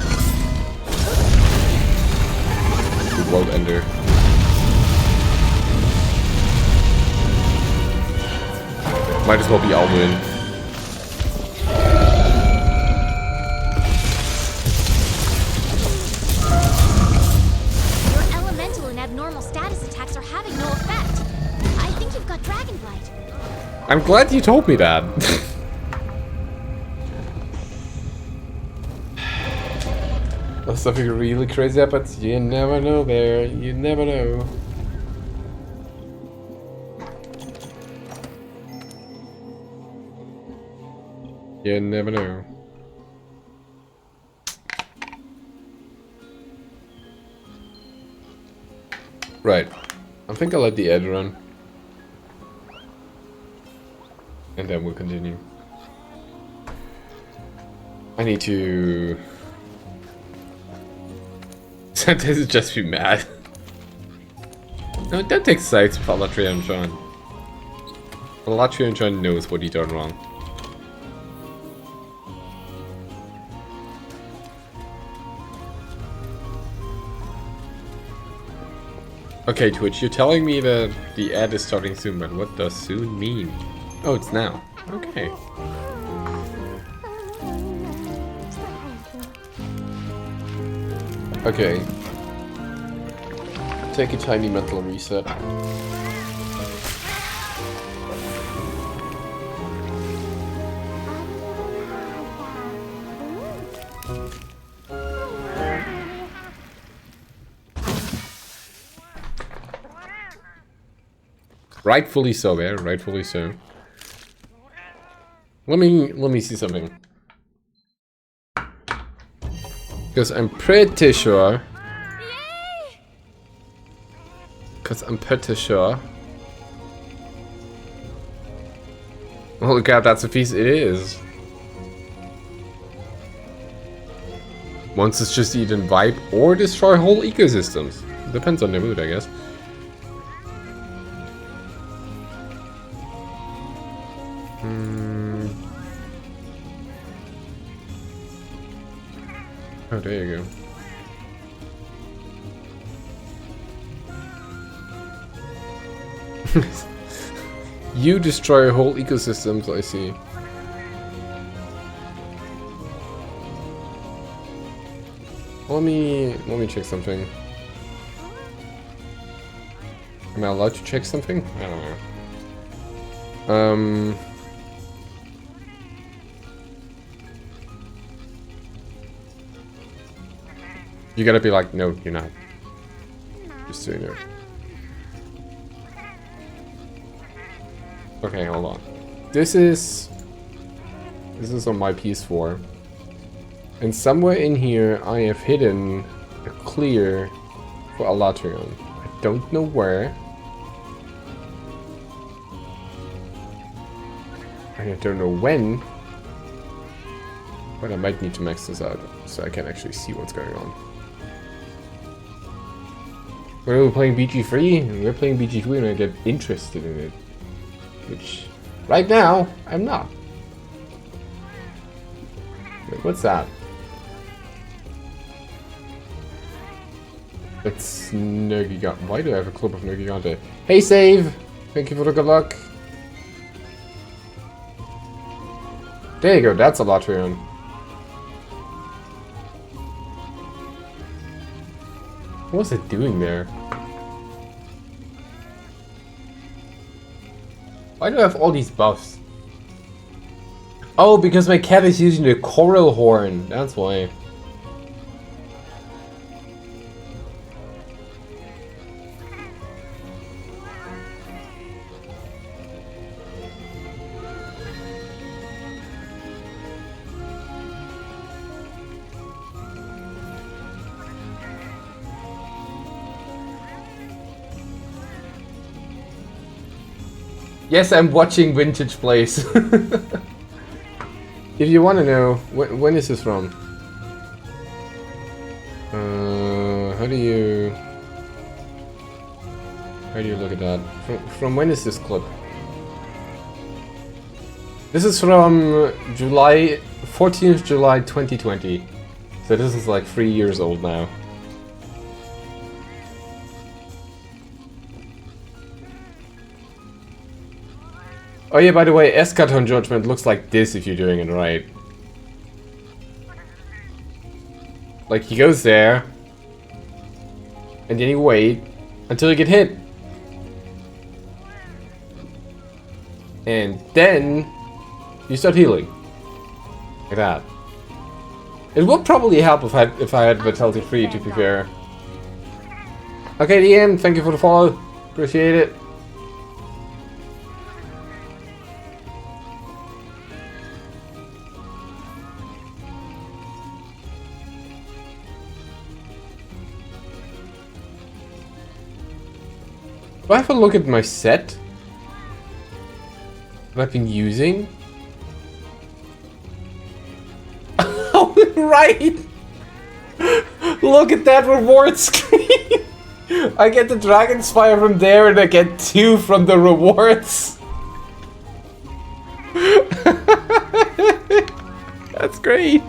World Ender. Might as well be Alwyn. Your elemental and abnormal status attacks are having no effect. I think you've got dragon blight. I'm glad you told me that. Unless something really crazy happens, you never know there. You never know. You never know. Right. I think I'll let the ad run. And then we'll continue. I need to... Sometimes just be mad. No, don't take sides with Alatreon John. Alatreon John knows what he done wrong. Okay, Twitch, you're telling me that the ad is starting soon, but what does soon mean? Oh, it's now. Okay. Okay. Take a tiny mental reset. Rightfully so, yeah, rightfully so. Let me see something. Because I'm pretty sure. Holy crap, that's a piece. It is. Once it's just either vibe or destroy whole ecosystems. Depends on the mood, I guess. Oh, there you go. You destroy whole ecosystems, I see. Let me check something. Am I allowed to check something? I don't know. You gotta be like, no, you're not. Just so you know. Okay, hold on. This is on my PS4. And somewhere in here I have hidden a clear for Alatreon. I don't know where. I don't know when. But I might need to max this out so I can actually see what's going on. When we're playing BG3, we're playing BG3 and I get interested in it. Which, right now, I'm not. Wait, what's that? It's Nergigante. Why do I have a club of Nergigante? Hey, save! Thank you for the good luck. There you go, that's Alatreon. What was it doing there? Why do I have all these buffs? Oh, because my cat is using the coral horn. That's why. Yes, I'm watching Vintage Place. If you want to know, when is this from? How do you look at that? From when is this clip? This is from July 14th July 2020. So this is like 3 years old now. Oh yeah, by the way, Eschaton Judgment looks like this if you're doing it right. Like, he goes there, and then you wait until you get hit. And then you start healing. Like that. It would probably help if I had Vitality 3, to be fair. Okay, the end, thank you for the follow. Appreciate it. Do I have a look at my set that I've been using? Oh, right! Look at that reward screen! I get the Dragon's Fire from there and I get 2 from the rewards. That's great.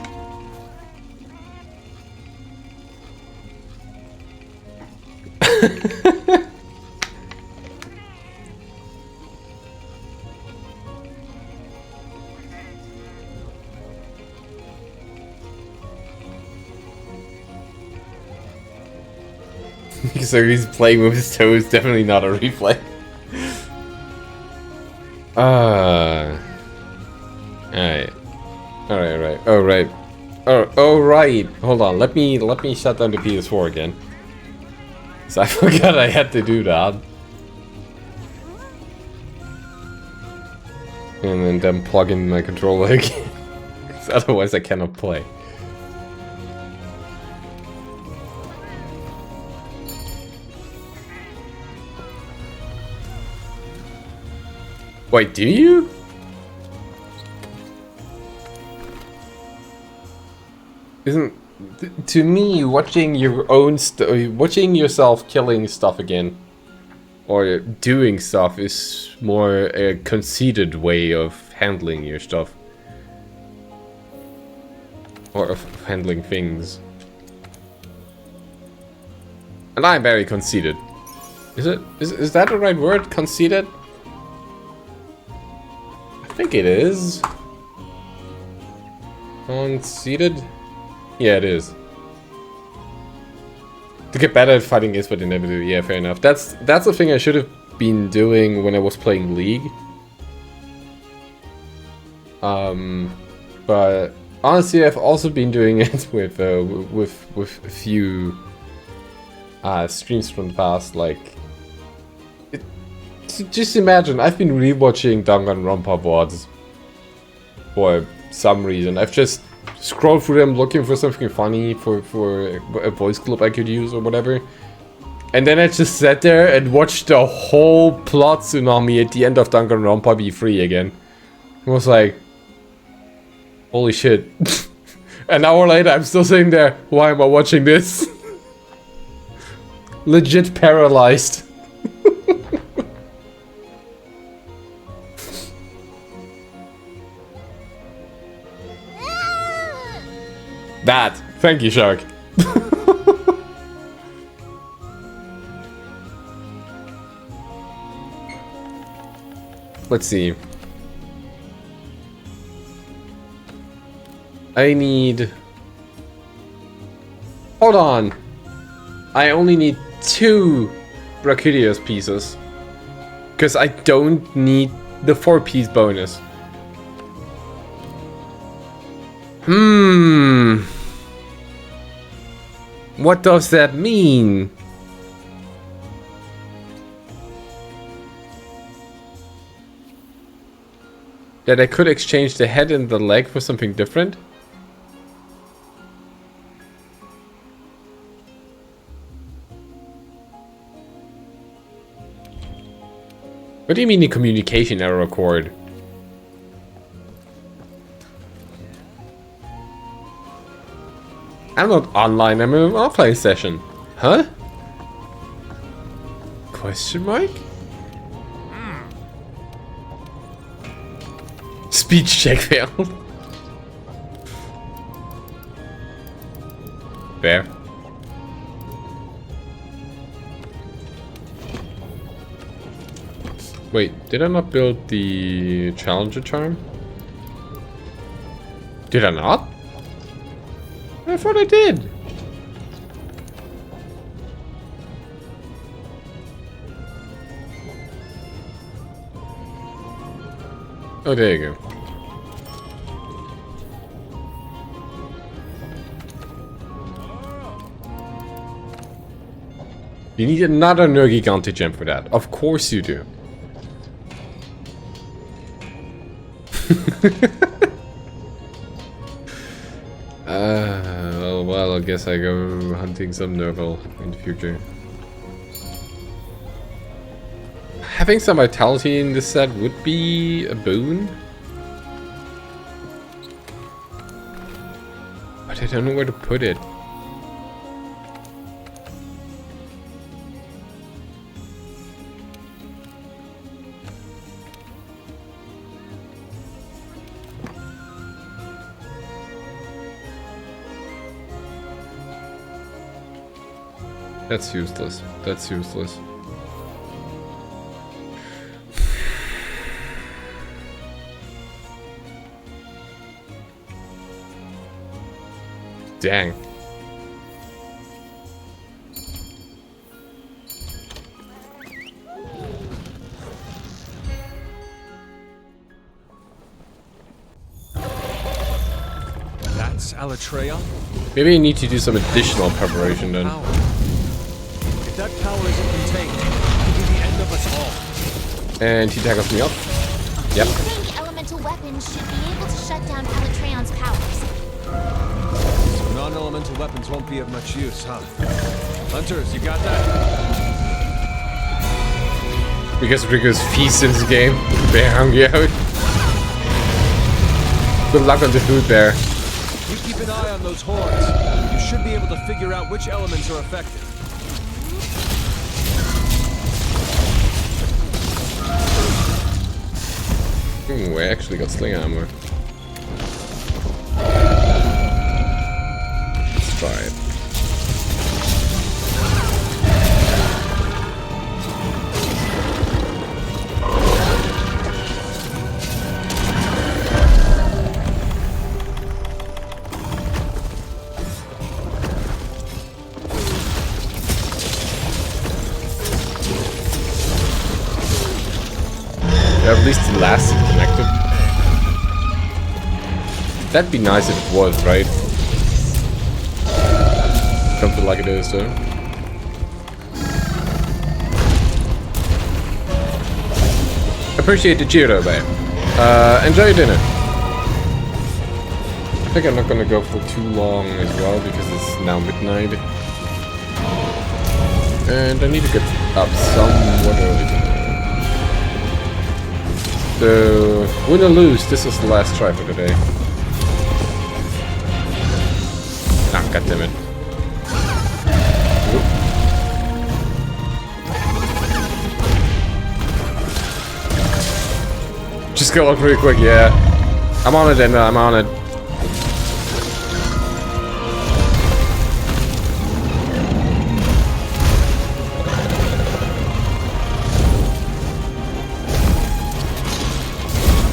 So he's playing with his toes, definitely not a replay. Alright. Alright. Oh right. Oh right. Hold on. Let me shut down the PS4 again. So I forgot I had to do that. And then plug in my controller again. Otherwise I cannot play. Wait, do you? Isn't to me watching your own watching yourself killing stuff again or doing stuff is more a conceited way of handling your stuff or of handling things. And I'm very conceited. Is that the right word? Conceited? I think it is. Conceited? Yeah, it is. To get better at fighting is what they never do. Yeah, fair enough. That's the thing I should have been doing when I was playing League. But honestly, I've also been doing it with a few streams from the past. Like, just imagine, I've been rewatching Danganronpa VODs for some reason. I've just scrolled through them looking for something funny for a voice clip I could use or whatever. And then I just sat there and watched the whole plot tsunami at the end of Danganronpa be free again. It was like, holy shit. An hour later, I'm still sitting there. Why am I watching this? Legit paralyzed. That. Thank you, Shark. Let's see. I need... Hold on. I only need 2 Brachydios pieces. Because I don't need the 4-piece bonus. What does that mean? That I could exchange the head and the leg for something different? What do you mean the communication error cord? I'm not online, I'm in an offline session. Huh? Question mark? Speech check failed. Fair. Wait, did I not build the Challenger charm? Did I not? I thought I did. Oh, there you go. You need another Nergigante gem for that. Of course you do. Well, I guess I go hunting some Nerval in the future. Having some vitality in this set would be a boon. But I don't know where to put it. That's useless. That's useless. Dang. That's Alatreon? Maybe I need to do some additional preparation then. If that power isn't contained, it could be the end of us all. And he tackles me up. Yep. I think elemental weapons should be able to shut down Alatreon's powers. So non-elemental weapons won't be of much use, huh? Hunters, you got that? Because Rico's feast in this game. Very hungry out. Good luck on the food there. You keep an eye on those horns. You should be able to figure out which elements are affected. Ooh, I actually got sling armor. Let's try it. at least the last connected. That'd be nice if it was, right? Don't feel like it is, though. Appreciate the cheer, though, babe. Enjoy your dinner. I think I'm not gonna go for too long as well, because it's now midnight. And I need to get up somewhat early tonight. So, win or lose, this is the last try for today. Ah, goddammit. Just go look really quick, yeah. I'm on it, Emma, I'm on it.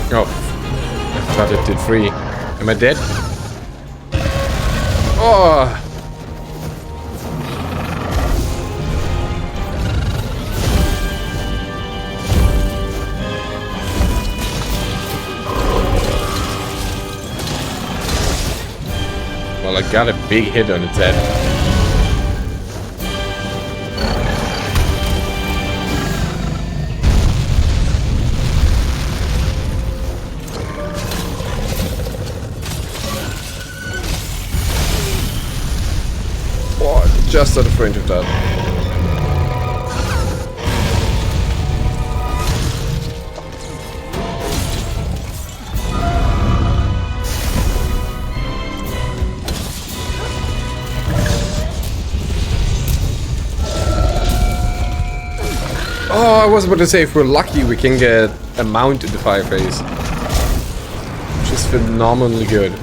Oh, I thought it did free. Am I dead? Oh! Well, I got a big hit on its head. Oh, just out of range of that. Oh, I was about to say, if we're lucky, we can get a mount in the fireface. Which is phenomenally good.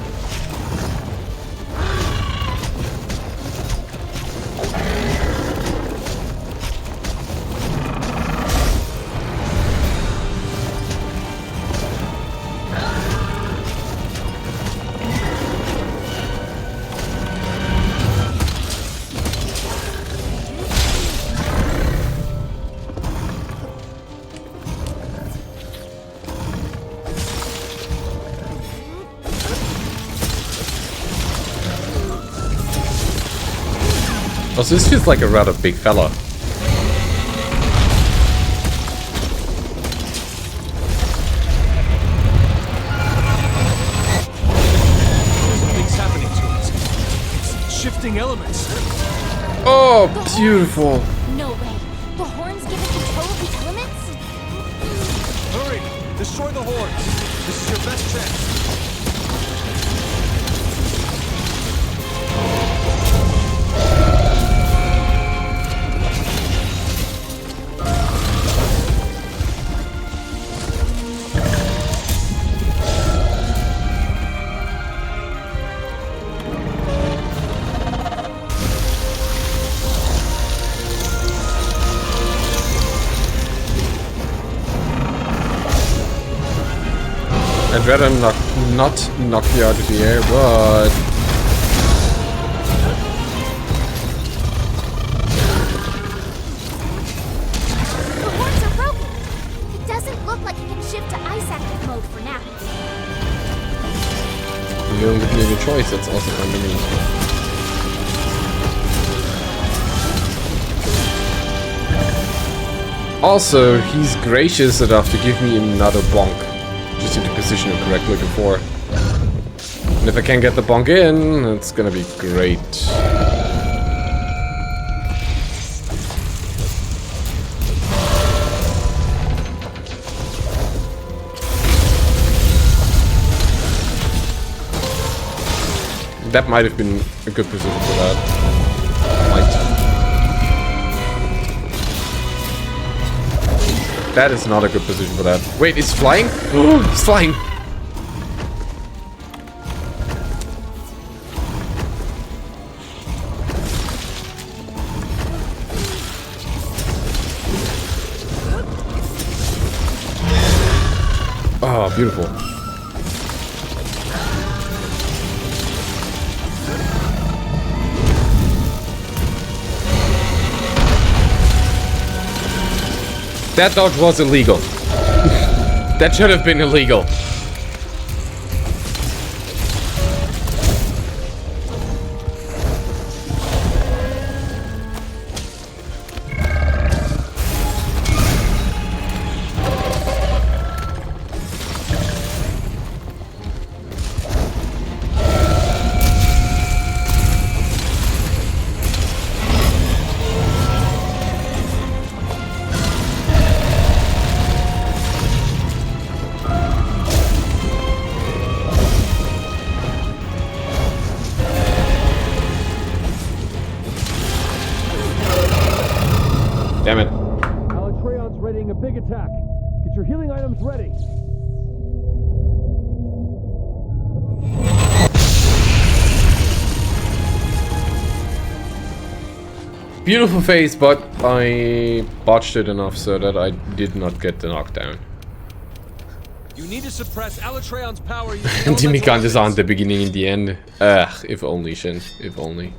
Also, this feels like a rather big fella. Something's happening to it. It's shifting elements. Oh, beautiful. No way. The horns give it control of these elements? Hurry! Destroy the horns. This is your best chance. I'd rather not knock you out of the air, but... The horns are broken. It doesn't look like it can shift to ice active mode for now. You don't give me a choice, that's also fine to me. Also, he's gracious enough to give me another bonk. Just into position I'm correctly before. And if I can get the bonk in, it's gonna be great. That might have been a good position for that. Might. That is not a good position for that. Wait, it's flying? Oh, it's flying! Oh, beautiful. That dodge was illegal. That should have been illegal. Damn it. Alatreon's readying a big attack. Get your healing items ready. Beautiful face, but I botched it enough so that I did not get the knockdown. You need to suppress Alatreon's power. And die Mikazaan at the beginning and the end. Ugh, if only, Shin. If only.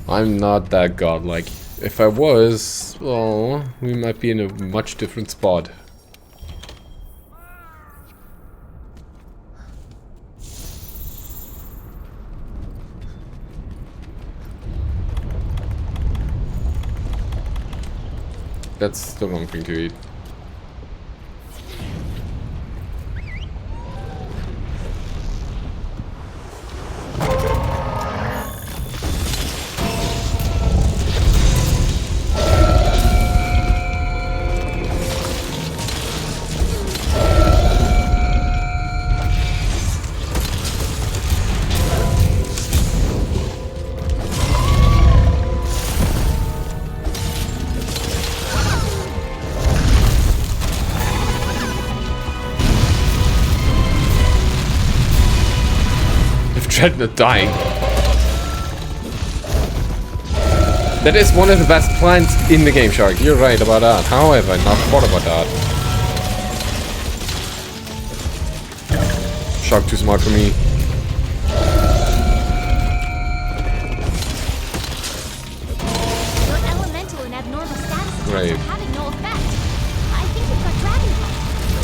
I'm not that godlike. If I was, well, we might be in a much different spot. That's the wrong thing to eat. Not dying. That is one of the best plans in the game, Shark. You're right about that. How have I not thought about that? Shark too smart for me. Your elemental and abnormal status attacks Right. are having no effect. I think you've got dragon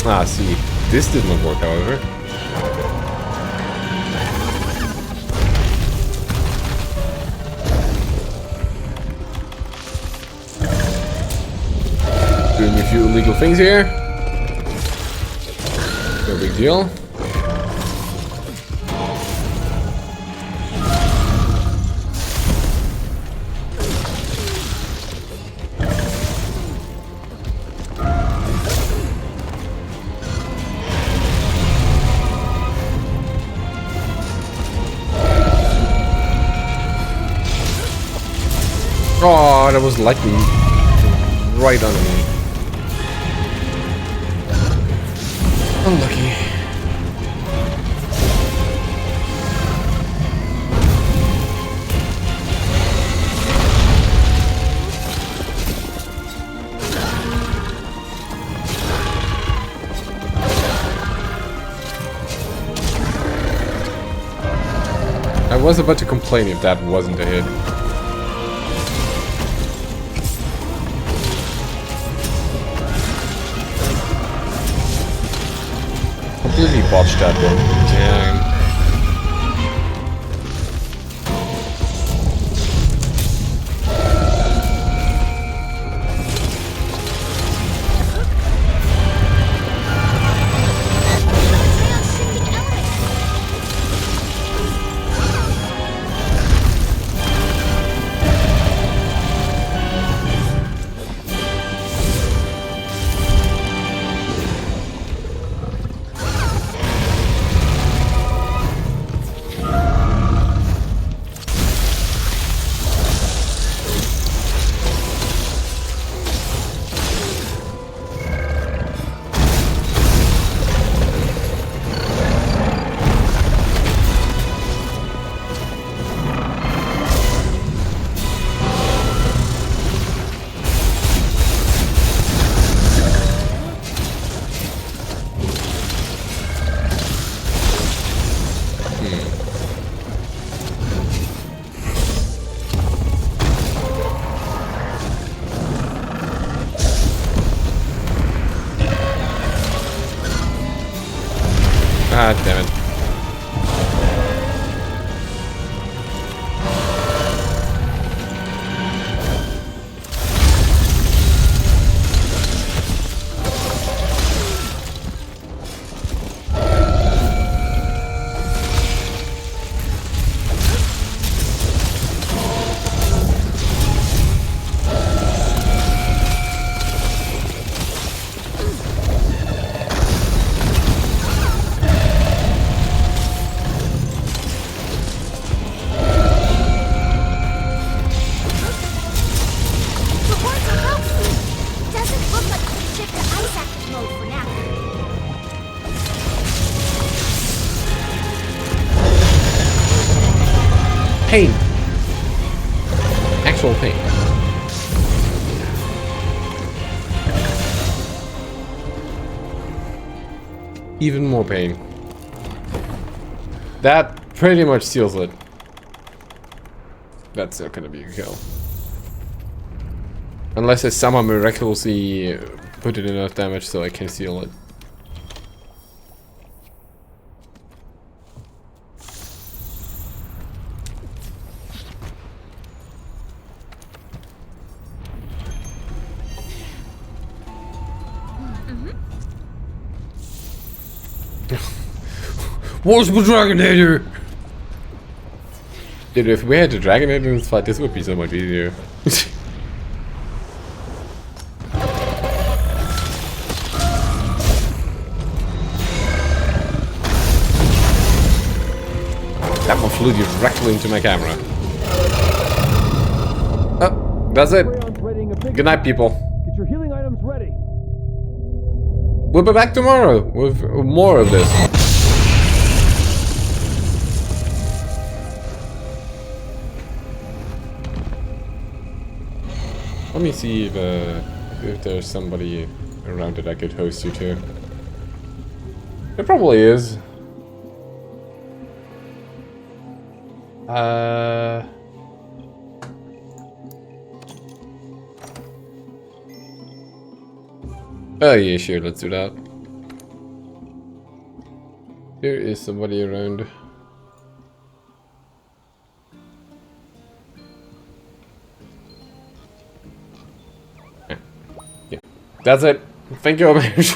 blood. Ah, see. This did not work, however. Doing a few illegal things here. No big deal. Oh, that was lightning right on me. Unlucky. I was about to complain if that wasn't a hit. Completely botched that one. Damn. Alatreon's shifting elements. Ah, damn it. Reports are broken. Doesn't look like we can shift to ice active mode for now. Pain. Actual pain. Even more pain. That pretty much seals it. That's still gonna be a kill. Unless I somehow miraculously put it enough damage so I can seal it. Where's my Dragonator? Dude, if we had the Dragonator in this fight, this would be so much easier. That one flew directly into my camera. Oh, that's it. Good night, people. Get your healing items ready. We'll be back tomorrow with more of this. Let me see if there's somebody around that I could host you to. There probably is. Oh yeah, sure, let's do that. There is somebody around. Yeah, that's it. Thank you, Amish.